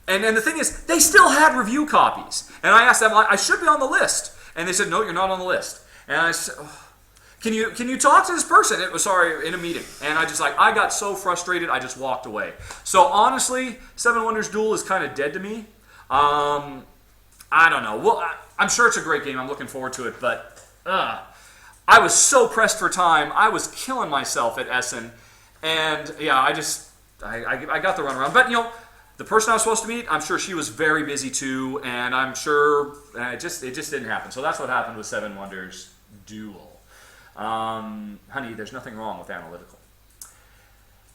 the thing is, they still had review copies. And I asked them, I should be on the list. And they said, no, you're not on the list. And I said, Can you talk to this person? It was in a meeting. And I got so frustrated, I just walked away. So honestly, Seven Wonders Duel is kind of dead to me. I don't know. Well, I'm sure it's a great game. I'm looking forward to it. But I was so pressed for time. I was killing myself at Essen. And yeah, I got the runaround. But the person I was supposed to meet, I'm sure she was very busy too. And I'm sure it just didn't happen. So that's what happened with Seven Wonders Duel. Honey, there's nothing wrong with analytical.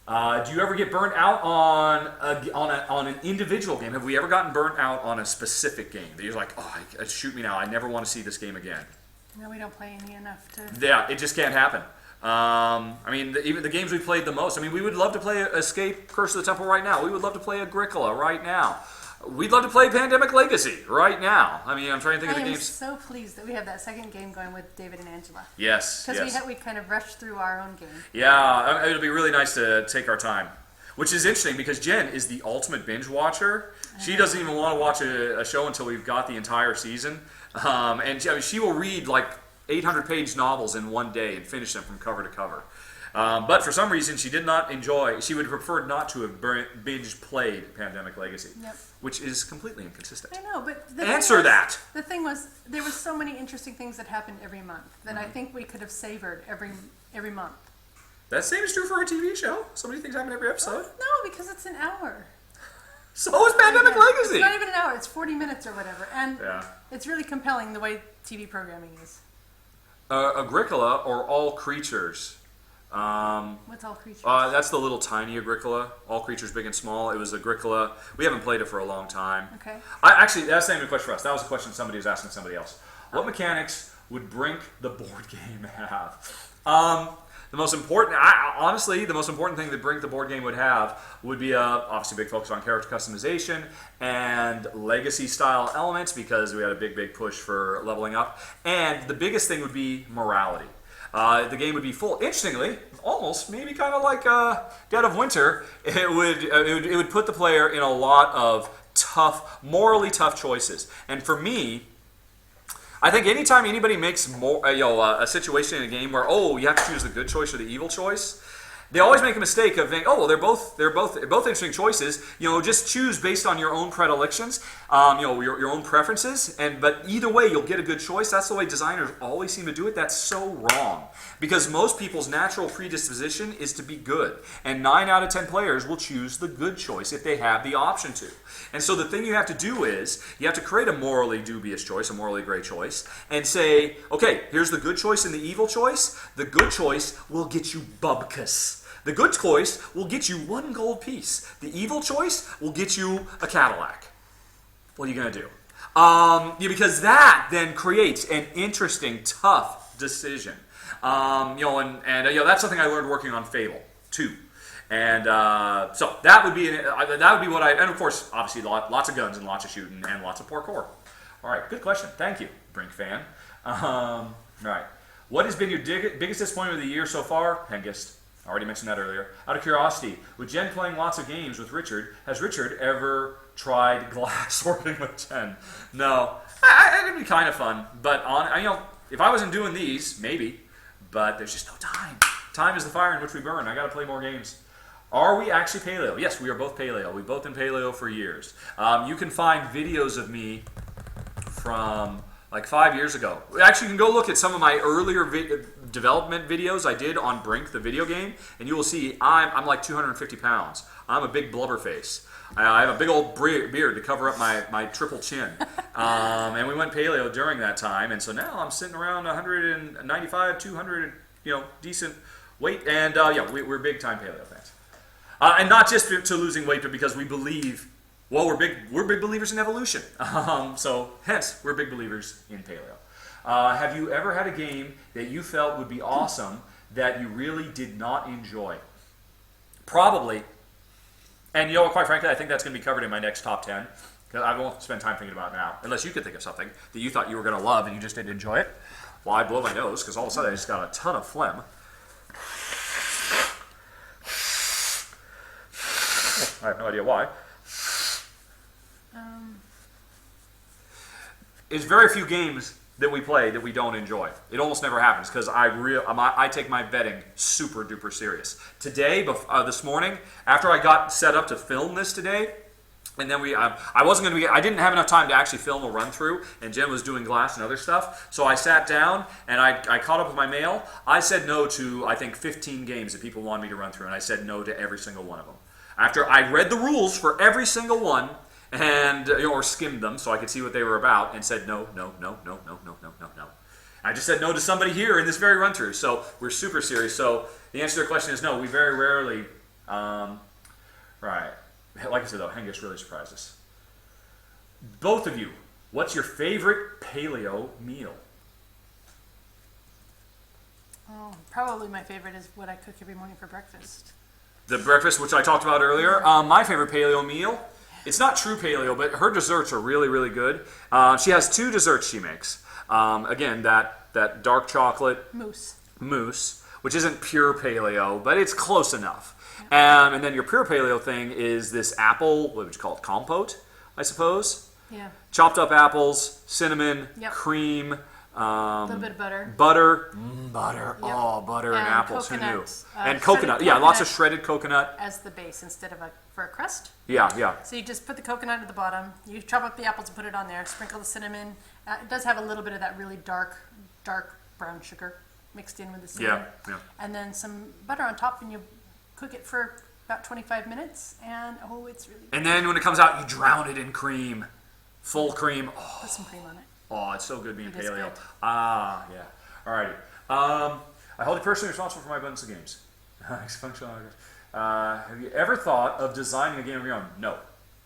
Do you ever get burnt out on an individual game? Have we ever gotten burnt out on a specific game that you're like, oh, shoot me now, I never want to see this game again? No, we don't play any enough to... Yeah, it just can't happen. Even the games we played the most. We would love to play Escape Curse of the Temple right now. We would love to play Agricola right now. We'd love to play Pandemic Legacy right now. I'm trying to think of the games. I am so pleased that we have that second game going with David and Angela. Yes, because we kind of rushed through our own game. Yeah, it'll be really nice to take our time. Which is interesting because Jen is the ultimate binge watcher. She doesn't even want to watch a show until we've got the entire season. And she will read like 800-page novels in one day and finish them from cover to cover. But for some reason, she did not enjoy. She would prefer not to have binge played Pandemic Legacy, which is completely inconsistent. I know, but answer that. The thing was, there were so many interesting things that happened every month that I think we could have savored every month. That same is true for a TV show. So many things happen every episode. No, because it's an hour. So is Pandemic Legacy. It's not even an hour. It's 40 minutes or whatever, and it's really compelling the way TV programming is. Agricola or All Creatures. What's All Creatures? That's the little tiny Agricola. All Creatures Big and Small. It was Agricola. We haven't played it for a long time. Okay. Actually, that's not even a question for us. That was a question somebody was asking somebody else. What mechanics would Brink the board game have? The most important, honestly, the most important thing that Brink the board game would have would be obviously big focus on character customization and legacy style elements because we had a big push for leveling up. And the biggest thing would be morality. The game would be full. Interestingly, almost maybe kind of like Dead of Winter. It would put the player in a lot of morally tough choices. And for me, I think anytime anybody makes a situation in a game where you have to choose the good choice or the evil choice, They always make a mistake of thinking, oh, well, they're both interesting choices. Just choose based on your own predilections, your own preferences. But either way, you'll get a good choice. That's the way designers always seem to do it. That's so wrong, because most people's natural predisposition is to be good, and 9 out of 10 players will choose the good choice if they have the option to. And so the thing you have to do is you have to create a morally dubious choice, a morally gray choice, and say, okay, here's the good choice and the evil choice. The good choice will get you bubkas. The good choice will get you 1 gold piece. The evil choice will get you a Cadillac. What are you going to do? Because that then creates an interesting, tough decision. That's something I learned working on Fable 2. And so that would be what I, and of course, obviously, lots of guns and lots of shooting and lots of parkour. All right, good question. Thank you, Brink fan. All right. What has been your biggest disappointment of the year so far? Hengist. I already mentioned that earlier. Out of curiosity, with Jen playing lots of games with Richard, has Richard ever tried glass working with Jen? No. It'd be kind of fun, but if I wasn't doing these, maybe. But there's just no time. Time is the fire in which we burn. I got to play more games. Are we actually paleo? Yes, we are both paleo. We've both been paleo for years. You can find videos of me from like 5 years ago. Actually, you can go look at some of my earlier development videos I did on Brink, the video game, and you will see I'm like 250 pounds. I'm a big blubber face. I have a big old beard to cover up my triple chin. And we went paleo during that time, and so now I'm sitting around 195, 200, decent weight. And we're big time paleo fans. And not just to losing weight, but because we believe, well, we're big believers in evolution. So hence, we're big believers in paleo. Have you ever had a game that you felt would be awesome that you really did not enjoy? Probably. And quite frankly, I think that's going to be covered in my next top 10. Because I won't spend time thinking about it now. Unless you could think of something that you thought you were going to love and you just didn't enjoy it. Well, I blow my nose because all of a sudden I just got a ton of phlegm. I have no idea why. There's very few games that we play that we don't enjoy. It almost never happens because I take my vetting super duper serious. Today, this morning, after I got set up to film this today, and then I didn't have enough time to actually film a run through, and Jen was doing glass and other stuff, so I sat down and I caught up with my mail. I said no to, I think, 15 games that people wanted me to run through, and I said no to every single one of them. After I read the rules for every single one, and or skimmed them so I could see what they were about, and said no. I just said no to somebody here in this very run through. So we're super serious. So the answer to the question is no. We very rarely, right? Like I said though, Hengist really surprised us. Both of you, what's your favorite paleo meal? Oh, probably my favorite is what I cook every morning for breakfast. The breakfast, which I talked about earlier. My favorite paleo meal. It's not true paleo, but her desserts are really, really good. She has 2 desserts she makes. Again, that dark chocolate mousse, which isn't pure paleo, but it's close enough. And then your pure paleo thing is this apple, what would you call it, compote, I suppose? Yeah. Chopped up apples, cinnamon, Yep. cream, A little bit of butter. butter. Yep. Oh, butter and apples. Who knew? Coconut, And coconut. Yeah, lots of shredded coconut. As the base instead of for a crust. Yeah. So you just put the coconut at the bottom. You chop up the apples and put it on there. Sprinkle the cinnamon. It does have a little bit of that really dark brown sugar mixed in with the cinnamon. Yeah. And then some butter on top, and you cook it for about 25 minutes. And it's really good. And then when it comes out, you drown it in cream, full cream. Oh. Put some cream on it. Oh, it's so good being It is paleo. good. Ah, yeah. Alrighty. I hold you personally responsible for my abundance of games. Have you ever thought of designing a game of your own? No.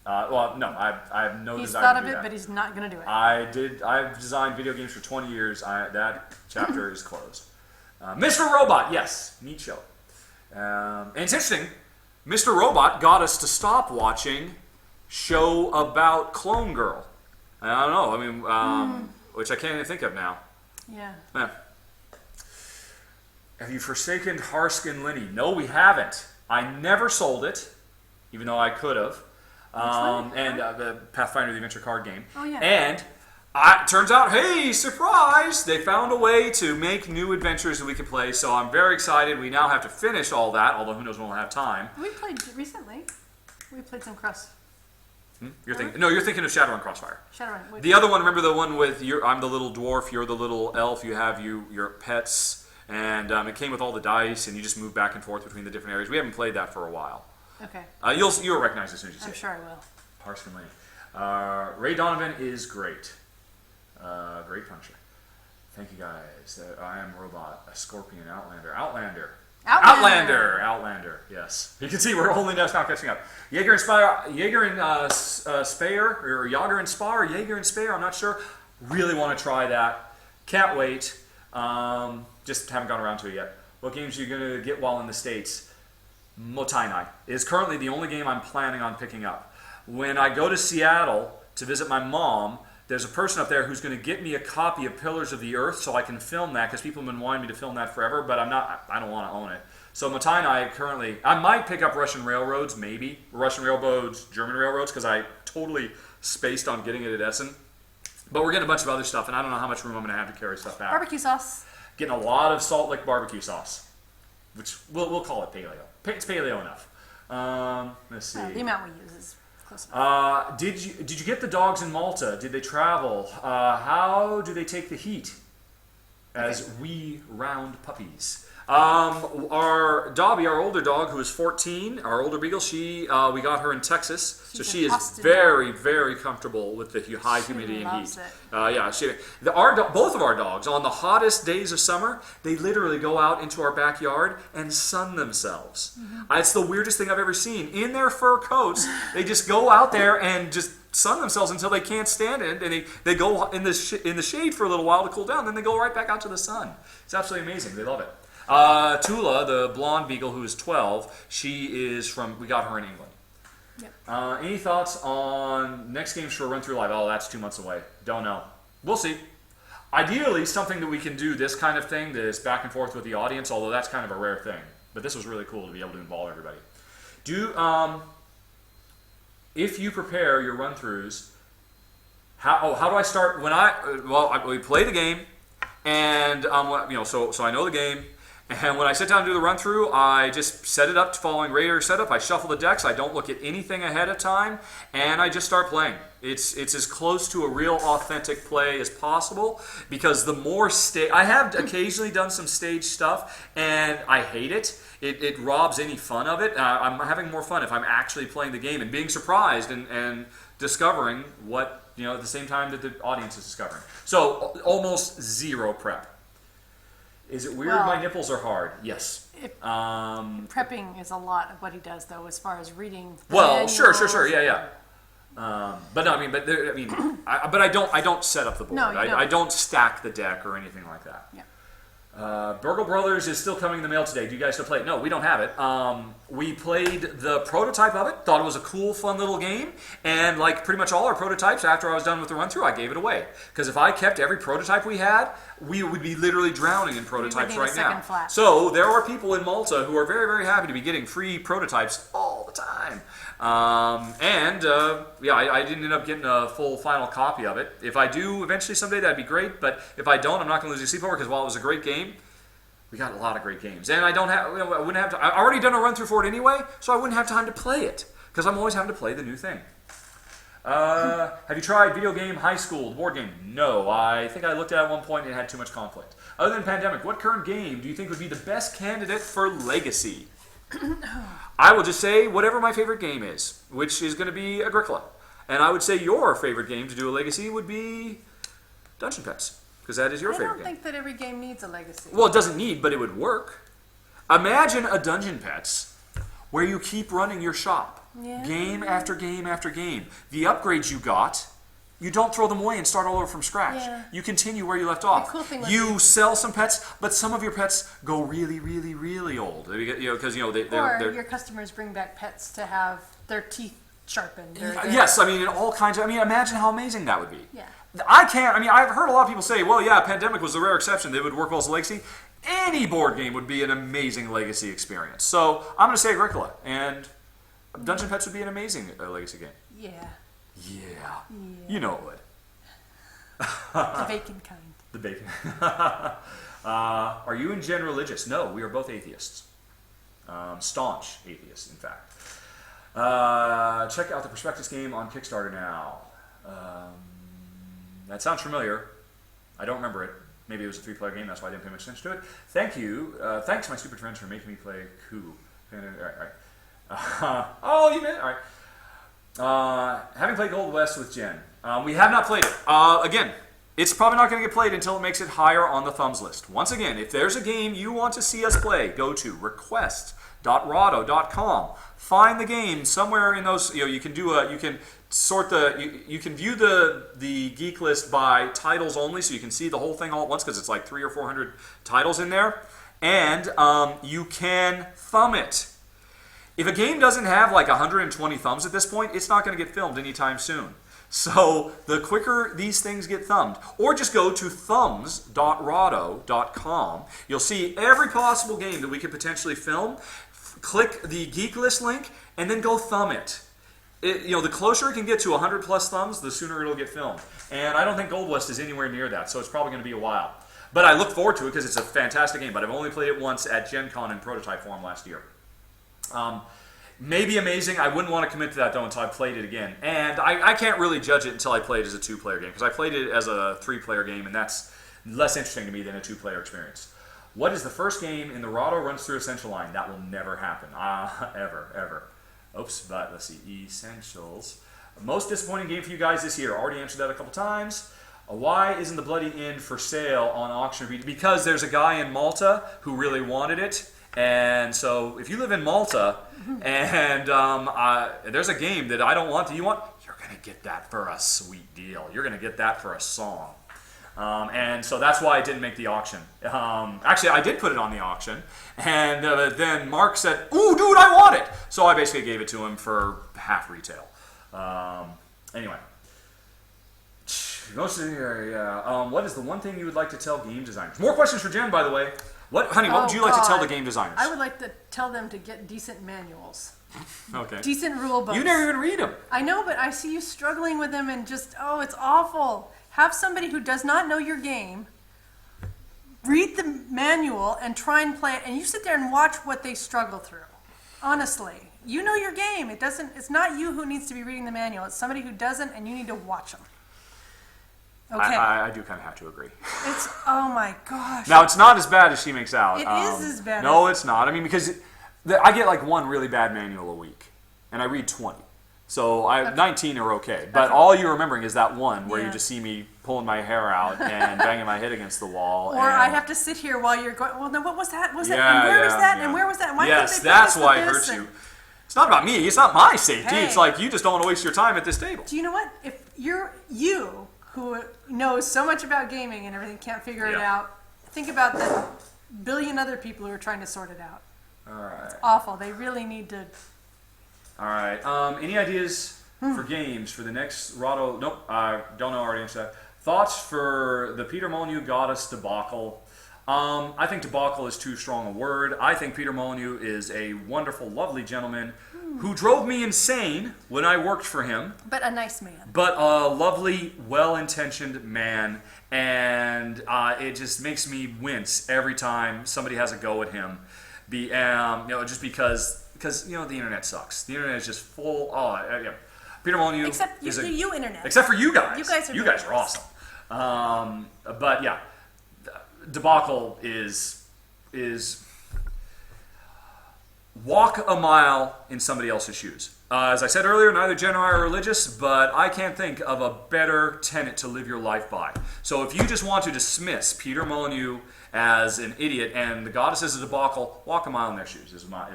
No. I have no He's desire thought to of do it, that. but he's not going to do it. I've designed video games for 20 years. That chapter is closed. Mr. Robot, yes. Neat show. And it's interesting. Mr. Robot got us to stop watching show about Clone Girl. I don't know. I mean, which I can't even think of now. Yeah. Have you forsaken Harskin Linny? No, we haven't. I never sold it, even though I could have. one? And the Pathfinder the Adventure card game. Oh, yeah. And Turns out, hey, surprise! They found a way to make new adventures that we can play, so I'm very excited. We now have to finish all that, although who knows when we'll have time. We played recently. We played some Cross. You're thinking of Shadowrun Crossfire. Shadowrun. Wait, The other one, remember the one with I'm the little dwarf, you're the little elf, you have your pets, and it came with all the dice, and you just move back and forth between the different areas. We haven't played that for a while. Okay. You'll recognize it as soon as you see I'm it. sure I will. Parks from Lane. Ray Donovan is great. Great Punisher. Thank you guys. I Am Robot, a Scorpion, Outlander. Outlander. Yes. You can see we're only now catching up. Jaeger and Speyer. I'm not sure. Really want to try that. Can't wait. Just haven't gotten around to it yet. What games are you going to get while in the States? Motainai is currently the only game I'm planning on picking up. When I go to Seattle to visit my mom, there's a person up there who's going to get me a copy of Pillars of the Earth so I can film that, because people have been wanting me to film that forever, but I don't want to own it. So Motainai I might pick up Russian Railroads, maybe. Russian Railroads, German Railroads, because I totally spaced on getting it at Essen. But we're getting a bunch of other stuff, and I don't know how much room I'm going to have to carry stuff back. Barbecue sauce. Getting a lot of Salt Lick barbecue sauce, which we'll call it paleo. It's paleo enough. Let's see. The amount we use is close enough. Did you get the dogs in Malta? Did they travel? How do they take the heat as wee round puppies? Our Dobby, our older dog, who is 14, our older beagle, we got her in Texas, so she is very, very comfortable with the high humidity and heat. Both of our dogs, on the hottest days of summer, they literally go out into our backyard and sun themselves. It's the weirdest thing I've ever seen. In their fur coats, they just go out there and just sun themselves until they can't stand it, and they go in the shade for a little while to cool down, then they go right back out to the sun. It's absolutely amazing. They love it. Tula, the blonde beagle who is 12, we got her in England. Yep. Any thoughts on next games for a run through live? Oh, that's 2 months away. Don't know. We'll see. Ideally, something that we can do this kind of thing, this back and forth with the audience, although that's kind of a rare thing. But this was really cool to be able to involve everybody. If you prepare your run-throughs, how do I start? We play the game, and so I know the game. And when I sit down to do the run-through, I just set it up following Raider setup. I shuffle the decks. I don't look at anything ahead of time, and I just start playing. It's as close to a real authentic play as possible, because the more I have occasionally done some stage stuff, and I hate it. It robs any fun of it. I'm having more fun if I'm actually playing the game and being surprised and discovering what, at the same time that the audience is discovering. So almost zero prep. Is it weird my nipples are hard? Yes. Prepping is a lot of what he does, though, as far as reading. Sure, yeah. But I don't set up the board. No, you don't. I don't stack the deck or anything like that. Yeah. Burgle Brothers is still coming in the mail today. Do you guys still play it? No, we don't have it. We played the prototype of it, thought it was a cool, fun little game, and like pretty much all our prototypes, after I was done with the run-through, I gave it away. Because if I kept every prototype we had, we would be literally drowning in prototypes right now. Flat. So there are people in Malta who are very, very happy to be getting free prototypes all the time. I didn't end up getting a full final copy of it. If I do eventually someday, that'd be great. But if I don't, I'm not going to lose any sleep over it, because while it was a great game, we got a lot of great games. And I wouldn't have to. I already done a run through for it anyway, so I wouldn't have time to play it, because I'm always having to play the new thing. Have you tried video game high school board game? No, I think I looked at it at one point and it had too much conflict. Other than Pandemic, what current game do you think would be the best candidate for Legacy? I will just say whatever my favorite game is, which is going to be Agricola. And I would say your favorite game to do a Legacy would be Dungeon Pets, because that is your favorite game. I don't think that every game needs a Legacy. Well, it doesn't need, but it would work. Imagine a Dungeon Pets where you keep running your shop. Yeah. Game after game after game. The upgrades you got, you don't throw them away and start all over from scratch. Yeah. You continue where you left off. The cool thing you sell some pets, but some of your pets go really, really, really old. Because your customers bring back pets to have their teeth sharpened. Yes, in all kinds of. Imagine how amazing that would be. Yeah. I've heard a lot of people say, well, yeah, Pandemic was the rare exception. They would work well as a Legacy. Any board game would be an amazing Legacy experience. So I'm going to say Agricola, and Dungeon Pets would be an amazing Legacy game. Yeah. Yeah. You know it would. The vacant kind. The bacon. Are you and Jen religious? No, we are both atheists. Staunch atheists, in fact. Check out the Prospectus game on Kickstarter now. That sounds familiar. I don't remember it. Maybe it was a 3-player game, that's why I didn't pay much attention to it. Thank you. Thanks, my stupid friends, for making me play Coup. All right. Oh, you meant? All right. Having played Gold West with Jen. We have not played it. Again, it's probably not going to get played until it makes it higher on the thumbs list. Once again, if there's a game you want to see us play, go to request.rahdo.com. Find the game somewhere in those. You can do you can sort you can view the geek list by titles only, so you can see the whole thing all at once because it's like 300 or 400 titles in there, and you can thumb it. If a game doesn't have like 120 thumbs at this point, it's not going to get filmed anytime soon. So the quicker these things get thumbed, or just go to thumbs.rahdo.com. You'll see every possible game that we could potentially film. Click the geek list link and then go thumb it. The closer it can get to 100 plus thumbs, the sooner it'll get filmed. And I don't think Gold West is anywhere near that, so it's probably going to be a while. But I look forward to it because it's a fantastic game. But I've only played it once at Gen Con in prototype form last year. Maybe amazing. I wouldn't want to commit to that, though, until I played it again. And I can't really judge it until I play it as a 2-player game, because I played it as a 3-player game, and that's less interesting to me than a 2-player experience. What is the first game in the Rahdo Runs Through Essential line? That will never happen. Ever. Oops, but let's see. Essentials. Most disappointing game for you guys this year. Already answered that a couple times. Why isn't the Bloody End for sale on auction? Because there's a guy in Malta who really wanted it. And so if you live in Malta and there's a game that I don't want that you want, you're going to get that for a sweet deal. You're going to get that for a song. And so that's why it didn't make the auction. Actually, I did put it on the auction. And then Mark said, "Ooh, dude, I want it." So I basically gave it to him for half retail. Anyway. Most of the area. What is the one thing you would like to tell game designers? More questions for Jen, by the way. What would you like to tell the game designers? I would like to tell them to get decent manuals. Okay. Decent rule books. You never even read them. I know, but I see you struggling with them and just, it's awful. Have somebody who does not know your game read the manual and try and play it, and you sit there and watch what they struggle through. Honestly. You know your game. It's not you who needs to be reading the manual. It's somebody who doesn't, and you need to watch them. Okay. I do kind of have to agree. Oh my gosh. Now, it's not as bad as she makes out. It is as bad. No, it's not. I mean, because I get like one really bad manual a week, and I read 20. So 19 are okay. But all you're remembering is that one where you just see me pulling my hair out and banging my head against the wall. Or I have to sit here while you're going, well, no, what was that? And where was that? And where was that? And why yes, couldn't they that's put this why with it this? hurts you. It's not about me. It's not my safety. Hey. It's like you just don't want to waste your time at this table. Do you know what? If you who knows so much about gaming and everything can't figure it out, think about the billion other people who are trying to sort it out. All right. It's awful. They really need to. All right. Any ideas for games for the next Rahdo? Nope. I don't know. I already answered that. Thoughts for the Peter Molyneux Goddess debacle? I think debacle is too strong a word. I think Peter Molyneux is a wonderful, lovely gentleman who drove me insane when I worked for him. But a nice man. But a lovely, well-intentioned man. And it just makes me wince every time somebody has a go at him. Just because the internet sucks. The internet is just full. Peter Molyneux. Except you internet. Except for you guys. You guys are awesome. But yeah, debacle is walk a mile in somebody else's shoes. As I said earlier, neither Jen or I are religious, but I can't think of a better tenet to live your life by. So if you just want to dismiss Peter Molyneux as an idiot and the goddess is a debacle, walk a mile in their shoes is my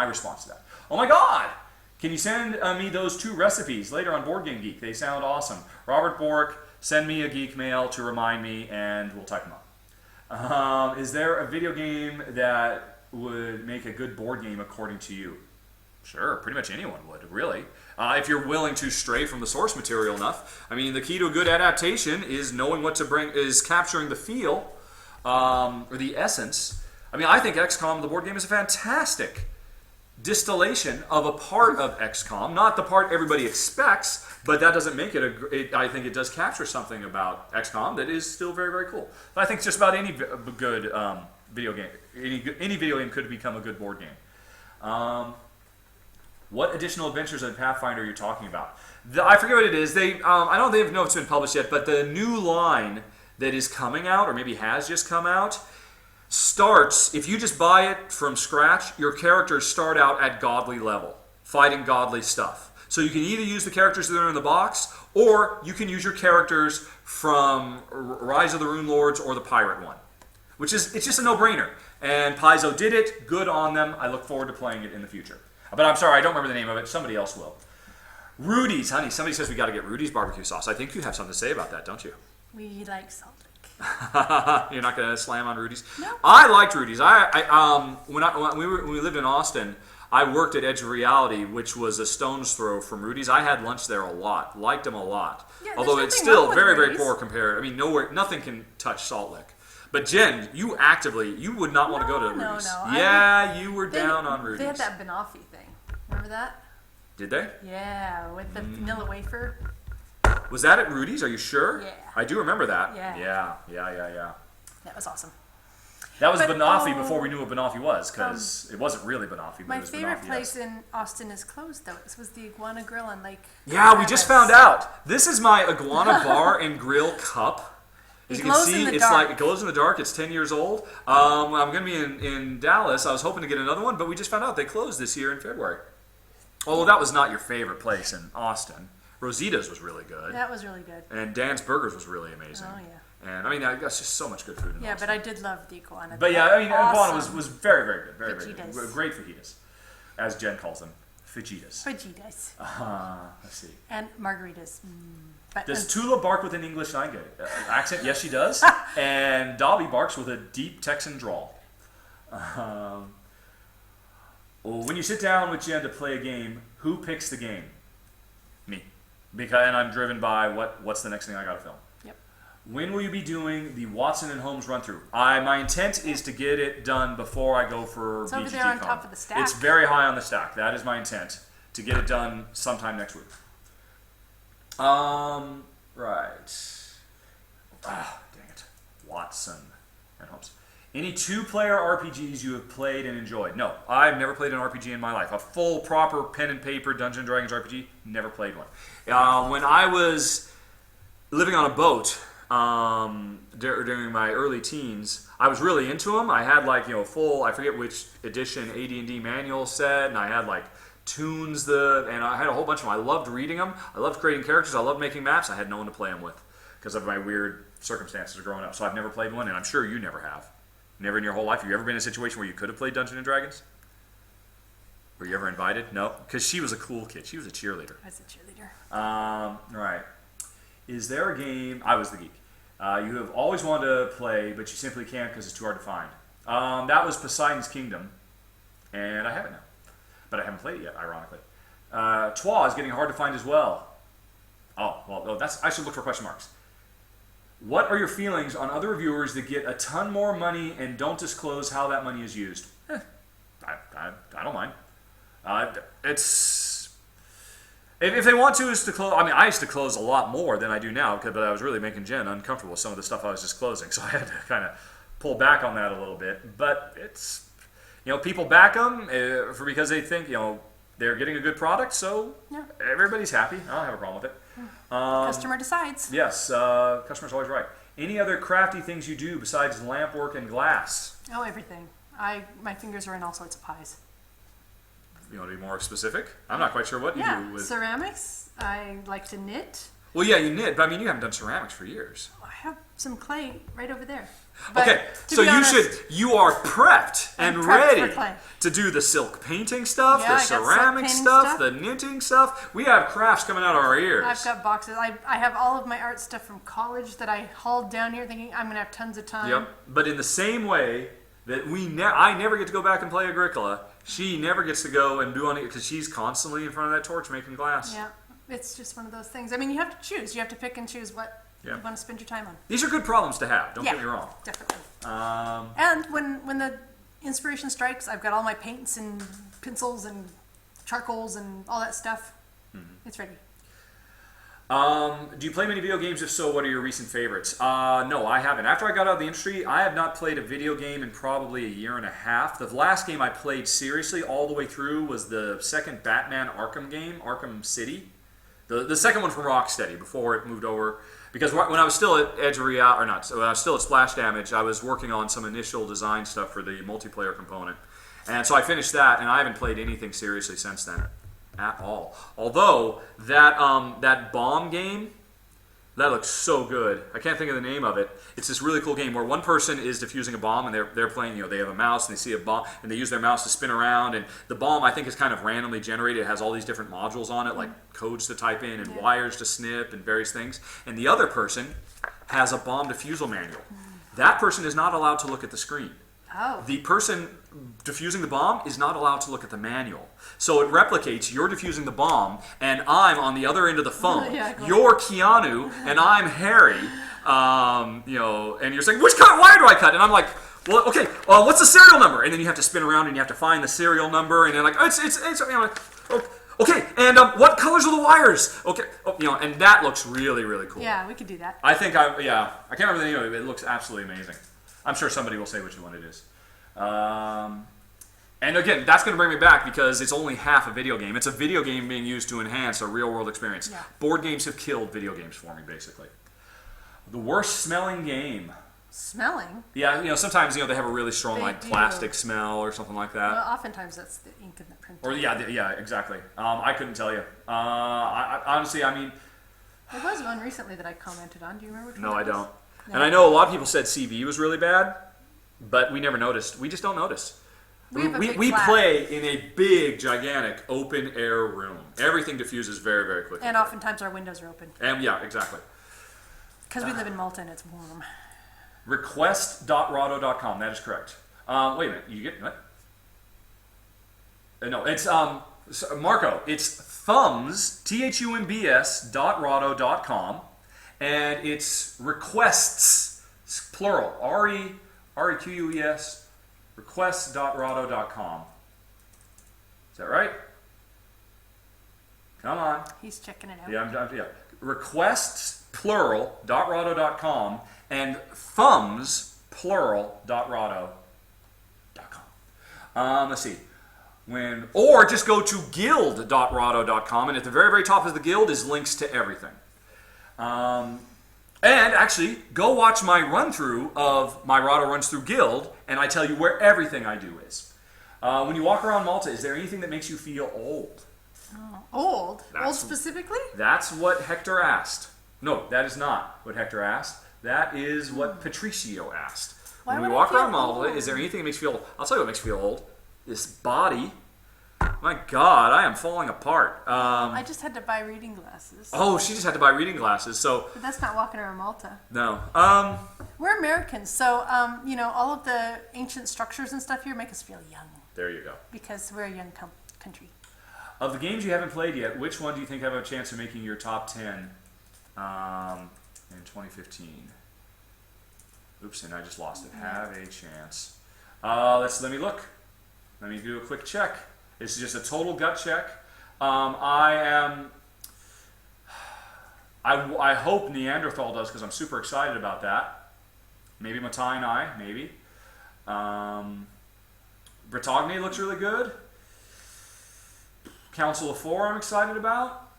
response to that. Oh my God! Can you send me those 2 recipes later on Board Game Geek? They sound awesome. Robert Bork, send me a geek mail to remind me, and we'll type them up. Is there a video game that would make a good board game according to you? Sure, pretty much anyone would, really. If you're willing to stray from the source material enough. I mean, the key to a good adaptation is knowing what to bring, is capturing the feel, or the essence. I mean, I think XCOM, the board game, is a fantastic distillation of a part of XCOM, not the part everybody expects, But that doesn't make it I think it does capture something about XCOM that is still very, very cool. But I think just about any good video game, any video game could become a good board game. What additional adventures in Pathfinder are you talking about? I forget what it is. I don't think know if it's been published yet, but the new line that is coming out, or maybe has just come out, starts, if you just buy it from scratch, your characters start out at godly level, fighting godly stuff. So you can either use the characters that are in the box, or you can use your characters from Rise of the Rune Lords or the Pirate one, it's just a no-brainer. And Paizo did it. Good on them. I look forward to playing it in the future. But I'm sorry, I don't remember the name of it. Somebody else will. Rudy's, honey. Somebody says we got to get Rudy's barbecue sauce. I think you have something to say about that, don't you? We like Salt Lake. You're not going to slam on Rudy's? No. I liked Rudy's. When we lived in Austin, I worked at Edge of Reality, which was a stone's throw from Rudy's. I had lunch there a lot. Liked them a lot. Yeah, although it's still very, very poor compared. I mean, nothing can touch Salt Lake. But Jen, you would not want to go to Rudy's. No. Yeah, you were down on Rudy's. They had that banoffee thing. Remember that? Did they? Yeah, with the vanilla wafer. Was that at Rudy's? Are you sure? Yeah. I do remember that. Yeah. Yeah. That was awesome. That was banoffee before we knew what banoffee was, because it wasn't really banoffee. But My it was favorite banoffee, place in Austin is closed, though. This was the Iguana Grill on Lake. Yeah, we just found out. This is my Iguana Bar and Grill cup. As you can see, it glows in the dark. It's 10 years old. I'm going to be in Dallas. I was hoping to get another one, but we just found out they closed this year in February. Oh, that was not your favorite place in Austin. Rosita's was really good. That was really good. And Dan's Burgers was really amazing. Oh, yeah. And I mean, that's just so much good food in Austin. Yeah, but I did love the iguana. But yeah, I mean, awesome. iguana was very, very good. Very, very Fajitas. good. Great fajitas, as Jen calls them. Fajitas. Fajitas. Let's see. And margaritas. Does Tula bark with an English accent? Yes, she does. And Dobby barks with a deep Texan drawl. When you sit down with Jen to play a game, who picks the game? Me. And I'm driven by what's the next thing I got to film. Yep. When will you be doing the Watson and Holmes run through? My intent is to get it done before I go for it's BGG over there on top of the stack. It's very high on the stack. That is my intent, to get it done sometime next week. Right. Dang it. Watson and Holmes. Any two-player RPGs you have played and enjoyed? No, I've never played an RPG in my life. A full, proper pen and paper Dungeons & Dragons RPG, never played one. When I was living on a boat during my early teens, I was really into them. I had full, I forget which edition, AD&D manual set, and I had tunes, and I had a whole bunch of them. I loved reading them. I loved creating characters. I loved making maps. I had no one to play them with because of my weird circumstances of growing up. So I've never played one, and I'm sure you never have. Never in your whole life. Have you ever been in a situation where you could have played Dungeons & Dragons? Were you ever invited? No? Because she was a cool kid. She was a cheerleader. I was a cheerleader. Right. Is there a game... I was the geek. You have always wanted to play, but you simply can't because it's too hard to find. That was Poseidon's Kingdom, and I have it now. But I haven't played it yet, ironically. Twa is getting hard to find as well. I should look for question marks. What are your feelings on other reviewers that get a ton more money and don't disclose how that money is used? I don't mind. It's if they want to disclose. I mean, I used to close a lot more than I do now, but I was really making Jen uncomfortable with some of the stuff I was disclosing, so I had to kind of pull back on that a little bit. But it's people back them because they think they're getting a good product, so everybody's happy. I don't have a problem with it. Customer decides. Yes, customer's always right. Any other crafty things you do besides lamp work and glass? Oh, everything. My fingers are in all sorts of pies. You want to be more specific? I'm not quite sure what you do with ceramics. I like to knit. Well, yeah, you knit, but I mean, you haven't done ceramics for years. I have some clay right over there. Okay, so you are prepped and ready to do the silk painting stuff, the ceramic stuff, the knitting stuff. We have crafts coming out of our ears. I've got boxes. I have all of my art stuff from college that I hauled down here thinking I'm going to have tons of time. Yep, but in the same way that I never get to go back and play Agricola, she never gets to go and do anything because she's constantly in front of that torch making glass. Yeah, it's just one of those things. I mean, you have to choose. You have to pick and choose what you want to spend your time on. These are good problems to have. Don't get me wrong. Definitely. And when the inspiration strikes, I've got all my paints and pencils and charcoals and all that stuff. Mm-hmm. It's ready. Do you play many video games? If so, what are your recent favorites? No, I haven't. After I got out of the industry, I have not played a video game in probably a year and a half. The last game I played seriously all the way through was the second Batman Arkham game, Arkham City. The second one from Rocksteady before it moved over. Because when I was still at Edge of Reality, or not, when I was still at Splash Damage, I was working on some initial design stuff for the multiplayer component. And so I finished that, and I haven't played anything seriously since then. At all. Although that bomb game, that looks so good. I can't think of the name of it. It's this really cool game where one person is defusing a bomb and they're playing, they have a mouse and they see a bomb and they use their mouse to spin around, and the bomb I think is kind of randomly generated. It has all these different modules on it, like codes to type in and wires to snip and various things. And the other person has a bomb defusal manual. That person is not allowed to look at the screen. Oh. The person defusing the bomb is not allowed to look at the manual. So it replicates, you're defusing the bomb, and I'm on the other end of the phone. You're Keanu, and I'm Harry. And you're saying, which wire do I cut? And I'm like, well, okay, what's the serial number? And then you have to spin around, and you have to find the serial number, and you're like, okay, and what colors are the wires? Okay, and that looks really, really cool. Yeah, we could do that. I can't remember the name of it. It looks absolutely amazing. I'm sure somebody will say which one it is. And again, that's going to bring me back because it's only half a video game. It's a video game being used to enhance a real-world experience. Yeah. Board games have killed video games for me, basically. The worst smelling game. Smelling? Yeah, sometimes they have a really strong plastic smell or something like that. Well, oftentimes that's the ink in the printer. Or yeah, exactly. I couldn't tell you. Honestly, I mean, there was one recently that I commented on. Do you remember which one? No, I don't. No. And I know a lot of people said CV was really bad, but we never noticed. We just don't notice. We play in a big, gigantic, open-air room. Everything diffuses very, very quickly. And oftentimes our windows are open. And yeah, exactly. Because we live in Malta and it's warm. Request.rahdo.com. That is correct. Wait a minute. You get what? No, it's Marco. It's thumbs, thumbs.rahdo.com, and it's requests, plural, request, request.rahdo.com. Is that right? Come on. He's checking it out. Yeah, requests, plural, .rahdo.com, and thumbs, plural, .rahdo.com. Let's see. Or just go to guild.rahdo.com, and at the very, very top of the guild is links to everything. And actually, go watch my run-through of my Rahdo Runs Through Guild, and I tell you where everything I do is. When you walk around Malta, is there anything that makes you feel old? Oh, old? Old specifically? That's what Hector asked. No, that is not what Hector asked. That is what Patricio asked. When we walk around Malta, is there anything that makes you feel old? I'll tell you what makes you feel old. This body. My God, I am falling apart. I just had to buy reading glasses. Oh, she just had to buy reading glasses. But that's not walking around Malta. No. We're Americans, so all of the ancient structures and stuff here make us feel young. There you go. Because we're a young country. Of the games you haven't played yet, which one do you think have a chance of making your top 10 in 2015? Oops, and I just lost it. Have a chance. Let me look. Let me do a quick check. This is just a total gut check. I hope Neanderthal does because I'm super excited about that. Maybe Matai and I, maybe. Bretagne looks really good. Council of Four I'm excited about.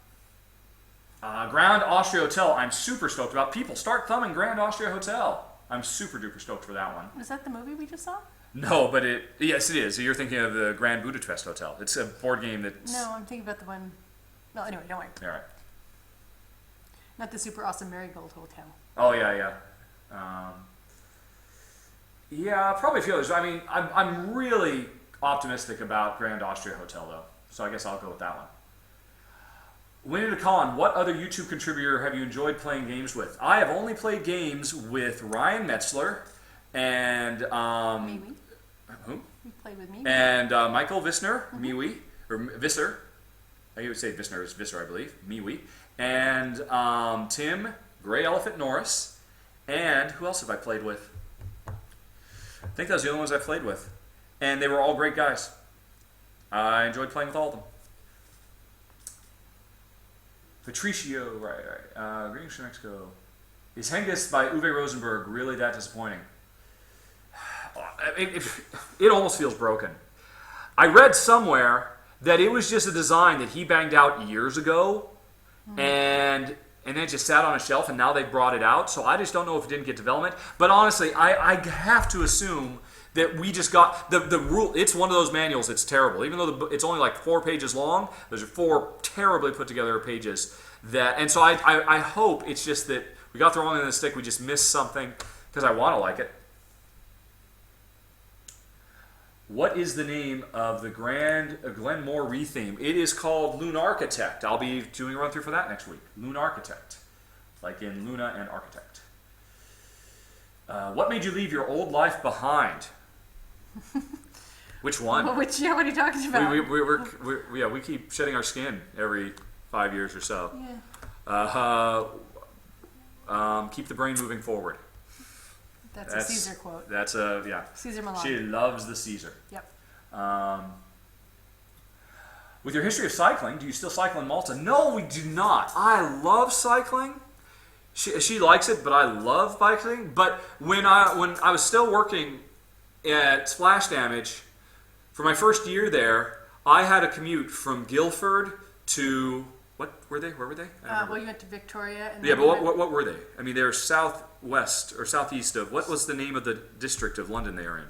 Grand Austria Hotel I'm super stoked about. People, start thumbing Grand Austria Hotel. I'm super duper stoked for that one. Was that the movie we just saw? No, but yes, it is. You're thinking of the Grand Budapest Hotel. It's a board game that's... No, I'm thinking about the one... No, anyway, don't worry. All right. Not the super awesome Marigold Hotel. Oh, yeah. Yeah, probably a few others. I mean, I'm really optimistic about Grand Austria Hotel, though. So I guess I'll go with that one. Winnie the Con, what other YouTube contributor have you enjoyed playing games with? I have only played games with Ryan Metzler and... Miwi. Who? You played with me. And Michael Vissner, Miwi, or Visser. I would say Vissner is Visser, I believe. Miwi. And Tim, Grey Elephant Norris. And who else have I played with? I think those are the only ones I played with. And they were all great guys. I enjoyed playing with all of them. Patricio, right. Greetings from Mexico. Is Hengist by Uwe Rosenberg really that disappointing? It almost feels broken. I read somewhere that it was just a design that he banged out years ago, and then it just sat on a shelf, and now they brought it out. So I just don't know if it didn't get development. But honestly, I have to assume that we just got the rule. It's one of those manuals that's terrible. Even though it's only like 4 pages long, those are 4 terribly put together pages. And so I hope it's just that we got the wrong end of the stick. We just missed something because I want to like it. What is the name of the Glenmore retheme? It is called Loon Architect. I'll be doing a run through for that next week. Loon Architect, like in Luna and Architect. What made you leave your old life behind? Which one? What are you talking about? We keep shedding our skin every 5 years or so. Yeah. Keep the brain moving forward. That's a Caesar quote. That's Caesar Milan. She loves the Caesar. Yep. With your history of cycling, do you still cycle in Malta? No, we do not. I love cycling. She likes it, but I love biking. But when I was still working at Splash Damage, for my first year there, I had a commute from Guildford to where were they? Well, you went to Victoria. And yeah, but what were they? I mean, they're southwest or southeast of what was the name of the district of London they are in?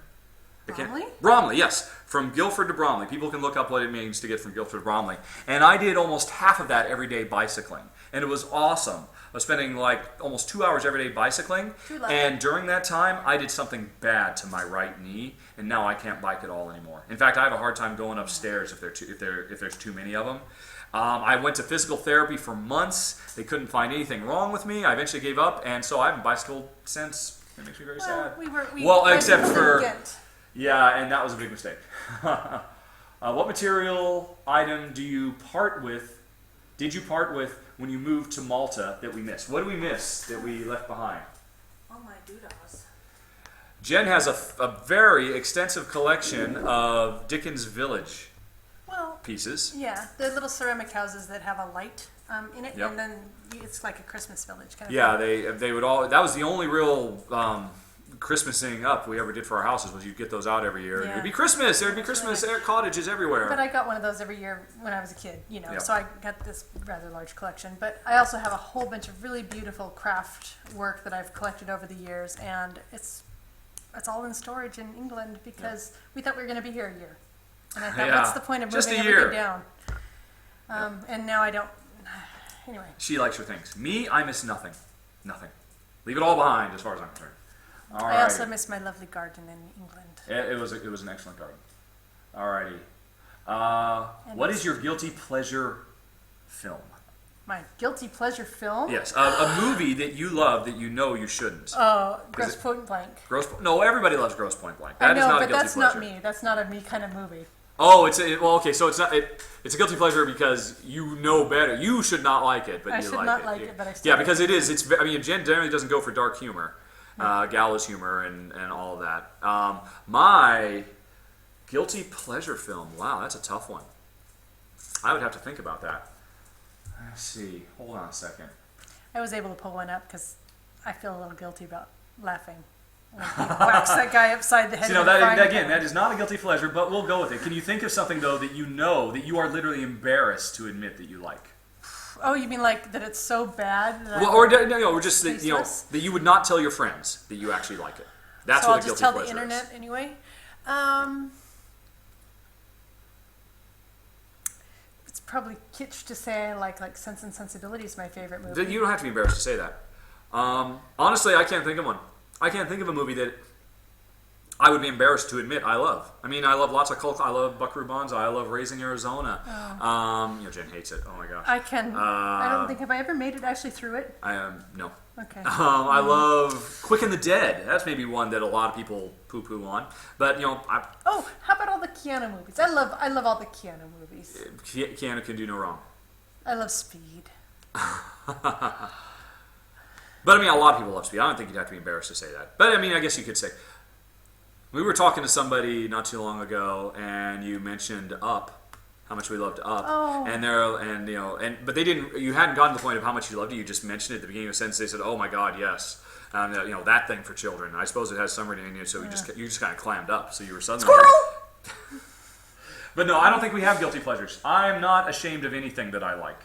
Bromley? Bromley, yes. From Guildford to Bromley. People can look up what it means to get from Guildford to Bromley. And I did almost half of that every day bicycling. And it was awesome. I was spending like almost 2 hours every day bicycling. And during that time, I did something bad to my right knee. And now I can't bike at all anymore. In fact, I have a hard time going upstairs if there's too many of them. I went to physical therapy for months. They couldn't find anything wrong with me. I eventually gave up. And so I haven't bicycled since. It makes me very sad. Except for... Yeah, and that was a big mistake. What material item did you part with when you moved to Malta that we missed? What did we miss that we left behind? Oh, my doodahs. Jen has a very extensive collection of Dickens Village pieces. Yeah, they're little ceramic houses that have a light in it, Yep. and then it's like a Christmas village kind of Yeah, thing. they would all. That was the only real Christmasing up we ever did for our houses was you'd get those out every year. Yeah. It would be Christmas. There would be Christmas cottages everywhere. But I got one of those every year when I was a kid, Yep. So I got this rather large collection. But I also have a whole bunch of really beautiful craft work that I've collected over the years, and it's all in storage in England because we thought we were going to be here a year. And I thought, what's the point of Just moving a year. everything down? And now I don't. Anyway. She likes her things. Me, I miss nothing. Nothing. Leave it all behind as far as I'm concerned. All right. I also miss my lovely garden in England. It was an excellent garden. Alrighty. What is your guilty pleasure film? My guilty pleasure film? Yes, a movie that you love that you know you shouldn't. Oh, Gross Point Blank. No, everybody loves Gross Point Blank. I That know, is not but a guilty that's pleasure. not me. That's not a me kind of movie. Oh, okay. So it's not. It's a guilty pleasure because you know better. You should not like it, but I you should like not it. like it, but I still Yeah, like because it. it is. Jen generally doesn't go for dark humor, gallows humor, and all of that. My guilty pleasure film. Wow, that's a tough one. I would have to think about that. Let's see. Hold on a second. I was able to pull one up because I feel a little guilty about laughing when he whacks that guy upside the head. So, with a frying pan. that is not a guilty pleasure, but we'll go with it. Can you think of something though that you know that you are literally embarrassed to admit that you like? Oh, you mean like that it's so bad? That Well, or just that Tasteless? that you would not tell your friends that you actually like it. That's so what I'll a just guilty tell the pleasure internet is. anyway. It's probably kitsch to say I like Sense and Sensibility is my favorite movie. You don't have to be embarrassed to say that. Honestly, I can't think of one. I can't think of a movie that I would be embarrassed to admit I love. I mean, I love lots of cult. I love Buckaroo Banzai. I love Raising Arizona. Jen hates it. Oh my gosh. I don't think have I ever made it actually through it. No. Okay. I love Quick and the Dead. That's maybe one that a lot of people poo-poo on. But Oh, how about all the Keanu movies? I love all the Keanu movies. Keanu can do no wrong. I love Speed. But I mean, a lot of people love Speed. I don't think you'd have to be embarrassed to say that. But I mean, I guess you could say. We were talking to somebody not too long ago, and you mentioned Up, how much we loved Up, Oh. but they didn't. You hadn't gotten to the point of how much you loved it. You just mentioned it at the beginning of the sentence. They said, "Oh my God, yes." That thing for children. I suppose it has some reading in it, so you just kind of clammed up. So you were suddenly Squirrel! But no, I don't think we have guilty pleasures. I'm not ashamed of anything that I like,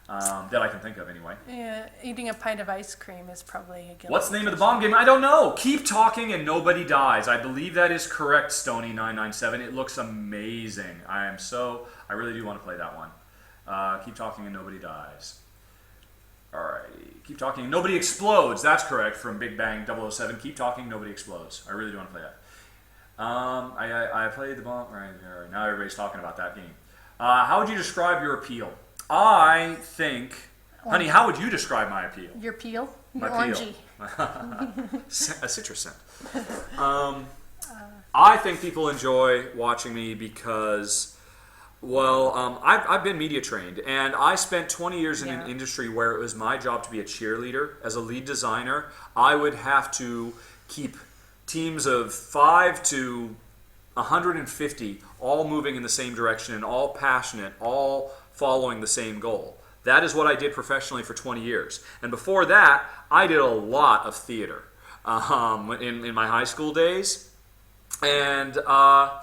that I can think of anyway. Yeah, eating a pint of ice cream is probably a guilty. What's the name of the bomb game? I don't know. Keep talking and nobody dies. I believe that is correct, Stony997. It looks amazing. I really do want to play that one. Keep talking and nobody dies. Alrighty. Keep talking and nobody explodes. That's correct from Big Bang 007. Keep talking, nobody explodes. I really do want to play that. I played the bomb. Right, now everybody's talking about that game. How would you describe your appeal? I think, honey, how would you describe my appeal? Your peel? My Your peel. orangey. A citrus scent. I think people enjoy watching me because, I've been media trained, and I spent 20 years in an industry where it was my job to be a cheerleader. As a lead designer, I would have to keep teams of 5 to 150 all moving in the same direction and all passionate, all following the same goal. That is what I did professionally for 20 years. And before that, I did a lot of theater in my high school days. And I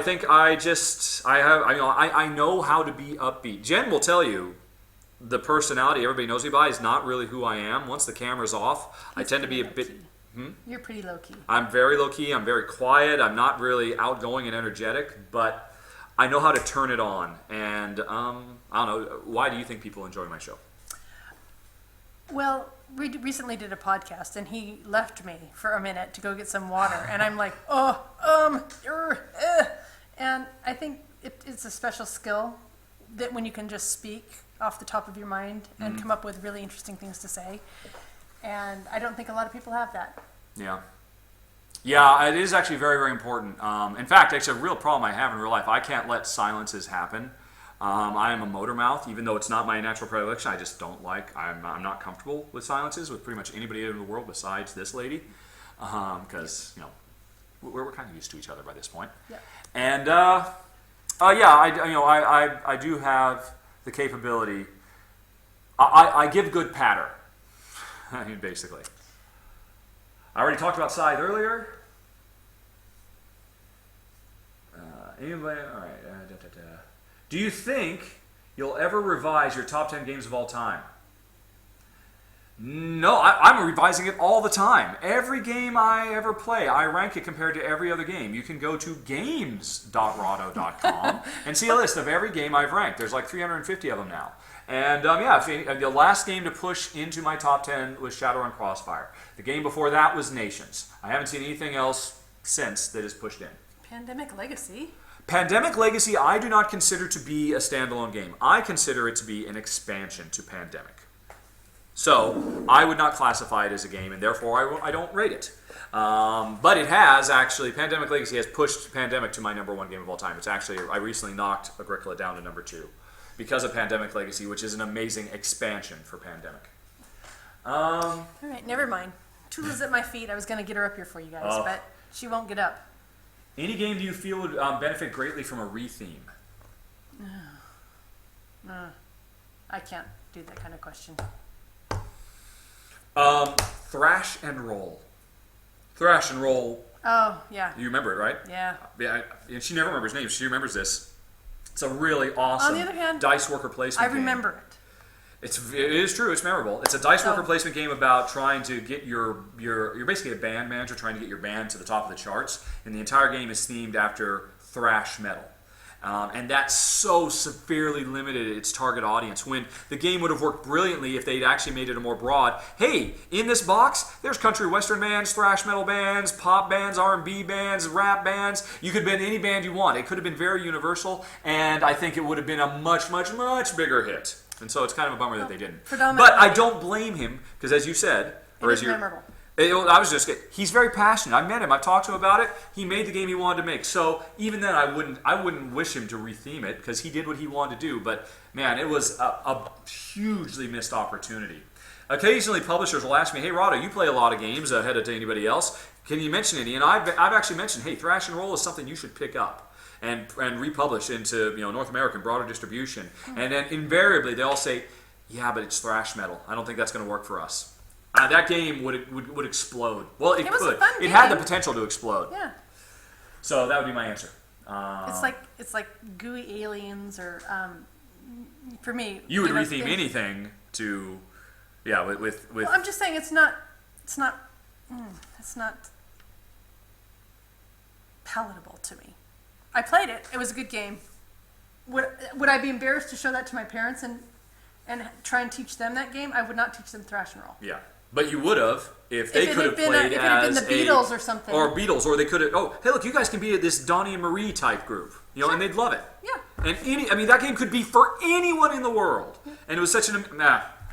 think I know how to be upbeat. Jen will tell you the personality everybody knows me by is not really who I am. Once the camera's off, I tend to be a bit... You're pretty low-key. I'm very low-key. I'm very quiet. I'm not really outgoing and energetic, but I know how to turn it on. And I don't know. Why do you think people enjoy my show? Well, we recently did a podcast, and he left me for a minute to go get some water, and I'm like, and I think it's a special skill that when you can just speak off the top of your mind and come up with really interesting things to say. And I don't think a lot of people have that. Yeah, it is actually very, very important. In fact, it's a real problem I have in real life. I can't let silences happen. I am a motor mouth, even though it's not my natural predilection. I just don't like. I'm not comfortable with silences with pretty much anybody in the world besides this lady, because we're kind of used to each other by this point. Yeah. And I do have the capability. I give good patter. I mean, basically. I already talked about Scythe earlier. Anybody? All right. Do you think you'll ever revise your top 10 games of all time? No, I'm revising it all the time. Every game I ever play, I rank it compared to every other game. You can go to games.rahdo.com and see a list of every game I've ranked. There's like 350 of them now. And the last game to push into my top 10 was Shadowrun Crossfire. The game before that was Nations. I haven't seen anything else since that is pushed in. Pandemic Legacy? Pandemic Legacy I do not consider to be a standalone game. I consider it to be an expansion to Pandemic. So I would not classify it as a game, and therefore I don't rate it. But it has actually, Pandemic Legacy has pushed Pandemic to my #1 game of all time. It's actually, I recently knocked Agricola down to #2 because of Pandemic Legacy, which is an amazing expansion for Pandemic. All right, never mind. Tula's at my feet. I was going to get her up here for you guys, but she won't get up. Any game do you feel would benefit greatly from a retheme? I can't do that kind of question. Thrash and Roll. Thrash and Roll. Oh, yeah. You remember it, right? Yeah. And she never remembers names. She remembers this. It's a really awesome On the other hand, dice worker placement I remember game. it. It is true. It's memorable. It's a dice worker placement game about trying to get you're basically a band manager trying to get your band to the top of the charts, and the entire game is themed after thrash metal. And that's so severely limited its target audience when the game would have worked brilliantly if they'd actually made it a more broad, hey, in this box, there's country western bands, thrash metal bands, pop bands, R&B bands, rap bands. You could have been any band you want. It could have been very universal, and I think it would have been a much, much, much bigger hit. And so it's kind of a bummer that they didn't. But I don't blame him, because as you said, or as you're... memorable. I was just kidding. He's very passionate. I met him. I've talked to him about it. He made the game he wanted to make. So even then, I wouldn't wish him to retheme it because he did what he wanted to do. But man, it was a hugely missed opportunity. Occasionally, publishers will ask me, "Hey, Rahdo, you play a lot of games ahead of anybody else. Can you mention any? And I've actually mentioned, hey, Thrash and Roll is something you should pick up and republish into North American broader distribution. And then invariably they all say, yeah, but it's thrash metal. I don't think that's going to work for us. That game would explode. Well, it was a could. fun It had the game. potential to explode. Yeah. So that would be my answer. It's like gooey aliens, or for me. You would retheme things- anything to, yeah, with. Well, I'm just saying it's not palatable to me. I played it. It was a good game. Would I be embarrassed to show that to my parents and try and teach them that game? I would not teach them Thrash and Roll. Yeah. But you would have if they If it could had have been played if it had been as the Beatles or something. Or Beatles, or they could have. Oh, hey, look, you guys can be this Donnie and Marie type group, Sure. and they'd love it. Yeah. And that game could be for anyone in the world, and it was such an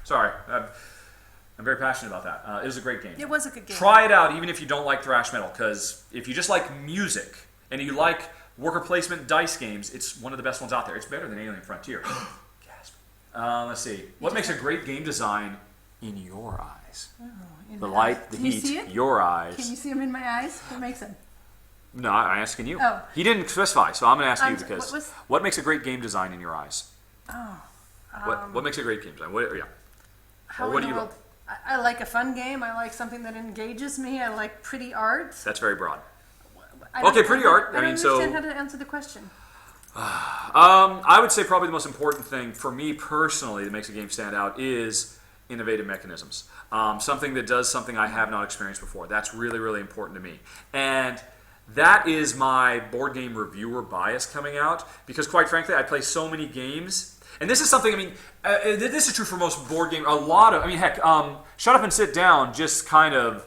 Sorry, I'm very passionate about that. It was a great game. It was a good game. Try it out, even if you don't like thrash metal, because if you just like music and you like worker placement dice games, it's one of the best ones out there. It's better than Alien Frontier. Gasp. Let's see. What makes a great game design in your eyes? In The my light, eyes. the Can you heat, see it? your eyes. Can you see them in my eyes? What makes them? No, I'm asking you. Oh. He didn't specify, so I'm going to ask you I'm- because what was- makes a great game design in your eyes? Oh. What makes a great game design? Yeah. How what in do the you world? I like a fun game. I like something that engages me. I like pretty art. That's very broad. I don't- Okay, pretty art. I I don't mean, so- understand how to answer the question. I would say probably the most important thing for me personally that makes a game stand out is innovative mechanisms. Something that does something I have not experienced before. That's really, really important to me. And that is my board game reviewer bias coming out, because quite frankly, I play so many games. And this is something, I mean, this is true for most board games. Heck, Shut Up and Sit Down just kind of,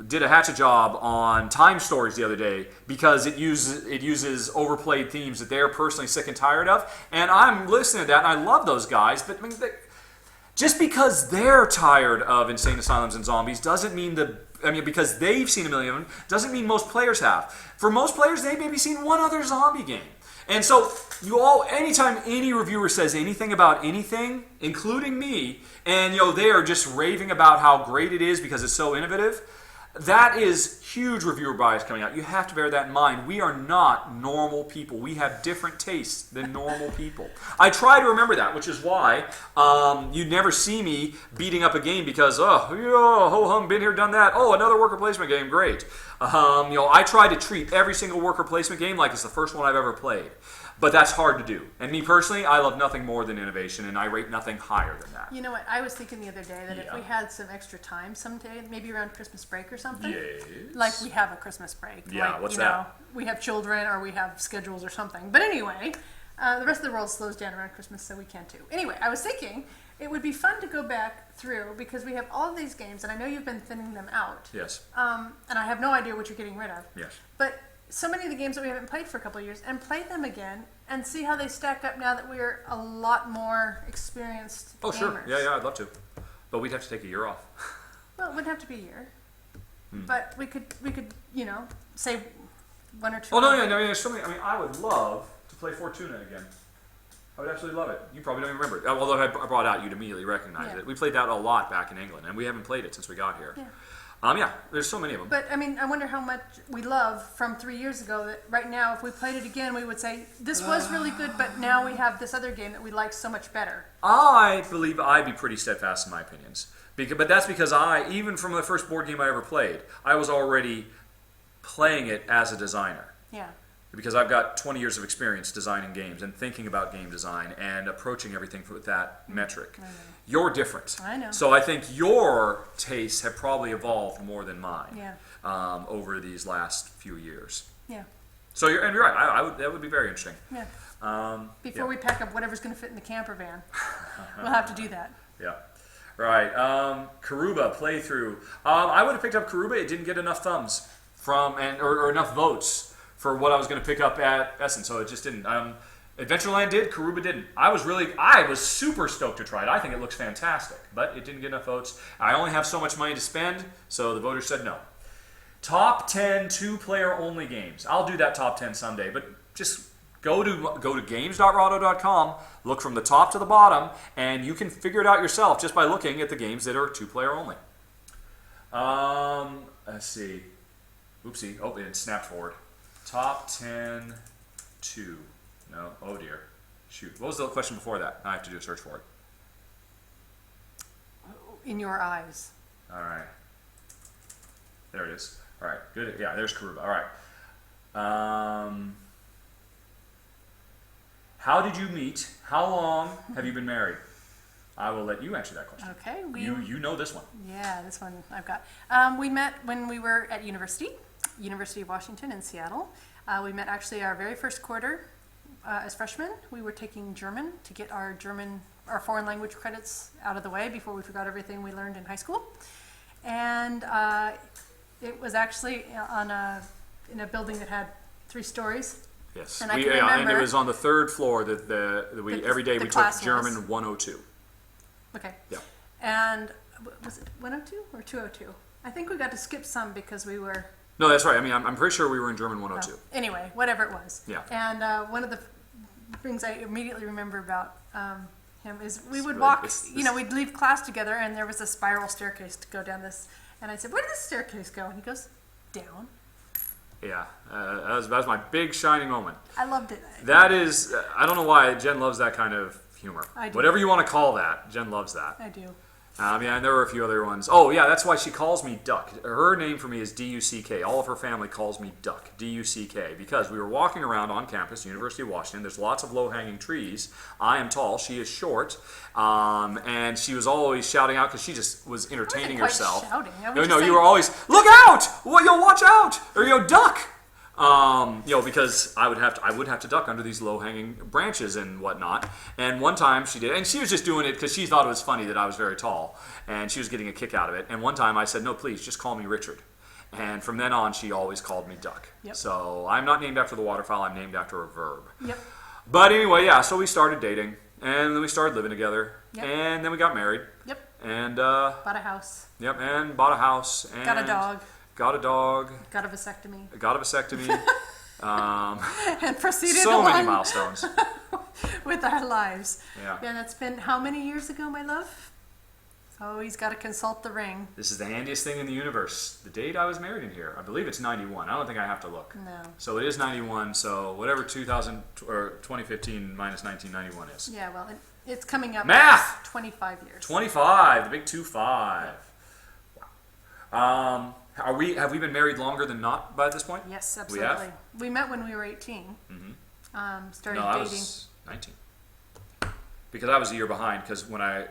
did a hatchet job on Time Stories the other day because it uses overplayed themes that they're personally sick and tired of. And I'm listening to that, and I love those guys, but I mean, just because they're tired of insane asylums and zombies doesn't mean because they've seen a million of them, doesn't mean most players have. For most players, they've maybe seen one other zombie game. And so, anytime any reviewer says anything about anything, including me, and they are just raving about how great it is because it's so innovative, that is huge reviewer bias coming out. You have to bear that in mind. We are not normal people. We have different tastes than normal people. I try to remember that, which is why you never see me beating up a game because, ho-hum, been here, done that. Oh, another worker placement game, great. I try to treat every single worker placement game like it's the first one I've ever played. But that's hard to do. And me personally, I love nothing more than innovation, and I rate nothing higher than that. You know what? I was thinking the other day that if Yeah. we had some extra time someday, maybe around Christmas break or something. Yes. Like we have a Christmas break. Yeah, like, what's you know, that? We have children or we have schedules or something. But anyway, the rest of the world slows down around Christmas, so we can too. Anyway, I was thinking it would be fun to go back through because we have all of these games, and I know you've been thinning them out. Yes. And I have no idea what you're getting rid of. Yes. But so many of the games that we haven't played for a couple of years, and play them again and see how they stack up now that we're a lot more experienced Oh, gamers. sure. Yeah, I'd love to. But we'd have to take a year off. Well, it wouldn't have to be a year. But we could say one or two. Oh, no, there's so many. I mean, I would love to play Fortuna again. I would absolutely love it. You probably don't even remember it. Although if I brought it out, you'd immediately recognize Yeah. it. We played that a lot back in England, and we haven't played it since we got here. Yeah. There's so many of them. But I mean, I wonder how much we love from 3 years ago that right now, if we played it again, we would say, this was really good, but now we have this other game that we like so much better. I believe I'd be pretty steadfast in my opinions. But that's because even from the first board game I ever played, I was already playing it as a designer. Yeah. Because I've got 20 years of experience designing games and thinking about game design and approaching everything with that metric. You're different. I know. So I think your tastes have probably evolved more than mine Yeah. over these last few years. Yeah. So you're right. That would be very interesting. Yeah. Before yeah. we pack up whatever's going to fit in the camper van, we'll have to do that. Yeah. Right. Karuba playthrough. I would have picked up Karuba. It didn't get enough thumbs or enough votes for what I was going to pick up at Essen, so it just didn't. Adventureland did, Karuba didn't. I was super stoked to try it. I think it looks fantastic, but it didn't get enough votes. I only have so much money to spend, so the voters said no. Top 10 two-player only games. I'll do that top 10 someday, but just go to games.rahdo.com, look from the top to the bottom, and you can figure it out yourself just by looking at the games that are two-player only. Let's see. Oopsie. Oh, it snapped forward. Top 10 2. No. Oh dear. Shoot. What was the question before that? I have to do a search for it. In your eyes. All right. There it is. All right. Good. Yeah, there's Karuba. All right. How did you meet? How long have you been married? I will let you answer that question. Okay. You know this one. Yeah, this one I've got. We met when we were at University of Washington in Seattle. We met actually our very first quarter as freshmen. We were taking German to get our foreign language credits out of the way before we forgot everything we learned in high school. And it was actually in a building that had 3 stories. Yes. And I can remember, and it was on the 3rd floor that every day we took German 102. Okay. Yeah. And was it 102 or 202? I think we got to skip some because we were... No, that's right. I mean, I'm pretty sure we were in German 102. Anyway, whatever it was. Yeah. And one of the things I immediately remember about him is we would walk, we'd leave class together and there was a spiral staircase to go down this. And I said, where did this staircase go? And he goes, down. Yeah, that was my big shining moment. I loved it. That is, I don't know why Jen loves that kind of humor. I do. Whatever you want to call that, Jen loves that. I do. Yeah, and there were a few other ones. Oh, yeah, that's why she calls me Duck. Her name for me is D-U-C-K. All of her family calls me Duck, D-U-C-K, because we were walking around on campus, University of Washington. There's lots of low-hanging trees. I am tall. She is short. And she was always shouting out because she just was entertaining herself. Shouting. No, you were always, look out! Well, you'll watch out! Or duck! Because I would have to duck under these low-hanging branches and whatnot. And one time she did, and she was just doing it because she thought it was funny that I was very tall, and she was getting a kick out of it. And one time I said, no, please, just call me Richard. And from then on, she always called me Duck. Yep. So I'm not named after the waterfowl, I'm named after a verb. Yep. But anyway, yeah, so we started dating, and then we started living together, Yep. and then we got married. Yep. And, bought a house. Yep, and bought a house. And Got a dog. Got a dog. Got a vasectomy. Got a vasectomy. And proceeded so along many milestones. with our lives. Yeah. And that's been how many years ago, my love? So he's got to consult the ring. This is the handiest thing in the universe. The date I was married in here, I believe it's 91. I don't think I have to look. No. So it is 91. So whatever 2000 or 2015 minus 1991 is. Yeah, well, it's coming up. Math! 25 years. 25, the big 2-5. Wow. Have we been married longer than not by this point? Yes, absolutely. We met when we were 18. Mm-hmm. Started no, I dating. was 19. Because I was a year behind. Because when I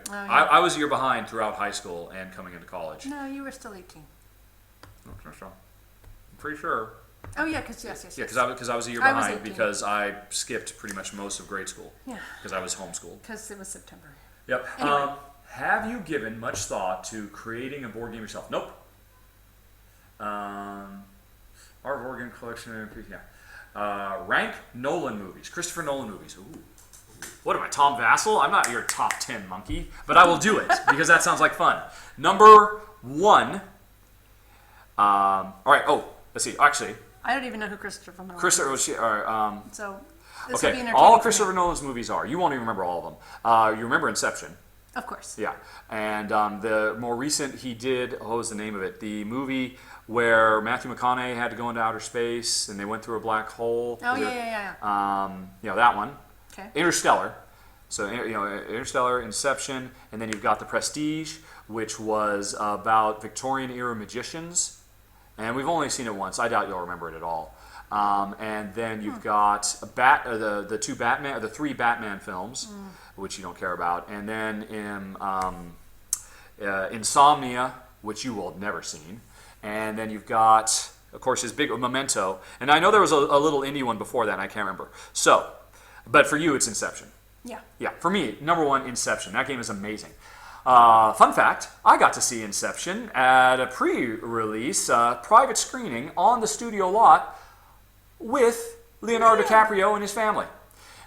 was a year behind throughout high school and coming into college. No, you were still 18. I'm pretty sure. Oh yeah, because yes. Yeah, because I was a year I was behind 18. because I skipped pretty much most of grade school. Yeah. Because I was homeschooled. Because it was September. Yep. Anyway. Have you given much thought to creating a board game yourself? Nope. Our board game collection. Yeah. Rank Nolan movies. Christopher Nolan movies. Ooh. What am I, Tom Vassell? I'm not your top 10 monkey, but I will do it because that sounds like fun. Number 1. All right. Oh, let's see. Actually, I don't even know who Christopher Nolan is. So this will be okay. entertaining All for Christopher me. Nolan's movies are. You won't even remember all of them. You remember Inception. Of course. Yeah. And the more recent he did, what was the name of it? The movie where Matthew McConaughey had to go into outer space and they went through a black hole. Oh, yeah. That one. Okay. Interstellar. So, Interstellar, Inception, and then you've got The Prestige, which was about Victorian era magicians. And we've only seen it once. I doubt you'll remember it at all. And then you've got the 3 Batman films, which you don't care about. And then Insomnia, which you will have never seen. And then you've got, of course, his big Memento. And I know there was a little indie one before that, and I can't remember. So, but for you, it's Inception. Yeah. Yeah, for me, number 1, Inception. That game is amazing. Fun fact, I got to see Inception at a pre-release private screening on the studio lot with Leonardo DiCaprio and his family.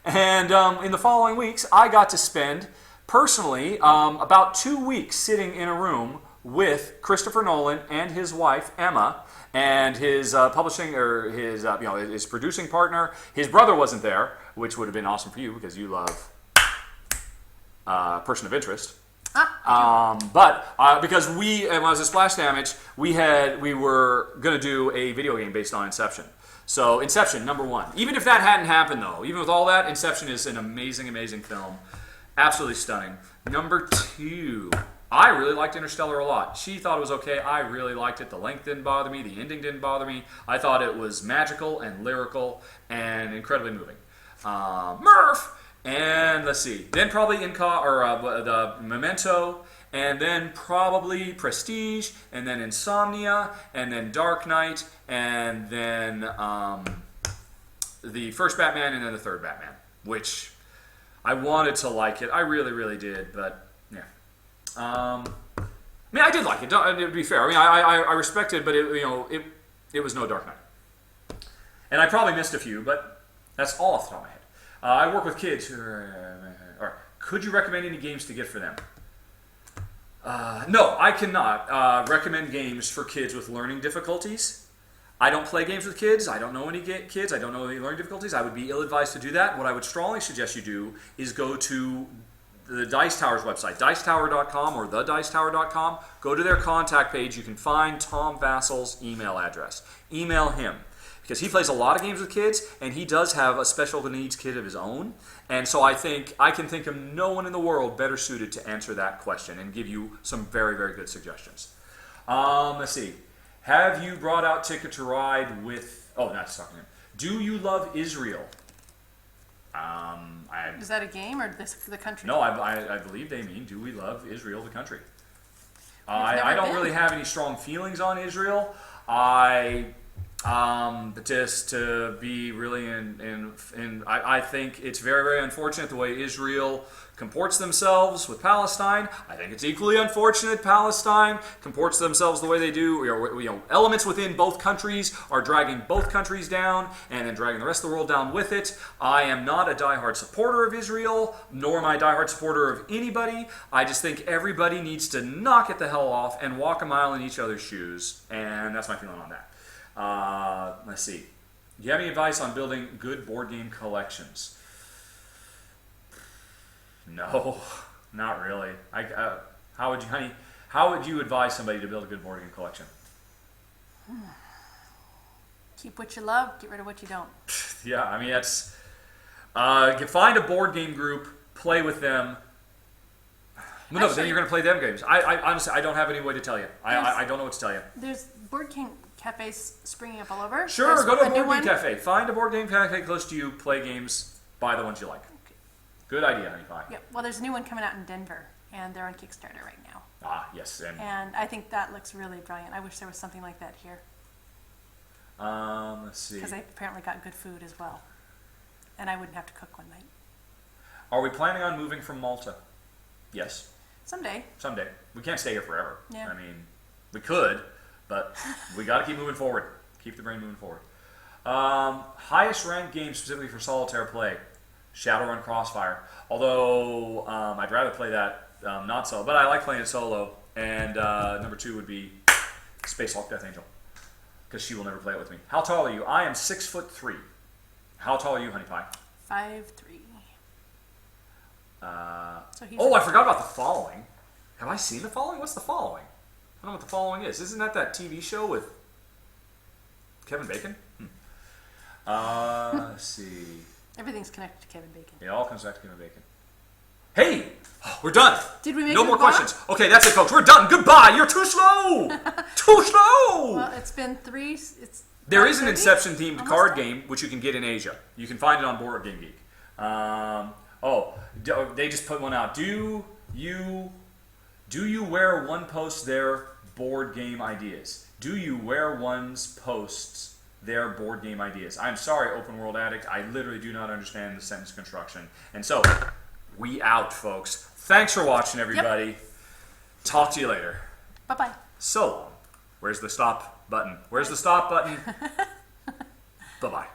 And in the following weeks, I got to spend, personally, about 2 weeks sitting in a room with Christopher Nolan and his wife, Emma, and his his producing partner. His brother wasn't there, which would have been awesome for you because you love Person of Interest. Because when I was at Splash Damage, we were going to do a video game based on Inception. So Inception, number one. Even if that hadn't happened, though, even with all that, Inception is an amazing, amazing film. Absolutely stunning. Number two, I really liked Interstellar a lot. She thought it was okay. I really liked it. The length didn't bother me. The ending didn't bother me. I thought it was magical and lyrical and incredibly moving. Murph! And let's see. Then probably the Memento, and then probably Prestige, and then Insomnia, and then Dark Knight, and then the first Batman, and then the third Batman, which I wanted to like it. I really, really did, but yeah. I mean, I did like it. To be fair, I mean, I respect it, but it was no Dark Knight, and I probably missed a few, but that's all off the top of my head. I work with kids who are. Could you recommend any games to get for them? No, I cannot recommend games for kids with learning difficulties. I don't play games with kids. I don't know any kids. I don't know any learning difficulties. I would be ill-advised to do that. What I would strongly suggest you do is go to the Dice Tower's website, dicetower.com or thedicetower.com. Go to their contact page. You can find Tom Vassal's email address. Email him. Because he plays a lot of games with kids, and he does have a special needs kid of his own. And so I can think of no one in the world better suited to answer that question and give you some very, very good suggestions. Let's see. Have you brought out Ticket to Ride with... Oh, not talking to him. Do you love Israel? Is that a game or the country? No, I believe they mean, do we love Israel, the country? I don't been. really have any strong feelings on Israel. But just to be really I think it's very, very unfortunate the way Israel comports themselves with Palestine. I think it's equally unfortunate Palestine comports themselves the way they do. Elements within both countries are dragging both countries down and then dragging the rest of the world down with it. I am not a diehard supporter of Israel, nor am I a diehard supporter of anybody. I just think everybody needs to knock it the hell off and walk a mile in each other's shoes, and that's my feeling on that. Let's see. Do you have any advice on building good board game collections? No, not really. How would you advise somebody to build a good board game collection? Keep what you love, get rid of what you don't. Yeah, I mean, that's... find a board game group, play with them. Well, no, then you're going to play them games. I honestly, I don't have any way to tell you. I don't know what to tell you. There's board game cafes springing up all over. Sure, There's go to a board game one. cafe. Find a board game cafe close to you, play games, buy the ones you like. Okay. Good idea, Honey Pie. Yeah, well, there's a new one coming out in Denver, and they're on Kickstarter right now. Ah, yes. And I think that looks really brilliant. I wish there was something like that here. Let's see. Because they apparently got good food as well. And I wouldn't have to cook one night. Are we planning on moving from Malta? Yes. Someday. Someday. We can't stay here forever. Yeah. I mean, we could, but we got to keep moving forward. Keep the brain moving forward. Highest ranked game specifically for solitaire play, Shadowrun Crossfire. Although I'd rather play that not solo, but I like playing it solo. And number 2 would be Space Hulk Death Angel, because she will never play it with me. How tall are you? I am 6'3". How tall are you, Honey Pie? 5'3". So I forgot about The Following. Have I seen The Following? What's The Following? I don't know what The Following is. Isn't that TV show with Kevin Bacon? Let's see. Everything's connected to Kevin Bacon. It all comes back to Kevin Bacon. Hey! We're done. Did we make No it more far? questions. Okay, that's it, folks. We're done. Goodbye. You're too slow. Too slow. Well, it's been There is an 5:30? Inception-themed Almost card done. game which you can get in Asia. You can find it on Board Game Geek. They just put one out. Do you where one posts their board game ideas? Do you where one's posts their board game ideas? I'm sorry, Open World Addict. I literally do not understand the sentence construction. And so, we out, folks. Thanks for watching, everybody. Yep. Talk to you later. Bye-bye. So long. Where's the stop button? Where's the stop button? Bye-bye.